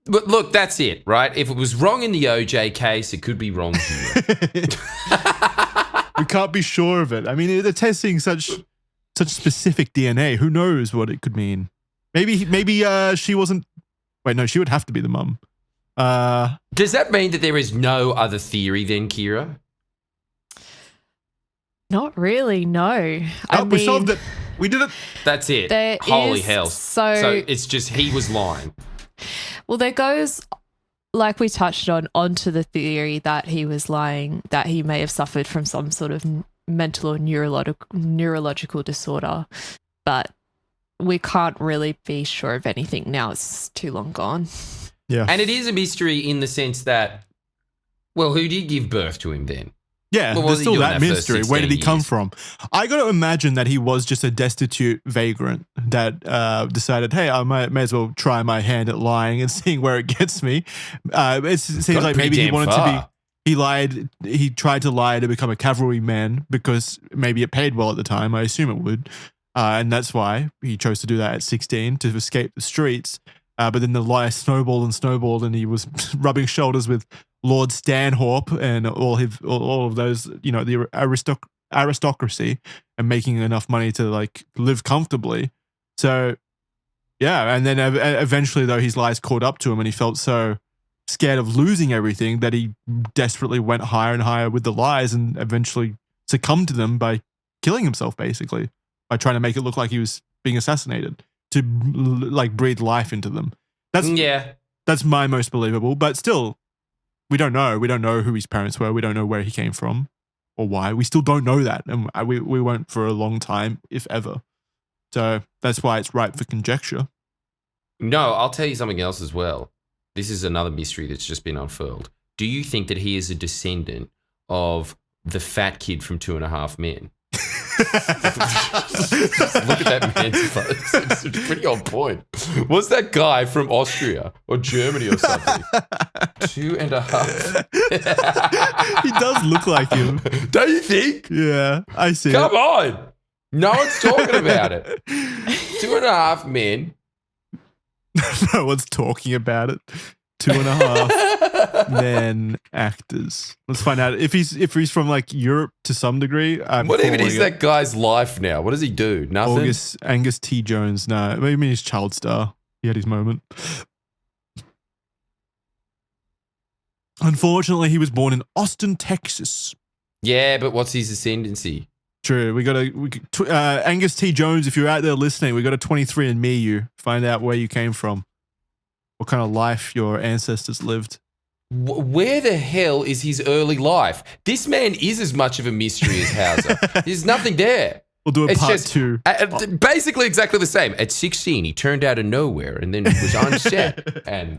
But look, that's it, right? If it was wrong in the OJ case, it could be wrong here. We can't be sure of it. I mean, they're testing such specific DNA. Who knows what it could mean? Maybe she wasn't. Wait, no, she would have to be the mum. Does that mean that there is no other theory then, Kira? Not really, no. We solved it. We did it. That's it. Holy hell. So it's just he was lying. Well, there goes, like we touched on, onto the theory that he was lying, that he may have suffered from some sort of mental or neurological disorder. But we can't really be sure of anything now. It's too long gone. Yeah. And it is a mystery in the sense that, well, who did give birth to him then? Yeah, there's still that mystery. Where did he come from? I got to imagine that he was just a destitute vagrant that decided, hey, I may as well try my hand at lying and seeing where it gets me. It seems like maybe he wanted to be... He lied. He tried to lie to become a cavalryman because maybe it paid well at the time. I assume it would. And that's why he chose to do that at 16 to escape the streets. But then the lie snowballed and he was rubbing shoulders with Lord Stanhope and all of those, the aristocracy, and making enough money to like live comfortably. So yeah, and then eventually though his lies caught up to him, and he felt so scared of losing everything that he desperately went higher and higher with the lies, and eventually succumbed to them by killing himself, basically by trying to make it look like he was being assassinated to like breathe life into them. That's my most believable, but still, we don't know. We don't know who his parents were. We don't know where he came from or why. We still don't know that. And we won't for a long time, if ever. So that's why it's ripe for conjecture. No, I'll tell you something else as well. This is another mystery that's just been unfurled. Do you think that he is a descendant of the fat kid from 2.5 Men? Look at that man's face. It's pretty on point. What's that guy from Austria or Germany or something? 2.5. He does look like him. Don't you think? Yeah, I see. Come on. No one's talking about it. 2.5 Men. No one's talking about it. 2.5 Men actors. Let's find out if he's from like Europe to some degree. What even is that guy's life now? What does he do? Nothing. Angus T. Jones. No, maybe he's child star. He had his moment. Unfortunately, he was born in Austin, Texas. Yeah, but what's his ascendancy? True. Angus T. Jones, if you're out there listening, we got a 23andMe you. Find out where you came from. What kind of life your ancestors lived. Where the hell is his early life? This man is as much of a mystery as Hauser. There's nothing there. We'll do part 2. Basically exactly the same. At 16, he turned out of nowhere and then was on set. And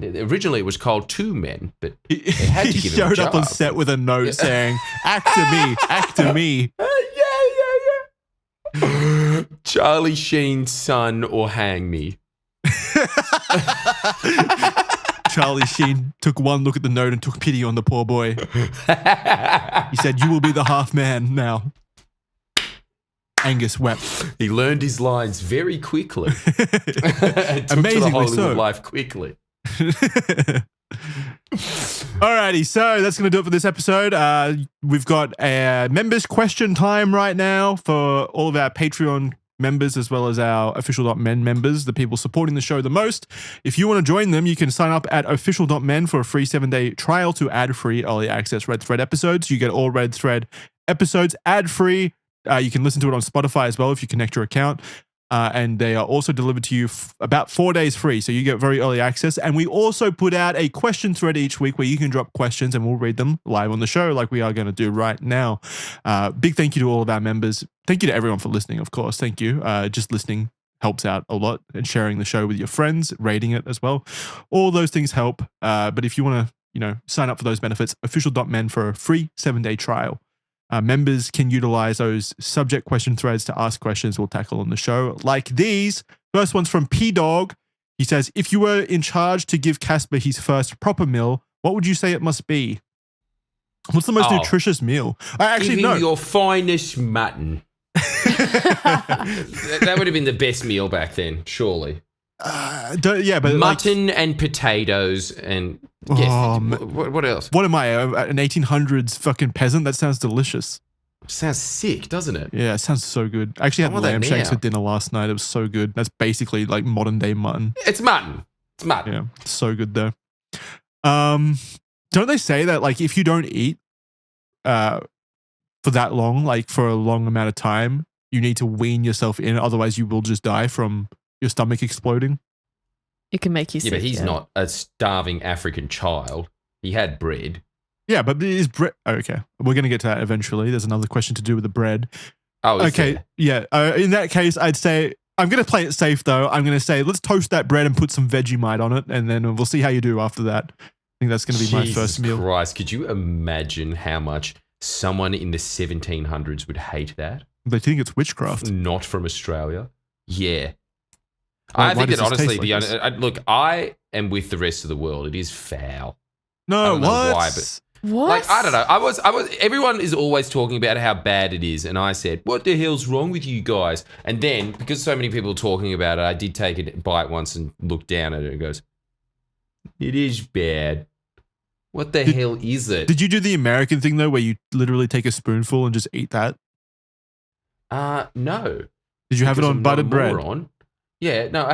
originally it was called 2 Men, but they had to give him a job. He showed up on set with a note saying, act to me. Yeah. Charlie Sheen's son or hang me. Charlie Sheen took one look at the note and took pity on the poor boy. He said, "You will be the half man now." Angus wept. He learned his lines very quickly. And took to the Hollywood life quickly. Alrighty, so that's going to do it for this episode. We've got a members question time right now for all of our Patreon members as well as our official.men members, the people supporting the show the most. If you want to join them, you can sign up at official.men for a free 7-day trial to ad-free early access Red Thread episodes. You get all Red Thread episodes ad-free. You can listen to it on Spotify as well if you connect your account. And they are also delivered to you about 4 days free. So you get very early access. And we also put out a question thread each week where you can drop questions and we'll read them live on the show like we are going to do right now. Big thank you to all of our members. Thank you to everyone for listening, of course. Thank you. Just listening helps out a lot, and sharing the show with your friends, rating it as well. All those things help. But if you want to, sign up for those benefits, official.men for a free 7-day trial. Members can utilize those subject question threads to ask questions we'll tackle on the show, like these. First one's from P-Dog. He says, if you were in charge to give Kaspar his first proper meal, what would you say it must be? What's the most nutritious meal? Give him your finest mutton. That would have been the best meal back then, surely. But mutton and potatoes and what else? What am I, an 1800s fucking peasant? That sounds delicious. Sounds sick, doesn't it? Yeah, it sounds so good. I actually had lamb shanks for dinner last night. It was so good. That's basically like modern day mutton. It's mutton. Yeah, it's so good though. Don't they say that like if you don't eat for that long, like for a long amount of time, you need to wean yourself in, otherwise you will just die from your stomach exploding? It can make you sick. Yeah, but he's not a starving African child. He had bread. Yeah, but is bread... Okay, we're going to get to that eventually. There's another question to do with the bread. Oh, okay. Yeah, in that case, I'd say... I'm going to play it safe, though. I'm going to say, let's toast that bread and put some Vegemite on it, and then we'll see how you do after that. I think that's going to be my first meal. Jesus Christ, could you imagine how much someone in the 1700s would hate that? They think it's witchcraft. Not from Australia. Yeah. I think that honestly, look, I am with the rest of the world. It is foul. No, what? Why, but what? Like, I don't know. I was. Everyone is always talking about how bad it is, and I said, "What the hell's wrong with you guys?" And then, because so many people are talking about it, I did take a bite once and look down at it and goes, "It is bad." What the hell is it? Did you do the American thing though, where you literally take a spoonful and just eat that? No. Did you have it on buttered bread? Yeah, no.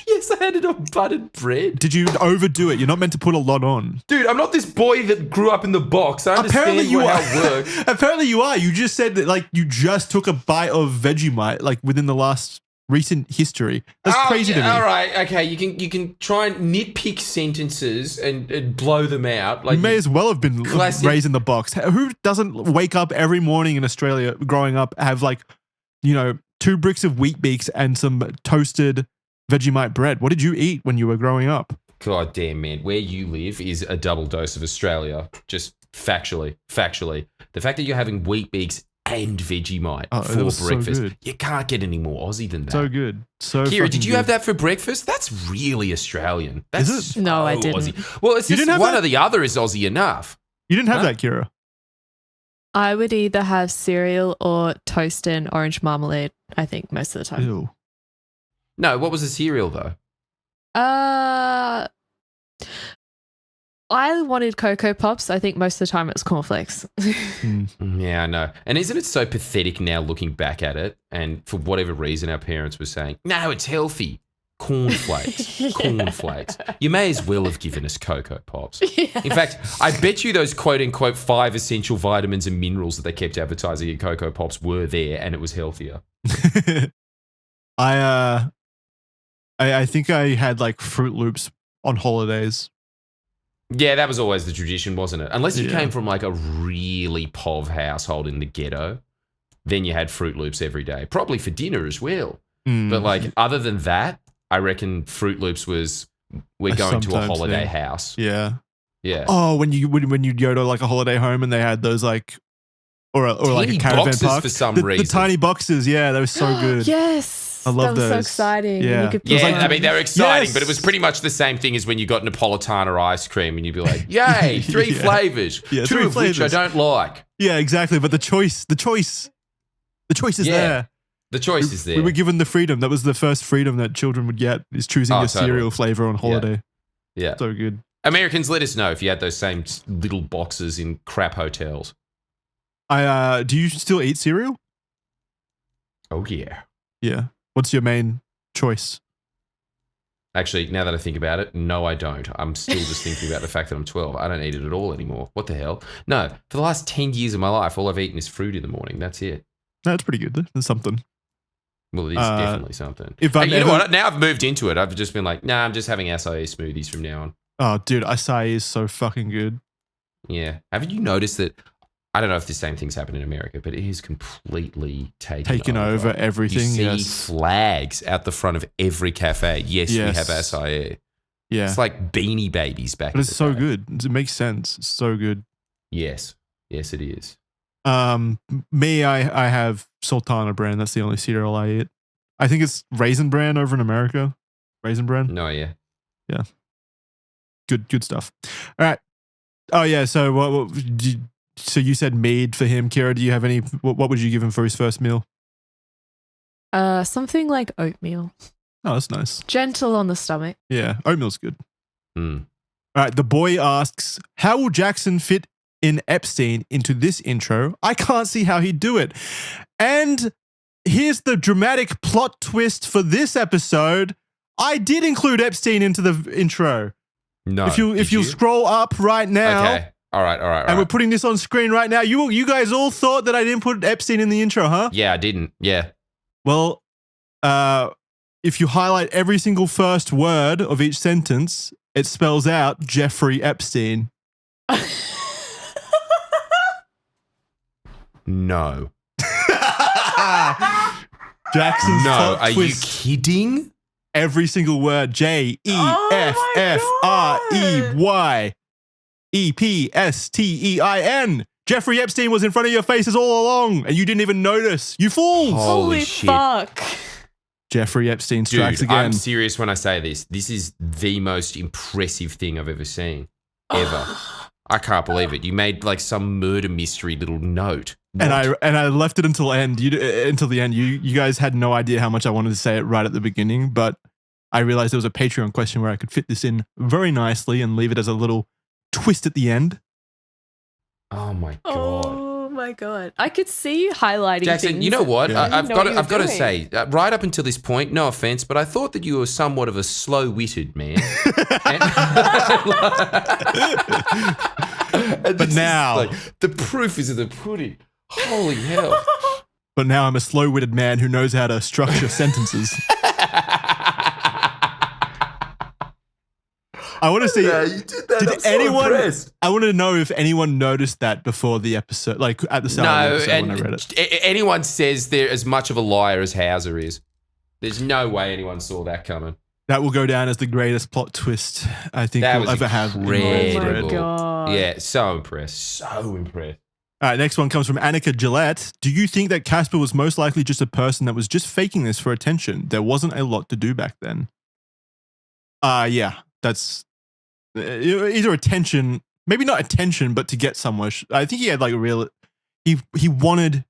Yes, I had it on buttered bread. Did you overdo it? You're not meant to put a lot on. Dude, I'm not this boy that grew up in the box. I understand how it works. Apparently you are. You just said that like you just took a bite of Vegemite like within the last recent history. That's crazy to me. All right, okay. You can try and nitpick sentences and blow them out. Like you may as well have been raised in the box. Who doesn't wake up every morning in Australia growing up, have like, 2 bricks of Wheat Bix and some toasted Vegemite bread? What did you eat when you were growing up? God damn, man. Where you live is a double dose of Australia. Just factually. The fact that you're having Wheat Bix and Vegemite for breakfast, so you can't get any more Aussie than that. So good. Kira, did you have that for breakfast? That's really Australian. That's Is it? No, I didn't. Aussie. Well, it's just one or the other is Aussie enough. You didn't have that, Kira? I would either have cereal or toast and orange marmalade, I think, most of the time. Ew. No, what was the cereal, though? I wanted Cocoa Pops. I think most of the time it was cornflakes. Yeah, I know. And isn't it so pathetic now looking back at it? And for whatever reason, our parents were saying, no, it's healthy. Cornflakes. Cornflakes. You may as well have given us Cocoa Pops. Yeah. In fact, I bet you those quote-unquote 5 essential vitamins and minerals that they kept advertising in Cocoa Pops were there and it was healthier. I think I had like Fruit Loops on holidays. Yeah, that was always the tradition, wasn't it? Unless you came from like a really POV household in the ghetto, then you had Fruit Loops every day, probably for dinner as well. But like other than that, I reckon Fruit Loops was we're going to a holiday house. Yeah. Yeah. Oh, when you go to like a holiday home and they had those like or like a caravan boxes park for some reason. The tiny boxes, yeah, they were so good. Yes. I love those. That was so exciting. Yeah, I mean, they were exciting, but it was pretty much the same thing as when you got Napolitana ice cream and you'd be like, yay, 3 flavors, 2 of which I don't like. Yeah, exactly. But the choice is there. The choice is there. We were given the freedom. That was the first freedom that children would get, is choosing your cereal flavor on holiday. Yeah. So good. Americans, let us know if you had those same little boxes in crap hotels. Do you still eat cereal? Oh, yeah. Yeah. What's your main choice? Actually, now that I think about it, no, I don't. I'm still just thinking about the fact that I'm 12. I don't eat it at all anymore. What the hell? No, for the last 10 years of my life, all I've eaten is fruit in the morning. That's it. That's pretty good. That's something. Well, it is definitely something. You know what? Now I've moved into it. I've just been like, nah, I'm just having acai smoothies from now on. Oh, dude, acai is so fucking good. Yeah. Haven't you noticed that? I don't know if the same thing's happened in America, but it is completely taken over everything. You see flags out the front of every cafe. Yes, we have acai. Yeah. It's like Beanie Babies back. But it's so good. It makes sense. It's so good. Yes. Yes, it is. Me, I have Sultana brand. That's the only cereal I eat. I think it's Raisin Bran over in America. Raisin Bran. No, yeah. Yeah. Good stuff. All right. Oh yeah. So so you said mead for him, Kira. Do you have any? What would you give him for his first meal? Something like oatmeal. Oh, that's nice. Gentle on the stomach. Yeah, oatmeal's good. All right. The boy asks, "How will Jackson fit in Epstein into this intro? I can't see how he'd do it." And here's the dramatic plot twist for this episode. I did include Epstein into the intro. No. If you scroll up right now. Okay. All right. And we're putting this on screen right now. You guys all thought that I didn't put Epstein in the intro, huh? Yeah, I didn't. Yeah. Well, if you highlight every single first word of each sentence, it spells out Jeffrey Epstein. No. Jackson's No, are you twist. kidding? Every single word. JEFFREYEPSTEIN. Jeffrey Epstein was in front of your faces all along, and you didn't even notice. You fools! Holy shit. Fuck. Jeffrey Epstein strikes again. I'm serious when I say this. This is the most impressive thing I've ever seen. Ever. I can't believe it. You made like some murder mystery little note. And I left it until the end. You guys had no idea how much I wanted to say it right at the beginning, but I realized there was a Patreon question where I could fit this in very nicely and leave it as a little twist at the end. Oh my god. Oh my god! I could see you highlighting Jackson, things. you know what? Yeah. I've know what you got to were say, right up until this point, no offense, but I thought that you were somewhat of a slow-witted man. But now, the proof is in the pudding. Holy hell! but now I'm a slow-witted man who knows how to structure sentences. I want to see. Yeah, you did that. Did anyone? I wanted to know if anyone noticed that before the episode, like at the start of the episode when I read it. Anyone says they're as much of a liar as Hauser is. There's no way anyone saw that coming. That will go down as the greatest plot twist I think That we'll was ever have. incredible. Oh my god! Yeah, so impressed. So impressed. All right, next one comes from Annika Gillette. Do you think that Kaspar was most likely just a person that was just faking this for attention? There wasn't a lot to do back then. Yeah, that's either attention, maybe not attention, but to get somewhere. I think he had like a real, he wanted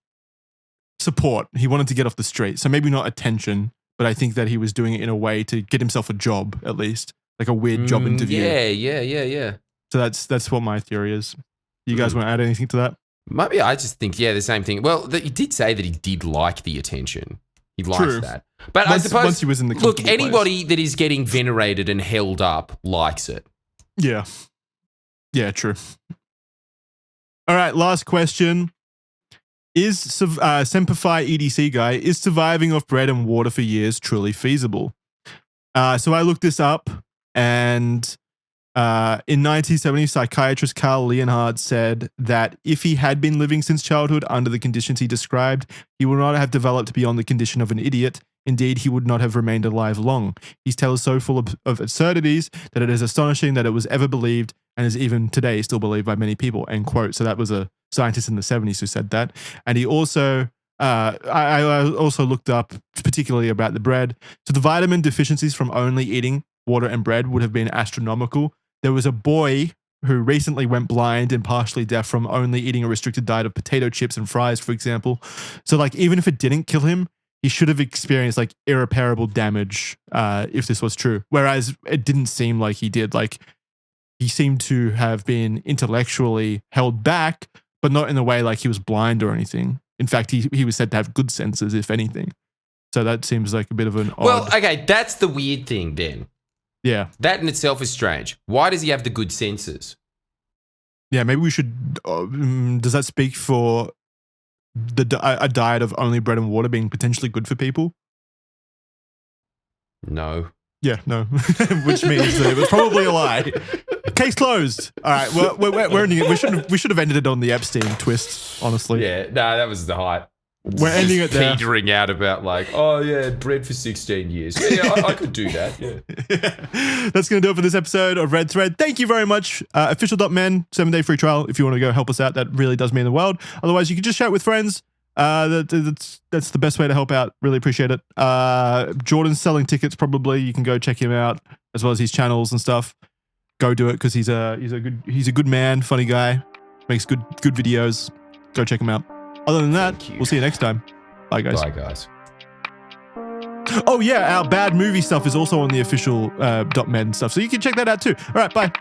support. He wanted to get off the street. So maybe not attention, but I think that he was doing it in a way to get himself a job, at least like a weird job interview. Yeah. So that's what my theory is. You guys want to add anything to that? Maybe I just think, the same thing. Well, he did say that he did like the attention. He likes that. But I suppose, once he was in the look, comfortable anybody place. that is getting venerated and held up likes it. Yeah. Yeah, true. All right, last question. Is Semperfi EDC guy, is surviving off bread and water for years truly feasible? So I looked this up, and in 1970, psychiatrist Carl Leonhard said that if he had been living since childhood under the conditions he described, he would not have developed beyond the condition of an idiot. Indeed, he would not have remained alive long. His tale is so full of absurdities that it is astonishing that it was ever believed and is even today still believed by many people, end quote. So that was a scientist in the 70s who said that. And he also, I also looked up particularly about the bread. So the vitamin deficiencies from only eating water and bread would have been astronomical. There was a boy who recently went blind and partially deaf from only eating a restricted diet of potato chips and fries, for example. So like, even if it didn't kill him, he should have experienced like irreparable damage if this was true. Whereas it didn't seem like he did. Like he seemed to have been intellectually held back, but not in a way like he was blind or anything. In fact, he was said to have good senses, if anything. So that seems like a bit of an odd... Well, okay, that's the weird thing then. Yeah. That in itself is strange. Why does he have the good senses? Yeah, maybe we should... does that speak for a diet of only bread and water being potentially good for people? No. Yeah, no. Which means that it was probably a lie. Case closed. All right, we're ending it. We should have ended it on the Epstein twist, honestly. Yeah, no, that was the hype. We're ending it there. Petering out about like, oh yeah, bread for 16 years. Yeah, I could do that. Yeah. That's going to do it for this episode of Red Thread. Thank you very much. Official.men, 7-day free trial. If you want to go help us out, that really does mean the world. Otherwise, you can just share it with friends. That's the best way to help out. Really appreciate it. Jordan's selling tickets. Probably you can go check him out as well as his channels and stuff. Go do it because he's a good man, funny guy, makes good videos. Go check him out. Other than that, we'll see you next time. Bye, guys. Bye, guys. Oh yeah, our bad movie stuff is also on the official .med stuff, so you can check that out too. All right, bye.